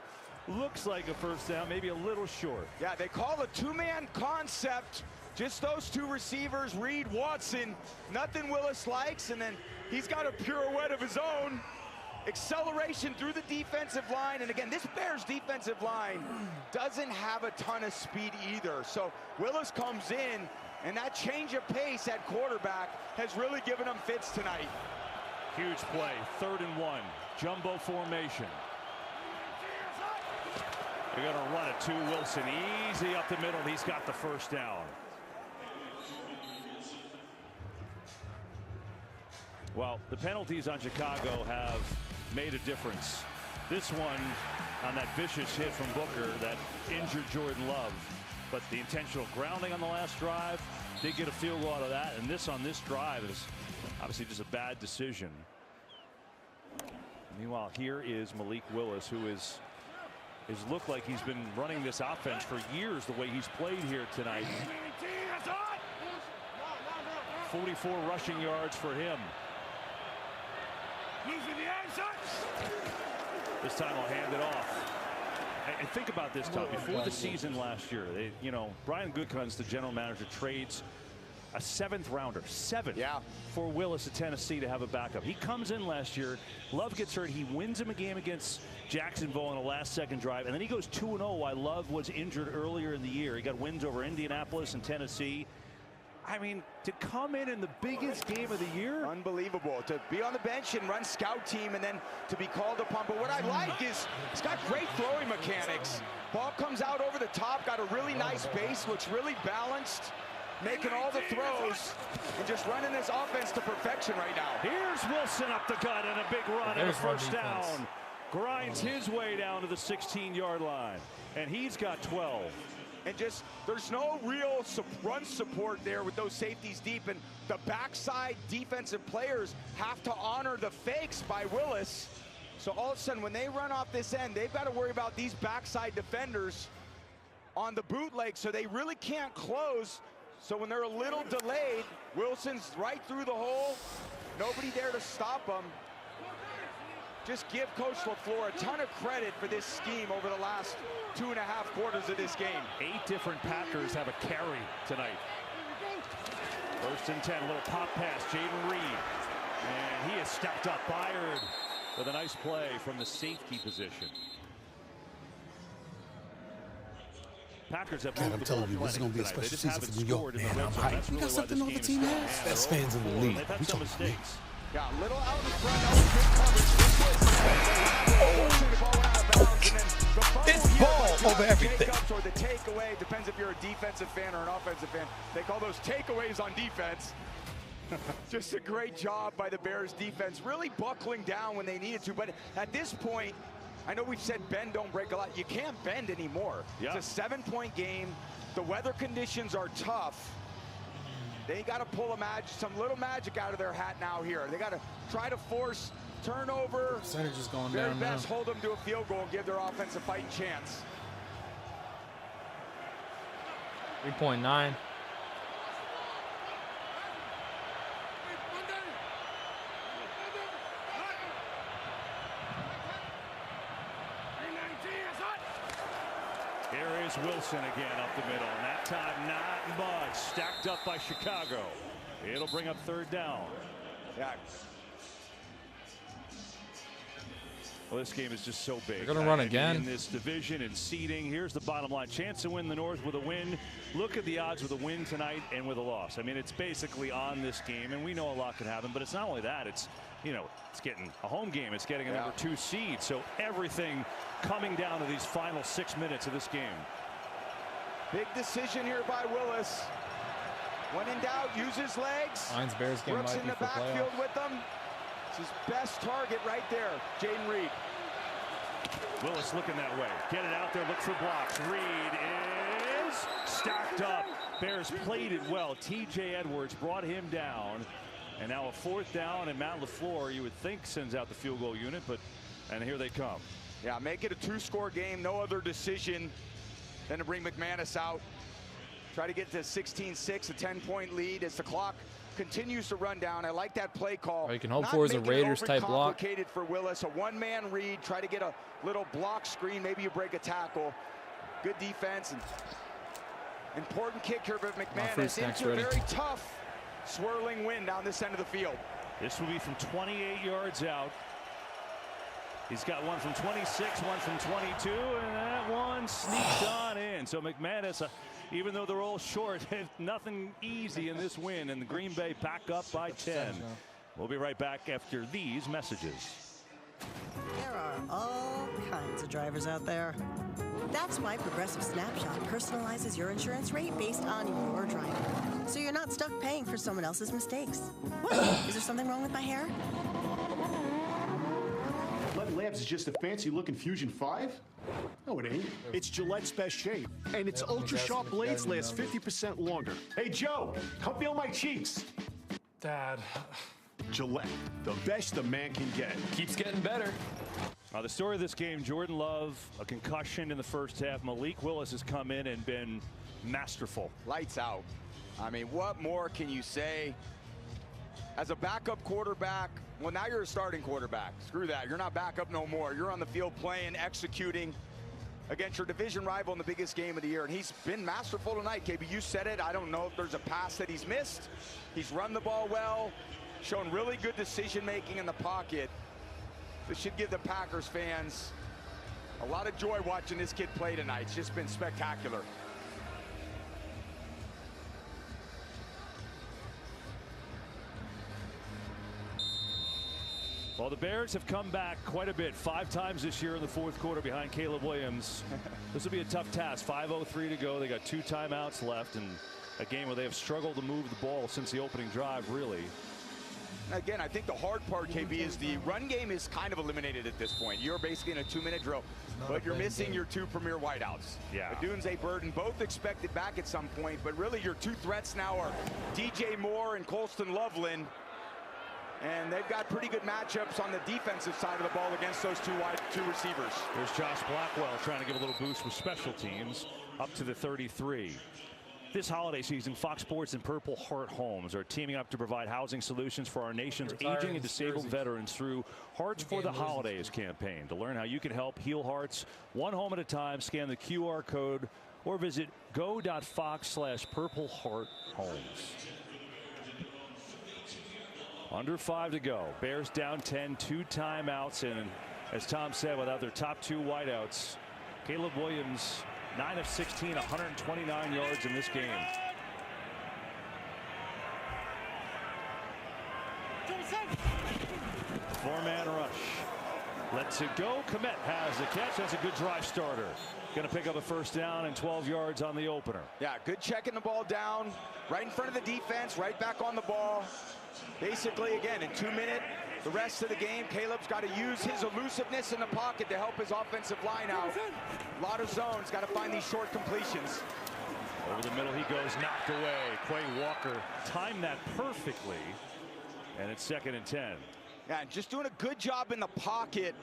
looks like a first down, maybe a little short. Yeah, they call a two-man concept. Just those two receivers, Reed, Watson. Nothing Willis likes, and then he's got a pirouette of his own. Acceleration through the defensive line, and again, this Bears defensive line doesn't have a ton of speed either. So Willis comes in, and that change of pace at quarterback has really given him fits tonight. Huge play, 3rd and 1, jumbo formation. They're going to run it to Wilson, easy up the middle. He's got the first down. Well, the penalties on Chicago have made a difference. This one on that vicious hit from Booker that injured Jordan Love, but the intentional grounding on the last drive, did get a field goal out of that, and this on this drive is obviously just a bad decision. Meanwhile, here is Malik Willis, who is looked like he's been running this offense for years the way he's played here tonight. 44 rushing yards for him. This time I'll hand it off. And think about this, Tom. Before the season last year, Brian Gutekunst, the general manager, trades a 7th rounder, for Willis at Tennessee to have a backup. He comes in last year, Love gets hurt, he wins him a game against Jacksonville on a last-second drive, and then he goes 2-0 while Love was injured earlier in the year. He got wins over Indianapolis and Tennessee. I mean, to come in the biggest game of the year? Unbelievable. To be on the bench and run scout team and then to be called upon. But what I like is he's got great throwing mechanics. Ball comes out over the top, got a really nice base, looks really balanced, making all the throws and just running his offense to perfection right now. Here's Wilson up the gut and a big run and a first down. Grinds his way down to the 16-yard line. And he's got 12. And just, there's no real run support there with those safeties deep, and the backside defensive players have to honor the fakes by Willis. So all of a sudden, when they run off this end, they've got to worry about these backside defenders on the bootleg, so they really can't close. So when they're a little delayed, Wilson's right through the hole, nobody there to stop him. Just give Coach LaFleur a ton of credit for this scheme over the last 2.5 quarters of this game. 8 different Packers have a carry tonight. 1st and 10, a little pop pass, Jaden Reed. And he has stepped up, Byard with a nice play from the safety position. Packers have moved. I'm telling you, this is going to be a special season for New York, man. I'm hyped. You got something on the team has? Best fans in the league. We talking mistakes. Yeah, a little out in front, good coverage. It's ball over everything. Or the takeaway, depends if you're a defensive fan or an offensive fan. They call those takeaways on defense. Just a great job by the Bears defense, really buckling down when they needed to. But at this point, I know we've said bend, don't break a lot. You can't bend anymore. Yeah. It's a 7-point game. The weather conditions are tough. They got to pull some little magic out of their hat now here. They got to try to force turnover. Percentage is going very down best, now. hold them to a field goal and give their offense a fighting chance. 3.9. Here is Wilson again up the middle, and that time not much. Stacked up by Chicago. It'll bring up third down. Yeah. Well, this game is just so big. They're going to run again. In this division and seeding, here's the bottom line. Chance to win the North with a win. Look at the odds with a win tonight and with a loss. I mean, it's basically on this game, and we know a lot can happen, but it's not only that. It's, you know, it's getting a home game. It's getting a number 2 seed. So everything coming down to these final 6 minutes of this game. Big decision here by Willis. When in doubt, use his legs. Lions Bears game Brooks might in be the for backfield playoff. with them. It's his best target right there, Jaden Reed. Willis looking that way. Get it out there, look for blocks. Reed is stacked up. Bears played it well. TJ Edwards brought him down. And now a fourth down, and Matt LaFleur, you would think, sends out the field goal unit, and here they come. Yeah, make it a 2-score game. No other decision than to bring McManus out. Try to get to 16-6, a 10-point lead as the clock continues to run down. I like that play call. All you can hope for is a Raiders-type block. Complicated for Willis. A one-man read. Try to get a little block screen. Maybe you break a tackle. Good defense. And important kick here for McManus into a very tough swirling wind down this end of the field. This will be from 28 yards out. He's got one from 26, one from 22, and that one sneaks on in. So McManus, even though they're all short, nothing easy in this win, and the Green Bay back up by 10. We'll be right back after these messages. There are all kinds of drivers out there. That's why Progressive Snapshot personalizes your insurance rate based on your driving, so you're not stuck paying for someone else's mistakes. What? Is there something wrong with my hair? Labs is just a fancy-looking Fusion 5? No, it ain't. It's Gillette's best shave, and its ultra-sharp blades last 50% longer. Hey, Joe, help me on my cheeks. Dad. Gillette, the best a man can get. Keeps getting better. The story of this game, Jordan Love, a concussion in the first half. Malik Willis has come in and been masterful. Lights out. I mean, what more can you say? As a backup quarterback, well, now you're a starting quarterback. Screw that. You're not backup no more. You're on the field playing, executing against your division rival in the biggest game of the year. And he's been masterful tonight. KB, you said it. I don't know if there's a pass that he's missed. He's run the ball well, shown really good decision-making in the pocket. This should give the Packers fans a lot of joy watching this kid play tonight. It's just been spectacular. Well, the Bears have come back quite a bit, 5 times this year in the fourth quarter behind Caleb Williams. This will be a tough task. 5:03 to go. They got 2 timeouts left, and a game where they have struggled to move the ball since the opening drive, really. Again, I think the hard part, KB, is the run game is kind of eliminated at this point. You're basically in a 2-minute drill, but you're missing your 2 premier wideouts. Yeah. Dunze Burden, both expected back at some point, but really your 2 threats now are DJ Moore and Colston Loveland. And they've got pretty good matchups on the defensive side of the ball against those 2 receivers. There's Josh Blackwell trying to give a little boost with special teams up to the 33. This holiday season, Fox Sports and Purple Heart Homes are teaming up to provide housing solutions for our nation's aging and disabled veterans through Hearts for the Holidays campaign. To learn how you can help heal hearts one home at a time, scan the QR code or visit go.fox/purplehearthomes. Under 5 to go. Bears down 10, 2 timeouts, and as Tom said, without their top 2 wideouts, Caleb Williams, 9 of 16, 129 yards in this game. Four-man rush. Lets it go. Komet has the catch. That's a good drive starter. Going to pick up a first down and 12 yards on the opener. Yeah, good checking the ball down, right in front of the defense, right back on the ball. Basically, again, in 2 minutes, the rest of the game, Caleb's got to use his elusiveness in the pocket to help his offensive line out. A lot of zones, got to find these short completions. Over the middle he goes, knocked away. Quay Walker timed that perfectly, and it's 2nd and 10. Yeah, just doing a good job in the pocket,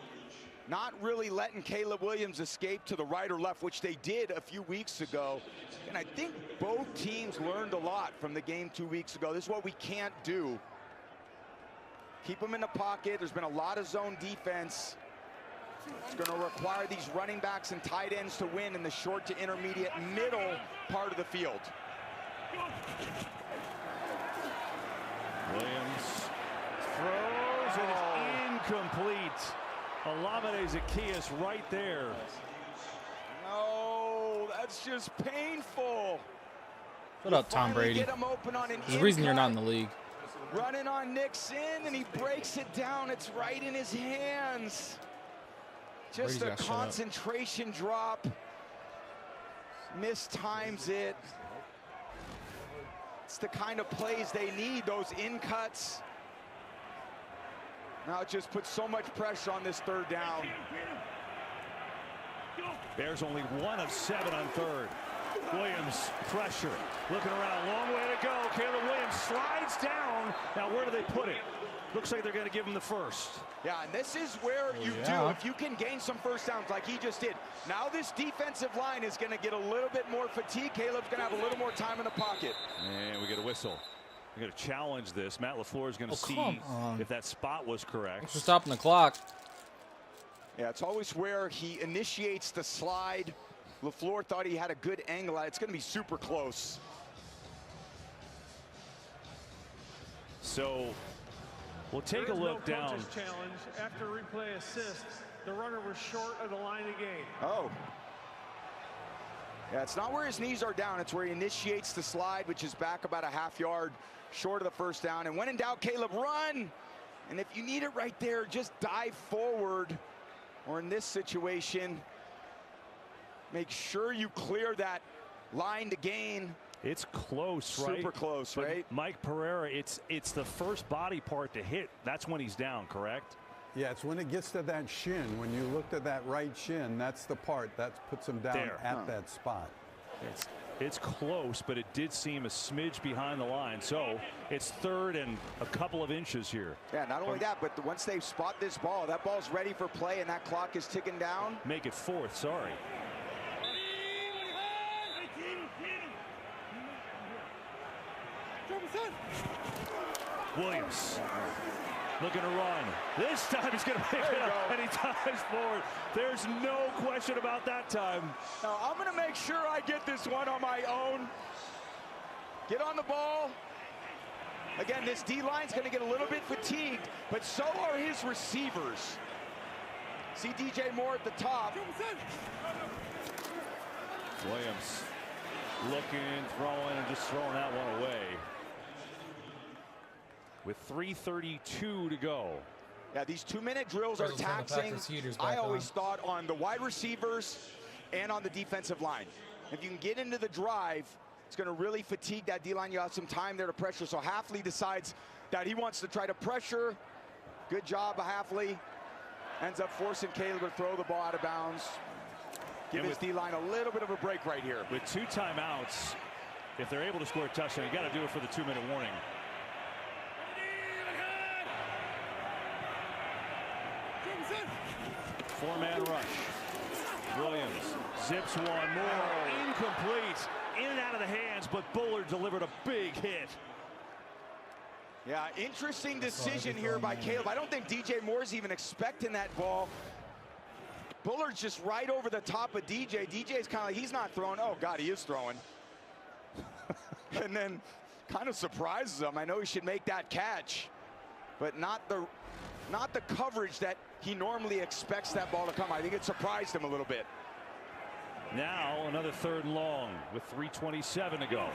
not really letting Caleb Williams escape to the right or left, which they did a few weeks ago. And I think both teams learned a lot from the game 2 weeks ago. This is what we can't do. Keep them in the pocket. There's been a lot of zone defense. It's going to require these running backs and tight ends to win in the short to intermediate middle part of the field. Williams throws and it's incomplete. Olamide Zaccheaus right there. No, that's just painful. Shut up, Tom Brady. There's a reason you're not in the league. Running on Nixon, and he breaks it down. It's right in his hands. Just a concentration drop. Mistimes it. It's the kind of plays they need, those in cuts. Now it just puts so much pressure on this third down. Bears only 1 of 7 on third. Williams pressure, looking around, long way to go. Caleb Williams slides down. Now where do they put it? Looks like they're going to give him the first. Yeah, and this is where you do, if you can gain some first downs like he just did. Now this defensive line is going to get a little bit more fatigue. Caleb's going to have a little more time in the pocket. And we get a whistle. We're going to challenge this. Matt LaFleur is going to see if that spot was correct. Thanks for stopping the clock. Yeah, it's always where he initiates the slide. LaFleur thought he had a good angle at it. It's going to be super close. So we'll take a look down. Challenge after replay assist. The runner was short of the line of gain. Oh. Yeah, it's not where his knees are down. It's where he initiates the slide, which is back about a half yard short of the first down. And when in doubt, Caleb, run. And if you need it right there, just dive forward. Or in this situation, make sure you clear that line to gain. It's close, right? Super close, right? Mike Pereira, it's the first body part to hit. That's when he's down, correct? Yeah, it's when it gets to that shin. When you looked at that right shin, that's the part that puts him down at that spot. It's close, but it did seem a smidge behind the line. So it's third and a couple of inches here. Yeah, not only that, but once they spot this ball, that ball's ready for play and that clock is ticking down. Make it fourth, sorry. Williams looking to run. This time he's going to pick it up and he dives forward. There's no question about that time. Now I'm going to make sure I get this one on my own. Get on the ball. Again, this D-line's going to get a little bit fatigued, but so are his receivers. See DJ Moore at the top. Williams looking, throwing, and just throwing that one away. With 3:32 to go. Yeah, these 2-minute drills are taxing. I always thought on the wide receivers and on the defensive line. If you can get into the drive, it's going to really fatigue that D-line. You have some time there to pressure. So Hafley decides that he wants to try to pressure. Good job of Hafley. Ends up forcing Caleb to throw the ball out of bounds. Give his D-line a little bit of a break right here. With 2 timeouts, if they're able to score a touchdown, you got to do it for the 2-minute warning. Four-man rush. Williams zips one more. Incomplete. In and out of the hands, but Bullard delivered a big hit. Yeah, interesting decision here by Caleb. I don't think DJ Moore's even expecting that ball. Bullard's just right over the top of DJ. DJ's kind of like, he's not throwing. Oh, God, he is throwing. And then kind of surprises him. I know he should make that catch, but not the coverage that he normally expects that ball to come. I think it surprised him a little bit. Now another 3rd and long with 3:27 to go.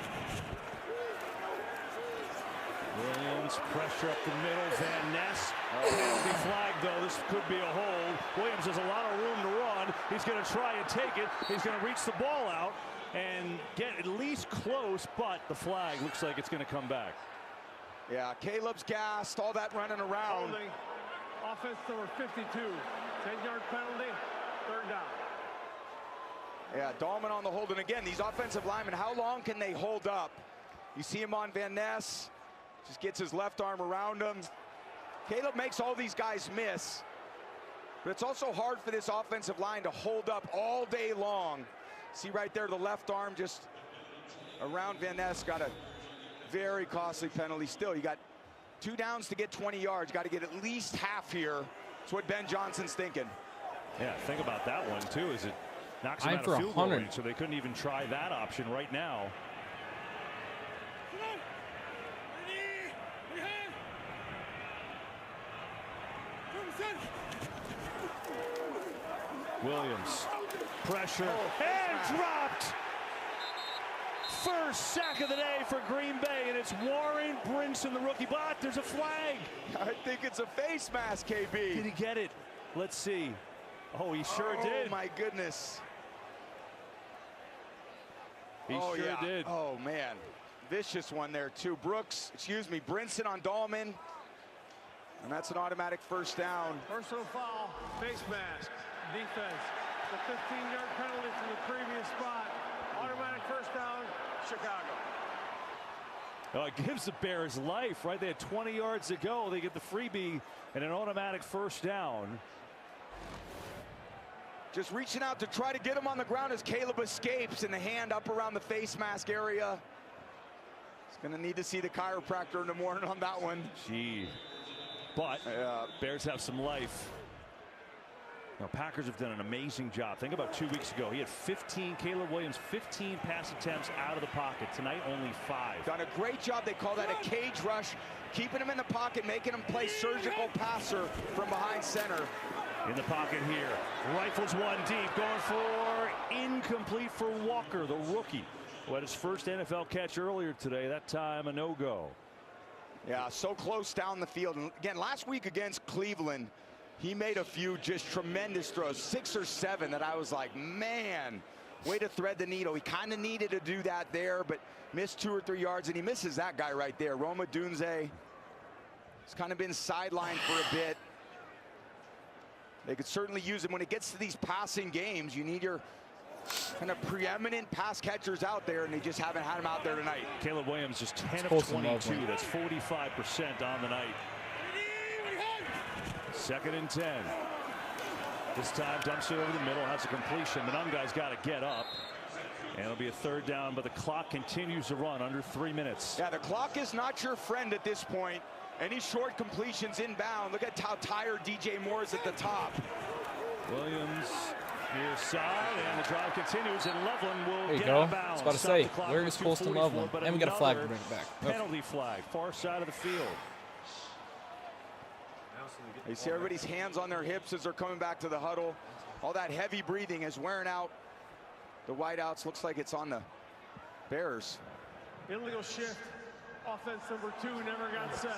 Williams pressure up the middle. Van Ness. Penalty flag though. This could be a hold. Williams has a lot of room to run. He's going to try and take it. He's going to reach the ball out and get at least close, but the flag looks like it's going to come back. Yeah, Caleb's gassed. All that running around. Holding. Offense number 52. 10-yard penalty. 3rd down. Yeah, Dahlman on the hold. And again, these offensive linemen, how long can they hold up? You see him on Van Ness. Just gets his left arm around him. Caleb makes all these guys miss. But it's also hard for this offensive line to hold up all day long. See right there, the left arm just around Van Ness. Got a very costly penalty still. You got 2 downs to get 20 yards. Got to get at least half here. That's what Ben Johnson's thinking. Yeah, think about that one too, is it knocks them out of field goal range, so they couldn't even try that option right now. Williams, pressure, and dropped. First sack of the day for Green Bay, and it's Warren Brinson, the rookie. But there's a flag. I think it's a face mask, KB. Did he get it? Let's see. Oh, he sure did. Oh, my goodness. He sure did. Oh, man. Vicious one there, too. Brinson on Dahlman. And that's an automatic first down. Personal foul, face mask, defense. The 15-yard penalty from the previous spot. Automatic first down, Chicago. Oh, it gives the Bears life, right? They had 20 yards to go. They get the freebie and an automatic first down. Just reaching out to try to get him on the ground as Caleb escapes, and the hand up around the face mask area. He's going to need to see the chiropractor in the morning on that one. Gee. But Bears have some life. Now, Packers have done an amazing job. Think about 2 weeks ago. He had 15, Caleb Williams, 15 pass attempts out of the pocket. Tonight, only 5. Done a great job. They call that a cage rush, keeping him in the pocket, making him play surgical passer from behind center. In the pocket here. Rifles one deep, going for incomplete for Walker, the rookie, who had his first NFL catch earlier today. That time, a no-go. Yeah, so close down the field. And again, last week against Cleveland, he made a few just tremendous throws, 6 or 7, that I was like, man, way to thread the needle. He kind of needed to do that there, but missed 2 or 3 yards, and he misses that guy right there. Roma Dunze. He's kind of been sidelined for a bit. They could certainly use him. When it gets to these passing games, you need your kind of preeminent pass catchers out there, and they just haven't had him out there tonight. Caleb Williams just 10 of 22. That's 45% on the night. 2nd and 10. This time dumps it over the middle, has a completion. The numb guy's got to get up. And it'll be a 3rd down, but the clock continues to run under 3 minutes. Yeah, the clock is not your friend at this point. Any short completions inbound. Look at how tired DJ Moore is at the top. Williams near side, and the drive continues, and Loveland will get out of bounds. I was about to say, where is Colston Loveland? And we got a flag to bring it back. Penalty flag, far side of the field. You see everybody's hands on their hips as they're coming back to the huddle. All that heavy breathing is wearing out the wideouts. Looks like it's on the Bears. Illegal shift. Offense number 2 never got set.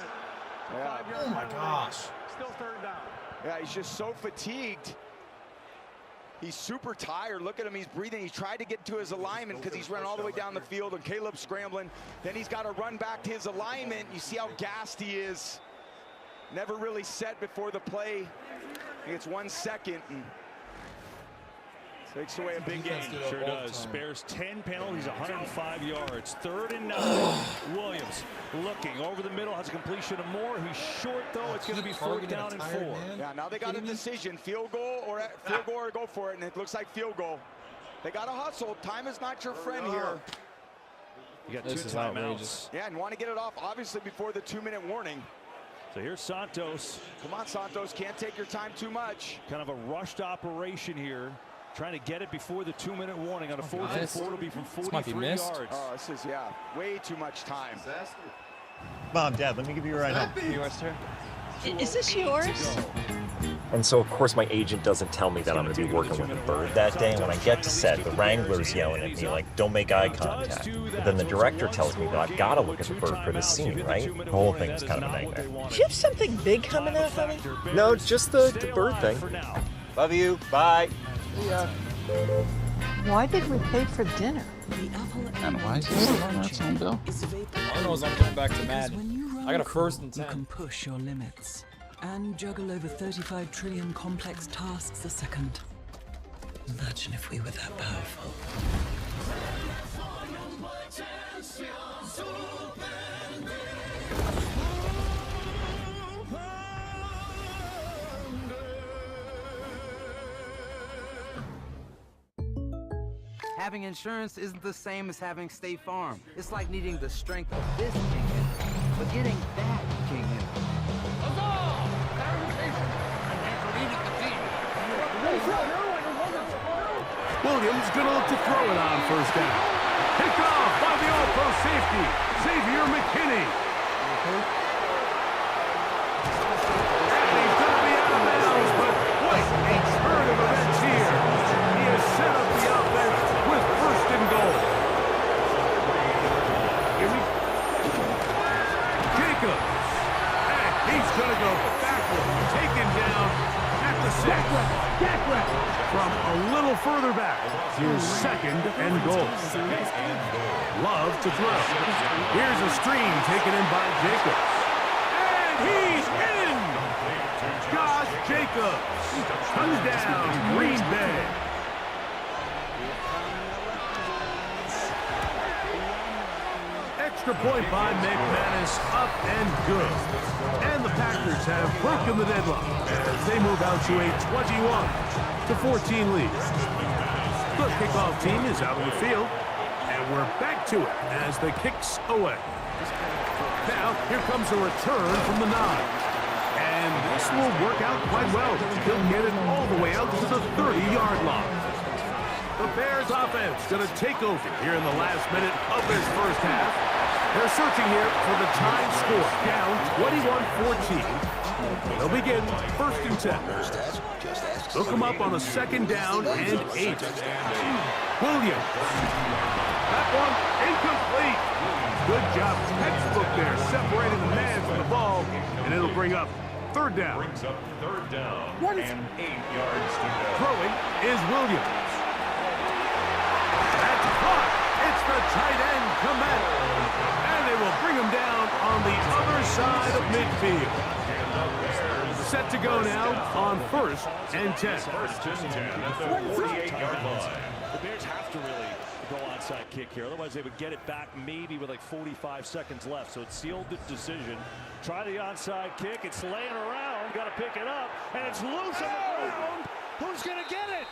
Yeah. Oh my gosh. Still 3rd down. Yeah, he's just so fatigued. He's super tired. Look at him. He's breathing. He tried to get to his alignment because he's running all the way down the field, and Caleb's scrambling. Then he's got to run back to his alignment. You see how gassed he is. Never really set before the play. He gets 1 second and takes away a big game. Sure does. Bears 10 penalties, 105 yards. 3rd and 9. Williams looking over the middle, has a completion of Moore. He's short though. It's going to be 4th down and 4. Yeah, now they got a decision: field goal or go for it, and it looks like field goal. They got to hustle. Time is not your friend here. You got 2 timeouts. Yeah, and want to get it off obviously before the 2-minute warning. So here's Santos. Come on, Santos, can't take your time too much. Kind of a rushed operation here, trying to get it before the 2-minute warning. On a 4th and 4, it'll be from 43 yards. Oh, this is, yeah, way too much time. Mom, Dad, let me give you a ride home. Yours, sir? Is this yours? And so, of course, my agent doesn't tell me that I'm going to be working with a bird that day. And when I get to set, the wrangler's yelling at me, like, don't make eye contact. But then the director tells me that I've got to look at the bird for the scene, right? The whole thing is kind of a nightmare. Do you have something big coming up, honey? No, just the bird thing. Love you. Bye. Yeah. Why did we pay for dinner? And why is this that's on Bill? All I know is I'm going back to Madden. I got a 1st and 10. You can push your limits and juggle over 35 trillion complex tasks a second. Imagine if we were that powerful. Having insurance isn't the same as having State Farm. It's like needing the strength of this kingdom, but getting that kingdom. Williams gonna look to throw it on first down. Picked off by the All-Pro safety, Xavier McKinney. And he's gonna be out of bounds, but what a turn of events here. He has set up the offense with first and goal. Jacobs. And he's gonna go backward, taken down at the 6. From a little further back, here's second and goal. Love to throw. Here's a screen taken in by Jacobs. And he's in! Josh Jacobs. Touchdown, Green Bay. Extra point by McManus, up and good. And the Packers have broken the deadlock as they move out to a 21-14 lead. The kickoff team is out on the field, and we're back to it as the kick's away. Now, here comes a return from the 9. And this will work out quite well. He'll get it all the way out to the 30-yard line. The Bears offense going to take over here in the last minute of this first half. They're searching here for the tying score, down 21-14. They'll begin first and 10. They'll come up on a second down and 8. Williams. That one incomplete. Good job, textbook there, separating the man from the ball, and it'll bring up third down. And 8 yards to go. Throwing is Williams. That's caught. It's the tight end, Komet. And they will bring him down on the other side of midfield. Set to go now on first and 10. First and 10 at the 48-yard line. The Bears have to really go onside kick here. Otherwise, they would get it back maybe with like 45 seconds left. So it's sealed the decision. Try the onside kick. It's laying around. Got to pick it up. And it's loose on the ground. Who's going to get it?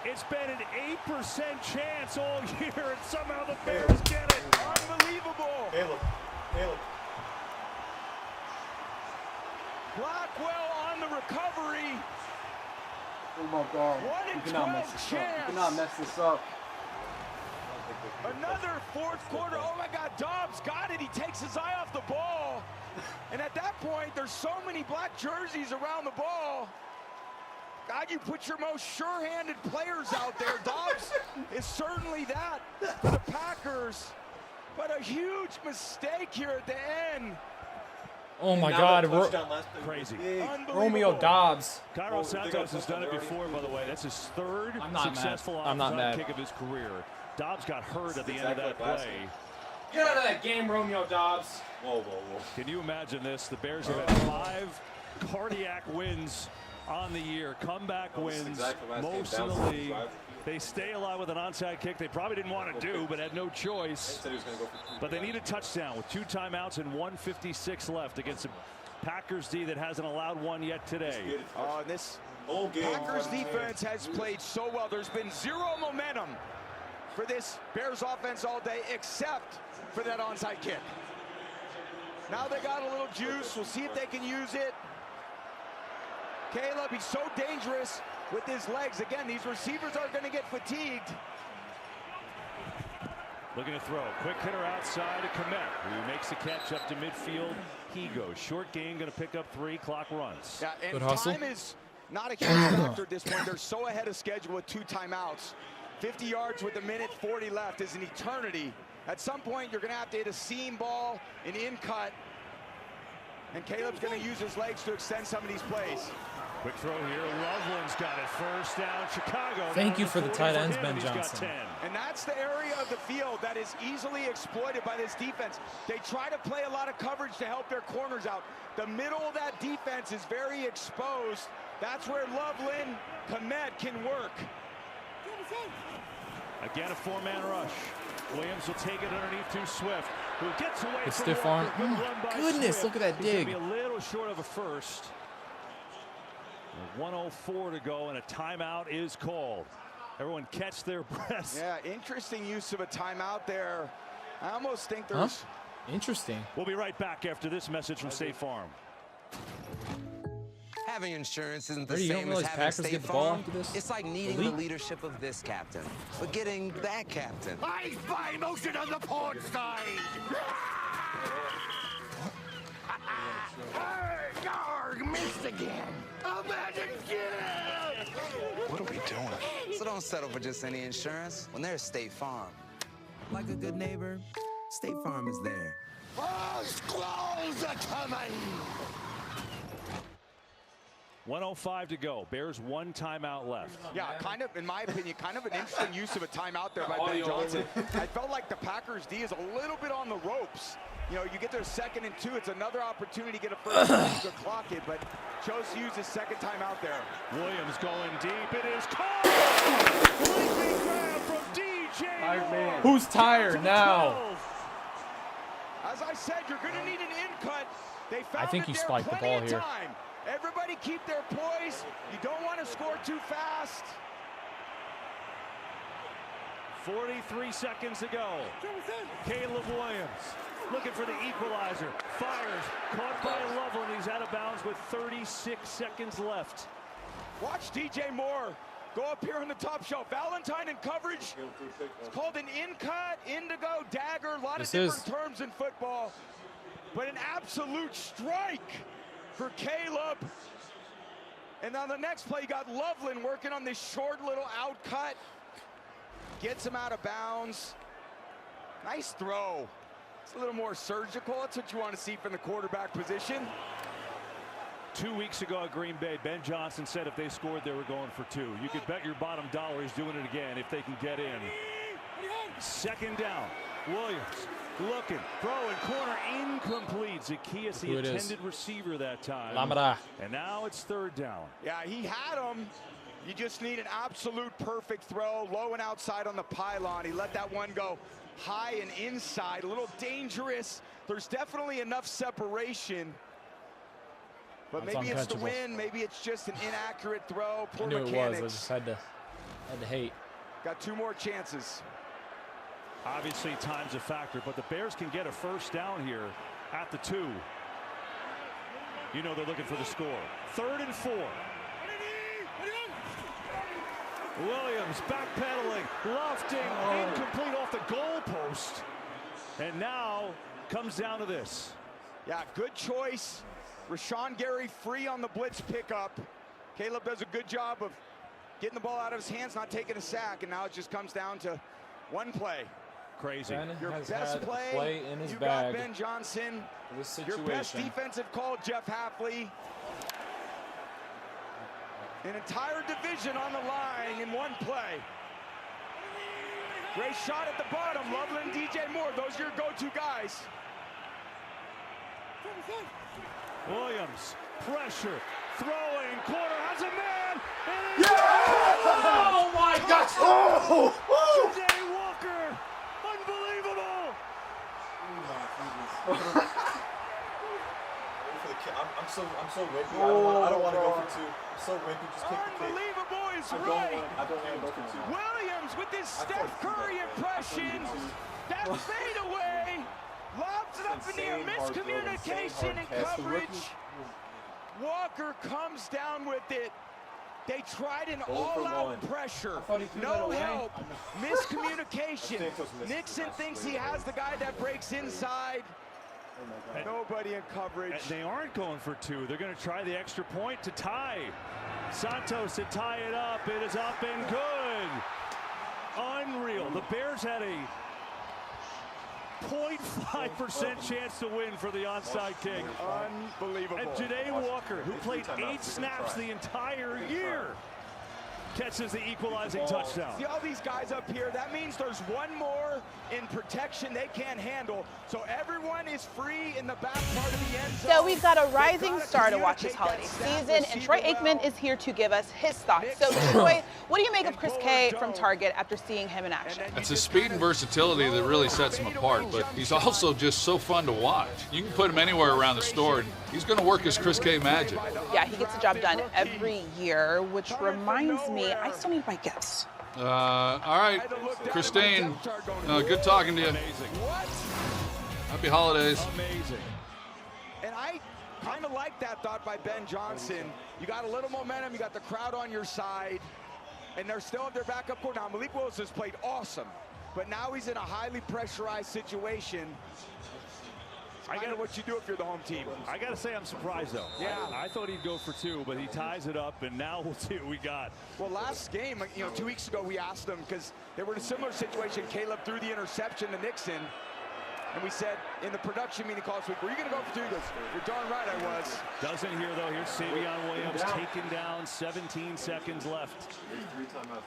It's been an 8% chance all year, and somehow the Bears get it. Unbelievable. Caleb. Blackwell on the recovery. Oh my God. What a 12 chance. You cannot mess this up. Another fourth quarter. Oh my God, Dobbs got it. He takes his eye off the ball. And at that point, there's so many black jerseys around the ball. God, you put your most sure-handed players out there. Dobbs is certainly that for the Packers. But a huge mistake here at the end. Oh my God, crazy. Romeo Dobbs. Cairo Santos has done it before, by the way. That's his third successful onside kick of his career. Dobbs got hurt at the end of that play. Get out of that game, Romeo Dobbs. Whoa. Can you imagine this? The Bears have had 5 cardiac wins on the year, comeback wins, most in the league. They stay alive with an onside kick they probably didn't want to do, but had no choice. But they need a touchdown with 2 timeouts and 1:56 left against a Packers D that hasn't allowed one yet today. This Packers defense has played so well. There's been zero momentum for this Bears offense all day, except for that onside kick. Now they got a little juice. We'll see if they can use it. Caleb, he's so dangerous with his legs. Again, these receivers are going to get fatigued. Looking to throw. Quick hitter outside to Komet, who makes the catch up to midfield. He goes. Short gain, going to pick up 3. Clock runs. Yeah, and good hustle. Time is not a huge factor at this point. They're so ahead of schedule with 2 timeouts. 50 yards with 1:40 left is an eternity. At some point, you're going to have to hit a seam ball, an in-cut. And Caleb's going to use his legs to extend some of these plays. Quick throw here. Loveland's got it. First down, Chicago. Thank you for the tight ends, Ben Johnson. And that's the area of the field that is easily exploited by this defense. They try to play a lot of coverage to help their corners out. The middle of that defense is very exposed. That's where Loveland, Komet can work. Again, a 4-man rush. Williams will take it underneath to Swift. who gets away His from stiff Walker. arm. Good run by Goodness, Swift. look at that He's gonna dig. be a little short of a first. 1:04 to go, and a timeout is called. Everyone catch their breaths. Yeah, interesting use of a timeout there. I almost think there's... Interesting. We'll be right back after this message from State Farm. Having insurance isn't the Brady, you don't same as realize having Packers State get the ball Farm. after this? It's like needing the leadership of this captain, but getting that captain. I spy motion on the port side. Garg, missed again. Imagine again. What are we doing? So don't settle for just any insurance when there's State Farm. Like a good neighbor, State Farm is there. Oh, squalls are coming. 1:05 to go. Bears 1 timeout left. Yeah, kind of, in my opinion, kind of an interesting use of a timeout there by Ben Johnson. I felt like the Packers D is a little bit on the ropes. You know, you get their 2nd and 2. It's another opportunity to get a first down to clock it, but chose to use his 2nd timeout there. Williams going deep. It is caught. Leaping grab from DJ Moore. Who's tired now? As I said, you're going to need an in cut. They found I think it he there, spiked the plenty ball of here. time. Everybody keep their poise. You don't want to score too fast. 43 seconds to go. Caleb Williams looking for the equalizer. Fires. Caught by Loveland. He's out of bounds with 36 seconds left. Watch DJ Moore go up here on the top shelf. Valentine in coverage. It's called an in-cut, indigo, dagger. A lot of different terms in football. But an absolute strike for Caleb. And on the next play, you got Loveland working on this short little out cut. Gets him out of bounds. Nice throw. It's a little more surgical. That's what you want to see from the quarterback position. 2 weeks ago at Green Bay, Ben Johnson said if they scored, they were going for 2. You could bet your bottom dollar he's doing it again if they can get in. 2nd down. Williams looking, throwing, corner, incomplete. Zacchaeus, the intended receiver that time. Lambeau. And now it's 3rd down. Yeah, he had him. You just need an absolute perfect throw, low and outside on the pylon. He let that one go high and inside, a little dangerous. There's definitely enough separation. But That's maybe it's the uncatchable. win, maybe it's just an inaccurate throw, poor I knew mechanics. it was. I just had to hate. Got 2 more chances. Obviously, time's a factor, but the Bears can get a 1st down here at the 2. You know they're looking for the score. 3rd and 4. Williams backpedaling, lofting, incomplete off the goalpost. And now comes down to this. Yeah, good choice. Rashawn Gary free on the blitz pickup. Caleb does a good job of getting the ball out of his hands, not taking a sack, and now it just comes down to one play. Crazy. Ben Your has best had a play, play in his you bag got Ben Johnson. for this Your best situation. defensive call, Jeff Hafley. An entire division on the line in one play. Great shot at the bottom. Loveland, DJ Moore, those are your go-to guys. Williams, pressure, throwing, corner, has a man. Oh my gosh! Oh! Jay Walker, unbelievable. I'm so wimpy. I don't want to go for 2. I'm so wimpy. Just kick the kick. Unbelievable is I don't want to go for 2. Williams with his Steph Curry impression. That fadeaway. Lobs it up in the air. Miscommunication and coverage. Walker comes down with it. They tried an all-out pressure. No help. Miscommunication. Nixon thinks he has the guy that breaks inside. Nobody in coverage. And they aren't going for 2. They're going to try the extra point to tie. Santos to tie it up. It is up and good. Unreal. The Bears had a 0.5% chance to win for the onside kick. Unbelievable. And Janae Walker, who played 8 snaps the entire year, catches the equalizing touchdown. See all these guys up here? That means there's one more in protection they can't handle. So everyone is free in the back part of the end zone. So we've got a rising star to watch this holiday season, and Troy Aikman is here to give us his thoughts. So Troy, what do you make of Chris K from Target after seeing him in action? It's his speed and versatility that really sets him apart, but he's also just so fun to watch. You can put him anywhere around the store, and he's going to work his Chris K magic. Yeah, he gets the job done every year, which reminds me, I still need my gifts. All right, Christine, good talking to you. Happy holidays. Amazing. And I kind of like that thought by Ben Johnson. You got a little momentum, you got the crowd on your side, and they're still have their backup core. Now, Malik Willis has played awesome, but now he's in a highly pressurized situation. I know what you do if you're the home team. I got to say I'm surprised, though. Yeah. I thought he'd go for 2, but he ties it up, and now we'll see what we got. Well, last game, 2 weeks ago, we asked him, because they were in a similar situation. Caleb threw the interception to Nixon, and we said in the production meeting call this week, were you going to go for 2? He goes, you're darn right I was. Doesn't here, though. Here's Savion Williams taken down, 17 seconds left.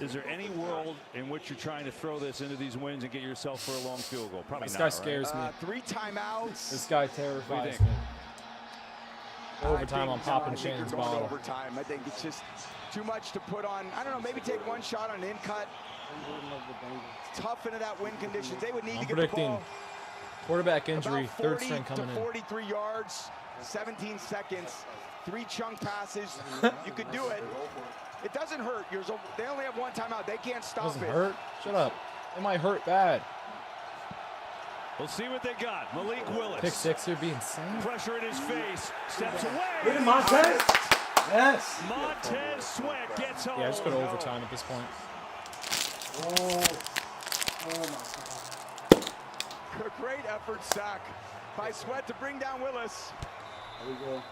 Is there any world in which you're trying to throw this into these wins and get yourself for a long field goal? Probably this not. This guy scares me. 3 timeouts. This guy terrifies me. Overtime on popping Shane's ball. Overtime. I think it's just too much to put on. I don't know, maybe take one shot on an in-cut. Tough into that win conditions. They would need to get the ball. Quarterback injury, third string coming in. 43 yards, 17 seconds, 3 chunk passes. You could do it. It doesn't hurt. They only have 1 timeout. They can't stop Doesn't it. hurt? Shut up. It might hurt bad. We'll see what they got. Malik Willis. Pick 6 here, be insane. Pressure in his face. Steps away. Look at Montez. Yes. Montez Sweat gets home. Yeah, just go to overtime at this point. Oh my God. A great effort sack by Sweat to bring down Willis. There we go.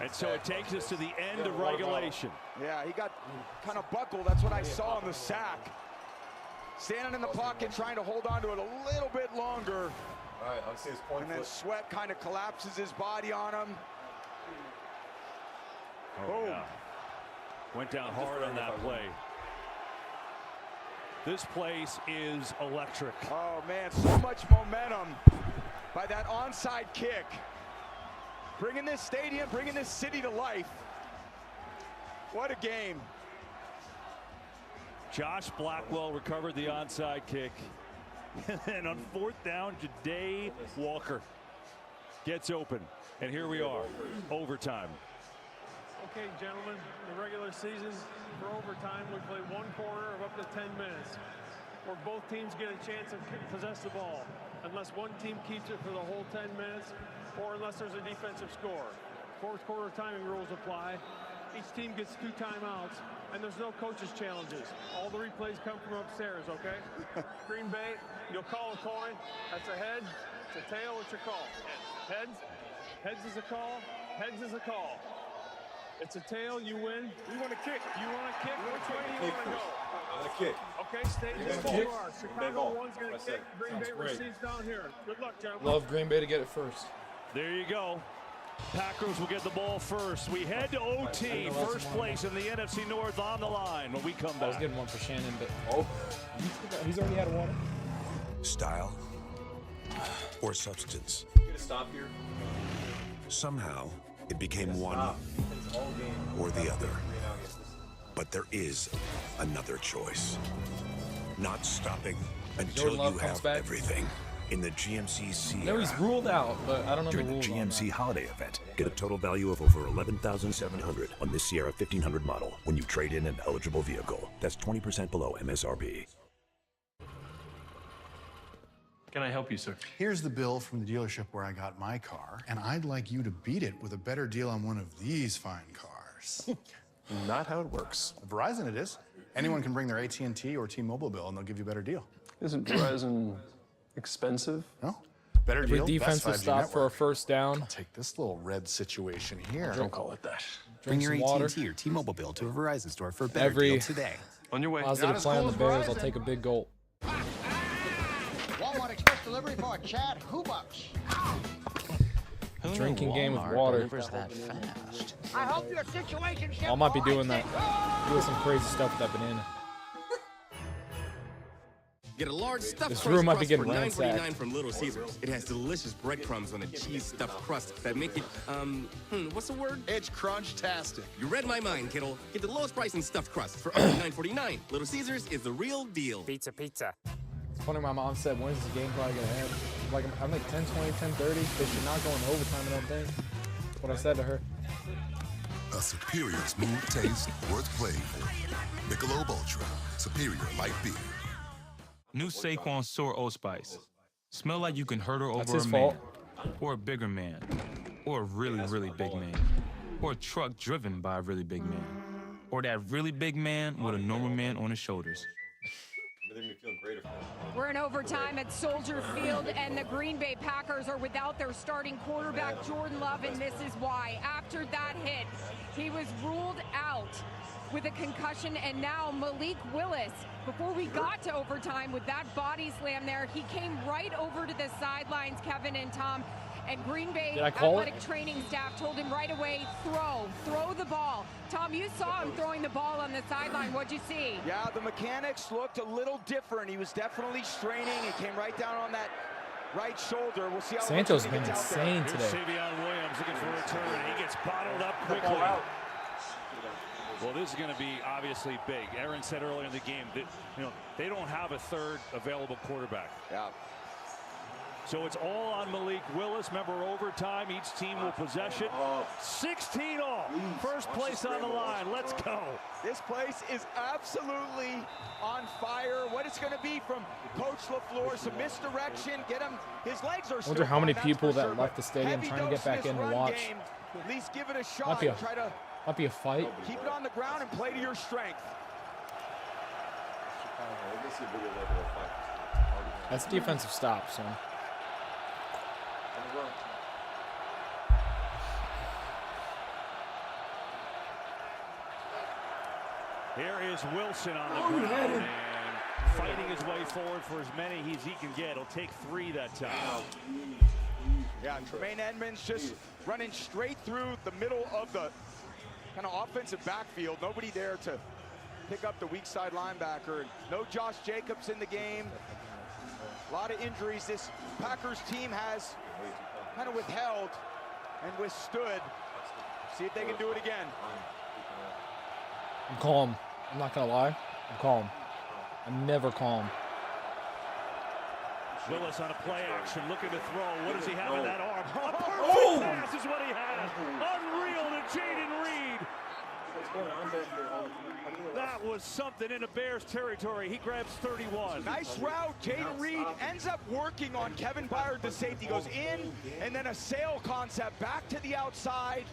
And so it takes us to the end of regulation. Yeah, he got kind of buckled. That's what I saw in the sack. Standing in the pocket, trying to hold on to it a little bit longer. All right, I'll see his point. And then Sweat kind of collapses his body on him. Oh, yeah. Went down hard on that play. This place is electric. Oh, man, so much momentum by that onside kick. Bringing this stadium, bringing this city to life. What a game. Josh Blackwell recovered the onside kick. And then on 4th down, Ja'Day Walker gets open. And here we are, overtime. Okay, gentlemen, in the regular season, for overtime, we play 1 quarter of up to 10 minutes, where both teams get a chance to possess the ball, unless one team keeps it for the whole 10 minutes, or unless there's a defensive score. 4th quarter timing rules apply. Each team gets 2 timeouts, and there's no coaches' challenges. All the replays come from upstairs, okay? Green Bay, you'll call a coin. That's a head, it's a tail, what's your call? Heads? Heads is a call, heads is a call. It's a tail, you win. You want to kick. You want to kick? Which way do you want to go? I'm going to kick. Okay, stay just where you are. Chicago one's going to kick. Green Bay receives down here. Good luck, gentlemen. Love Green Bay to get it first. There you go. Packers will get the ball first. We head to OT. First place in the NFC North on the line when we come back. I was getting one for Shannon, but he's already had one. Style or substance. Get a stop here. Somehow, it became one or the other. But there is another choice. Not stopping until you have everything. In the GMC Sierra. No, he's ruled out, but I don't know During the rules. the GMC holiday event, get a total value of over $11,700 on this Sierra 1500 model when you trade in an eligible vehicle. That's 20% below MSRP. Can I help you, sir? Here's the bill from the dealership where I got my car, and I'd like you to beat it with a better deal on one of these fine cars. Not how it works. At Verizon it is. Anyone can bring their AT&T or T-Mobile bill, and they'll give you a better deal. Isn't Verizon expensive? No. Better Every deal, defensive stop for a first down. I'll take this little red situation here. Don't call it that. Bring your AT&T or T-Mobile bill to a Verizon store for a better deal today. On your way. Positive play on the Bears. I'll take a big gulp. Walmart Express delivery for Chad Hubucks. Drinking game with water. That fast. I hope your situation. I might be doing that. Doing some crazy stuff with that banana. Get a large stuffed This crust room might be crust for getting ransacked. $9.49 from Little Caesars. It has delicious breadcrumbs on a cheese stuffed crust that make it, what's the word? Edge crunch-tastic. You read my mind, kiddo. Get the lowest price in stuffed crust for only $9.49. Little Caesars is the real deal. Pizza, pizza. It's funny, my mom said, when's the game probably gonna end? Like, I'm like 10, 20, 10, 30. They should not go into overtime, I don't think. That's what I said to her. A superior smooth taste worth playing for. Michelob Ultra, superior light beer. New Saquon Sour Old Spice. Smell like you can hurdle over his a man, fault. or a bigger man, or a really, really big man, or a truck driven by a really big man, or that really big man with a normal man on his shoulders. We're in overtime at Soldier Field, and the Green Bay Packers are without their starting quarterback, Jordan Love, and this is why. After that hit, he was ruled out with a concussion, and now Malik Willis, before we got to overtime with that body slam there, he came right over to the sidelines, Kevin and Tom, and Green Bay athletic training staff told him right away, throw the ball. Tom, you saw him throwing the ball on the sideline. What'd you see? Yeah, the mechanics looked a little different. He was definitely straining. It came right down on that right shoulder. We'll see how Sancho's been insane today. Savion Williams looking for a return. He gets bottled up quickly. Well, this is going to be obviously big. Aaron said earlier in the game that they don't have a third available quarterback. Yeah. So it's all on Malik Willis. Remember, overtime, each team will possession. 16 all. First place on the line. Let's go. This place is absolutely on fire. What it's going to be from Coach LaFleur, some misdirection. Get him. His legs are I wonder how many people that left the stadium trying to get back in and watch. Game. At least give it a shot. Might be a fight. Keep it on the ground and play to your strength. That's defensive stop, son. Here is Wilson on the ground and fighting his way forward for as many as he can get. He'll take 3 that time. Yeah, Tremaine Edmonds just running straight through the middle of the kind of offensive backfield. Nobody there to pick up the weak side linebacker. No Josh Jacobs in the game. A lot of injuries this Packers team has kind of withheld and withstood. See if they can do it again. I'm calm. I'm not gonna lie. I'm calm. I'm never calm. Willis on a play action, looking to throw. What does he have in that arm? A perfect pass is what he has. Unreal to Jaden Reed. That was something in the Bears territory. He grabs 31. Nice route. Jaden Reed ends up working on Kevin Byard, the safety. Goes in, and then a sail concept back to the outside.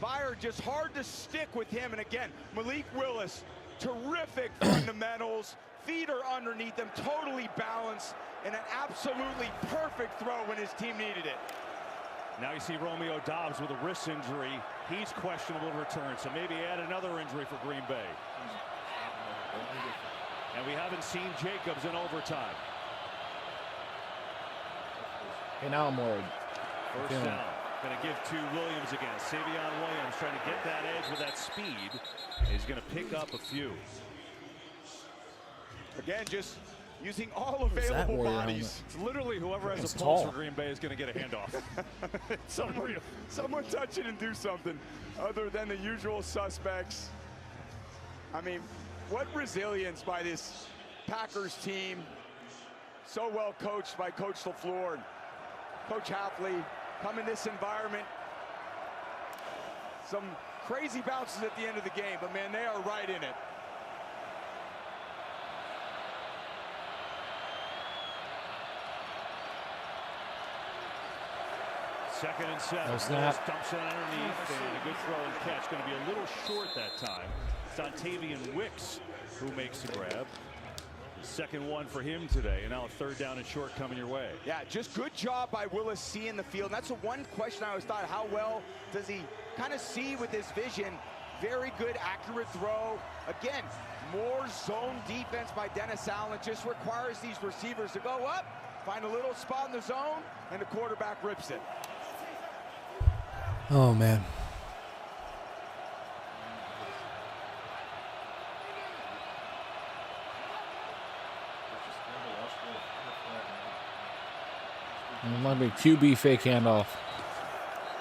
Byard just hard to stick with him. And again, Malik Willis, terrific fundamentals. Feet are underneath him, totally balanced, and an absolutely perfect throw when his team needed it. Now you see Romeo Doubs with a wrist injury. He's questionable to return, so maybe add another injury for Green Bay. And we haven't seen Jacobs in overtime. Hey, now I'm worried. First down. Going to give to Williams again. Savion Williams trying to get that edge with that speed. He's going to pick up a few. Again, just using all available bodies. It's literally whoever has It's a pulse tall. for Green Bay is going to get a handoff. Someone touch it and do something other than the usual suspects. I mean, what resilience by this Packers team. So well coached by Coach LaFleur. Coach Hafley come in this environment. Some crazy bounces at the end of the game, but man, they are right in it. Second and 7. No snap. Dumps it underneath, and a good throw and catch. Going to be a little short that time. It's Dontavian Wicks who makes the grab. The second one for him today, and now a third down and short coming your way. Yeah, just good job by Willis seeing the field. And that's the one question I always thought, how well does he kind of see with his vision? Very good, accurate throw. Again, more zone defense by Dennis Allen. Just requires these receivers to go up, find a little spot in the zone, and the quarterback rips it. Oh, man. It might be QB fake handoff.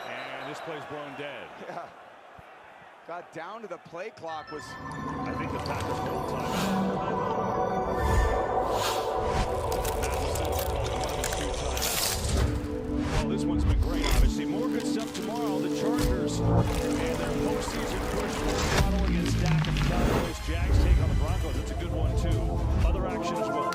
And this play's blown dead. Yeah. Got down to the play clock. Was I think the Packers full time. Well, this one's been great. Obviously, more good stuff tomorrow. The Chargers and their postseason push for Toronto against Dak and the Cowboys. Jags take on the Broncos. That's a good one too. Other action as well.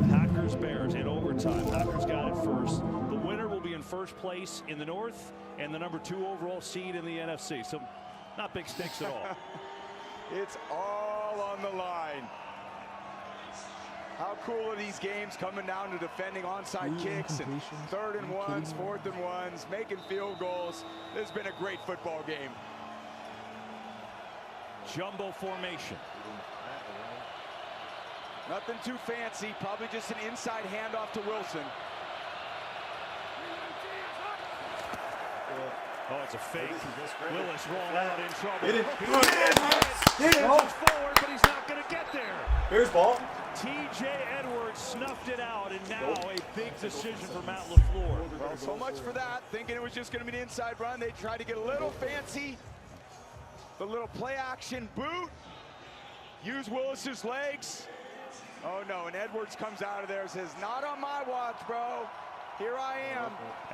Packers Bears in overtime. Packers got it first. The winner will be in first place in the North and the #2 overall seed in the NFC. So not big stakes at all. It's all on the line. How cool are these games coming down to defending onside kicks and 3rd and 1s, 4th and 1s, making field goals. This has been a great football game. Jumbo formation. Nothing too fancy, probably just an inside handoff to Wilson. Oh, it's a fake. Willis rolling out in trouble. Hit it. He pushes forward, but he's not going to get there. Here's ball. TJ Edwards snuffed it out, and now a big decision for Matt LaFleur. Well, so much for that. Thinking it was just going to be an inside run. They tried to get a little fancy. The little play action boot. Use Willis's legs. Oh no, and Edwards comes out of there and says, not on my watch, bro. Here I am,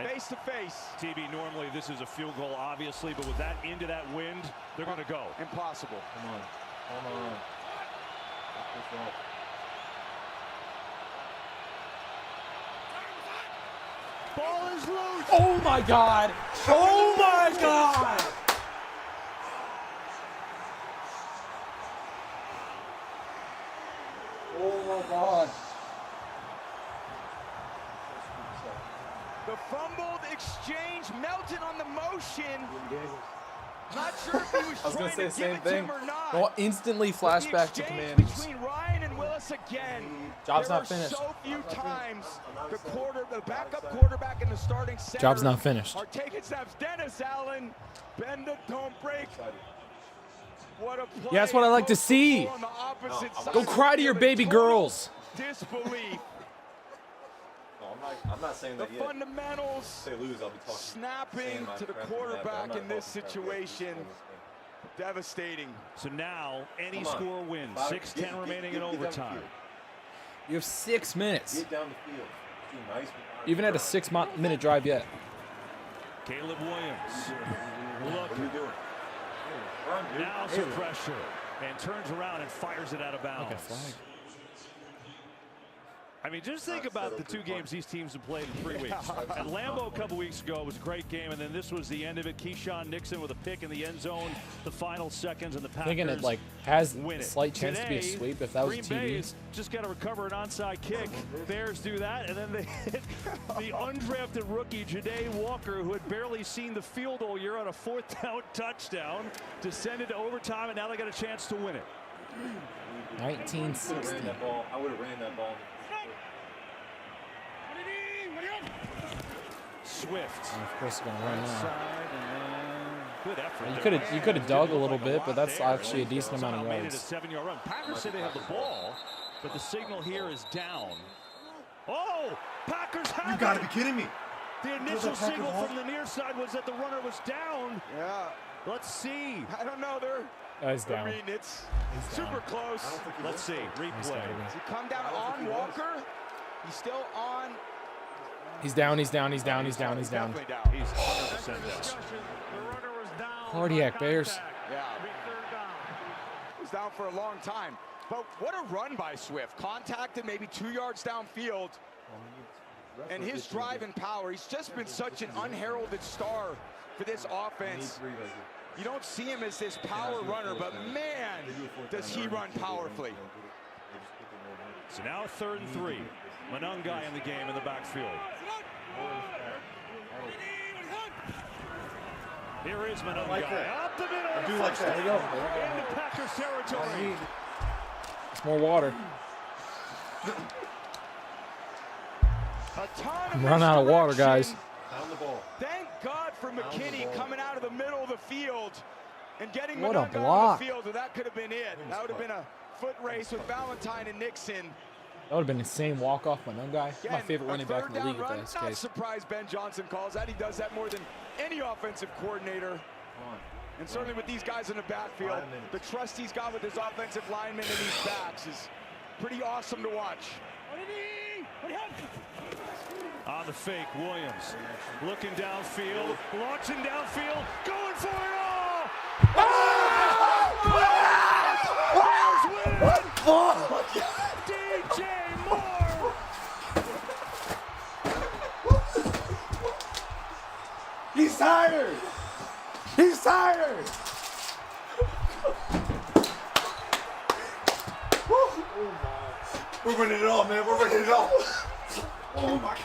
face to face. TB, normally this is a field goal, obviously, but with that into that wind, they're going to go. Impossible. Come on. Come on. Ball is loose. Oh my God. Oh my God. Oh my God. The fumbled exchange melted on the motion. Not sure if he was trying to give it to him or not. Well, instantly flashback to Commanders. Between Ryan and Willis again. Job's not finished. So few times the backup quarterback and the starting center Job's not finished. are taking snaps. Dennis Allen, bend it, don't break. What a play. Yeah, that's what I like to see. On the opposite side. Go cry to your baby girls. Disbelief. I'm not saying that the yet. Fundamentals Say lose, I'll be talking. Snapping to the quarterback in this situation. Devastating. So now any score wins. 6:10 remaining in overtime. You have 6 minutes. Get down the field. Nice. You haven't had a 6-minute drive yet. Caleb Williams. What are you doing? Now some pressure. And turns around and fires it out of bounds. Okay, flag. I mean, just think about the 2 games these teams have played in 3 weeks. At Lambeau a couple weeks ago, it was a great game, and then this was the end of it. Keyshawn Nixon with a pick in the end zone, the final seconds, and the Packers Thinking it like has win a it. slight chance to be a Today, sweep if that was Green TV. Bay's just got to recover an onside kick. Bears do that, and then they hit the undrafted rookie, Ja'Day Walker, who had barely seen the field all year on a 4th down touchdown, descended to overtime, and now they got a chance to win it. 1960. I would have ran that ball. Swift. And of course, going to run now. Good effort. You could have dug a little bit, but that's actually a decent amount of Made it a yards. 7-yard run. Packers say they have the ball, but the signal here is down. Oh, Packers have it. You got to be kidding me. The initial signal from the near side was that the runner was down. Yeah. Let's see. I don't know. He's down. I mean, it's super close. Let's see. Replay. Does he come down on Walker? He's still on. He's down. He's down. He's down. He's down. He's down. Definitely down. He's 100% down. Cardiac Bears. Yeah. He was down for a long time. But what a run by Swift. Contacted maybe 2 yards downfield. And his drive and power. He's just been such an unheralded star for this offense. You don't see him as this power runner, but man, does he run powerfully. So now 3rd and 3. Manungai in the game in the backfield. Here is Manungai. Up the middle. I do like that. There you go. Into Packers territory. It's more water. I'm running out of water, guys. Down the ball. Thank God for McKinney coming out of the middle of the field and getting What a Manungai block. on the field, or that could have been it. That would have been a foot race with Valentine and Nixon. That would have been an insane walk-off by one guy. My favorite running back in the league run, with not that surprised Ben Johnson calls that. He does that more than any offensive coordinator. And certainly with these guys in the backfield, the trust he's got with his offensive linemen and these backs is pretty awesome to watch. On the fake, Williams looking downfield, launching downfield, going for it all! DJ Moore! He's tired! He's tired! We're winning it all, man. We're winning it all. Oh my.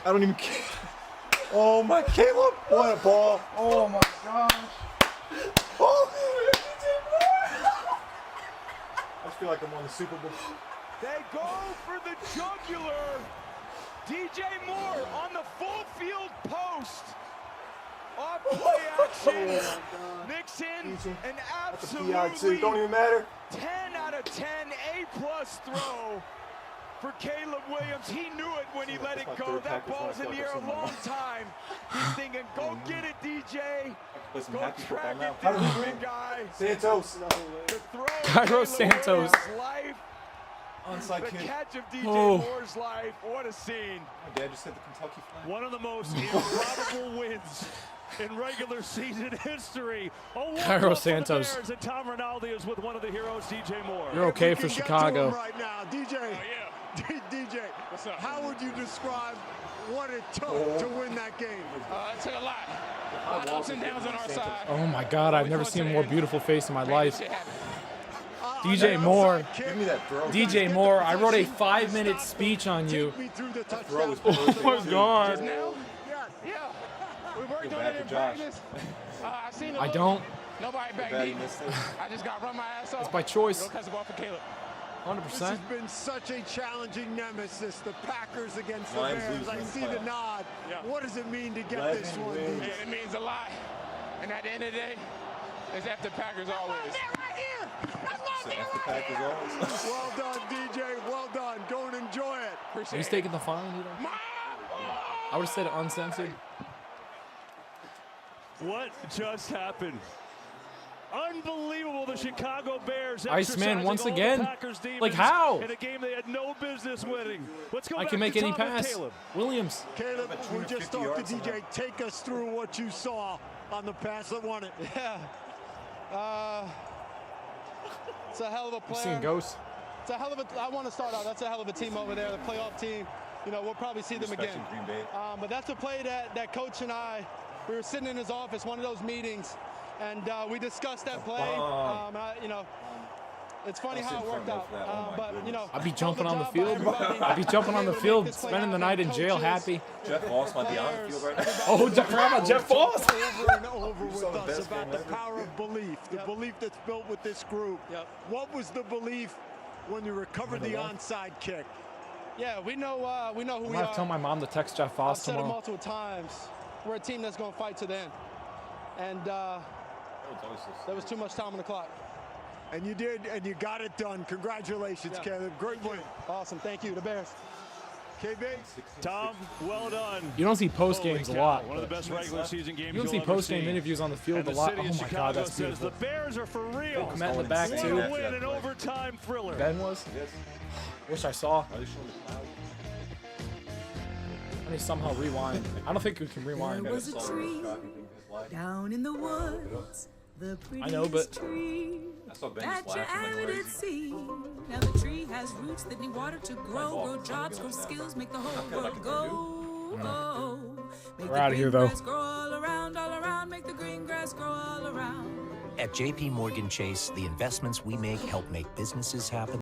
I don't even care. Oh my, Caleb! What a ball! Oh my gosh! Oh, I just feel like I'm on the Super Bowl. They go for the jugular. DJ Moore on the full field post. Off play action. Nixon, an absolutely don't even matter. 10 out of 10 A+ throw for Caleb Williams. He knew it when he let it go. That ball's in the air a long time. He's thinking, go get it, DJ. Go track it down, big guy. Santos. The throw Cairo Santos. Life. Onside The kick. catch of DJ Oh. Moore's life. What a scene. My dad just hit the Kentucky flag. One of the most improbable wins in regular season history. Cairo Santos. And Tom Rinaldi is with one of the heroes, DJ Moore. You're okay for Chicago. Right now, DJ. DJ, what's up? How would you describe what it took to win that game? It took a lot. A lot of ups and downs on our side. Oh my God, I've never seen a more beautiful face in my life. DJ Moore. Give me that throw. DJ Moore, I wrote a 5-minute speech on you. Oh my God. Yeah. We worked on it in practice. I seen I don't. Nobody back deep. I just got to run my ass off. It's by choice. Go catch the ball for Caleb. 100%. This has been such a challenging nemesis, the Packers against the Lions Bears. lose I in see the the playoffs. nod. Yeah. What does it mean to get Lions this one? win. DJ? It means a lot. And at the end of the day, it's after Packers always. After Packers always. Well done, DJ. Well done. Go and enjoy it. Appreciate He's it. taking the fine, you know? I would have said uncensored. What just happened? Unbelievable, the Chicago Bears. Iceman once exercising all again. the Packers demons Like how? In a game they had no business winning. Let's go I back can make to any Tom and pass. Caleb. Williams. Caleb, we just talked to DJ. Take us through what you saw on the pass that won it. Yeah. It's a hell of a I'm player. seeing ghosts. It's a hell of a. I want to start out. That's a hell of a team over there, the playoff team. You know, we'll probably see them again. Green Bay. But that's a play that coach and I, we were sitting in his office, one of those meetings, and we discussed that play. You know, it's funny how it worked out. But you know, I'd be jumping on the field. I'd be jumping on the field, spending the night in jail, happy. Jeff Voss might be on the field right now. Oh, forgot about Jeff Voss. Over and over with us about the power of belief, the belief that's built with this group. What was the belief when you recovered the onside kick? Yeah, we know who I'm we gonna have to tell are. my mom to text Jeff I've Voss said it tomorrow. multiple times. We're a team that's going to fight to the end. And there was too much time on the clock. And you did, and you got it done. Congratulations, Caleb. Great win. Awesome. Thank you. The Bears. KB. Tom, well done. You don't see post games a lot. One of the best regular season games You don't see you'll ever post game see. interviews on the field And a the lot. city Oh of my God, Chicago that's says beautiful. the Bears are for real. Met in the back What too. a win, an overtime thriller. Ben was. Wish I saw. I need to somehow rewind. I don't think we can rewind. There was a tree down in the woods. The I know, but tree I saw Ben that you ever did see. Now the tree has roots that need water to grow jobs, grow skills, make the whole world go. Make We're the outta here, green though. grass grow all around, make the green grass grow all around. At JP Morgan Chase, the investments we make help make businesses happen.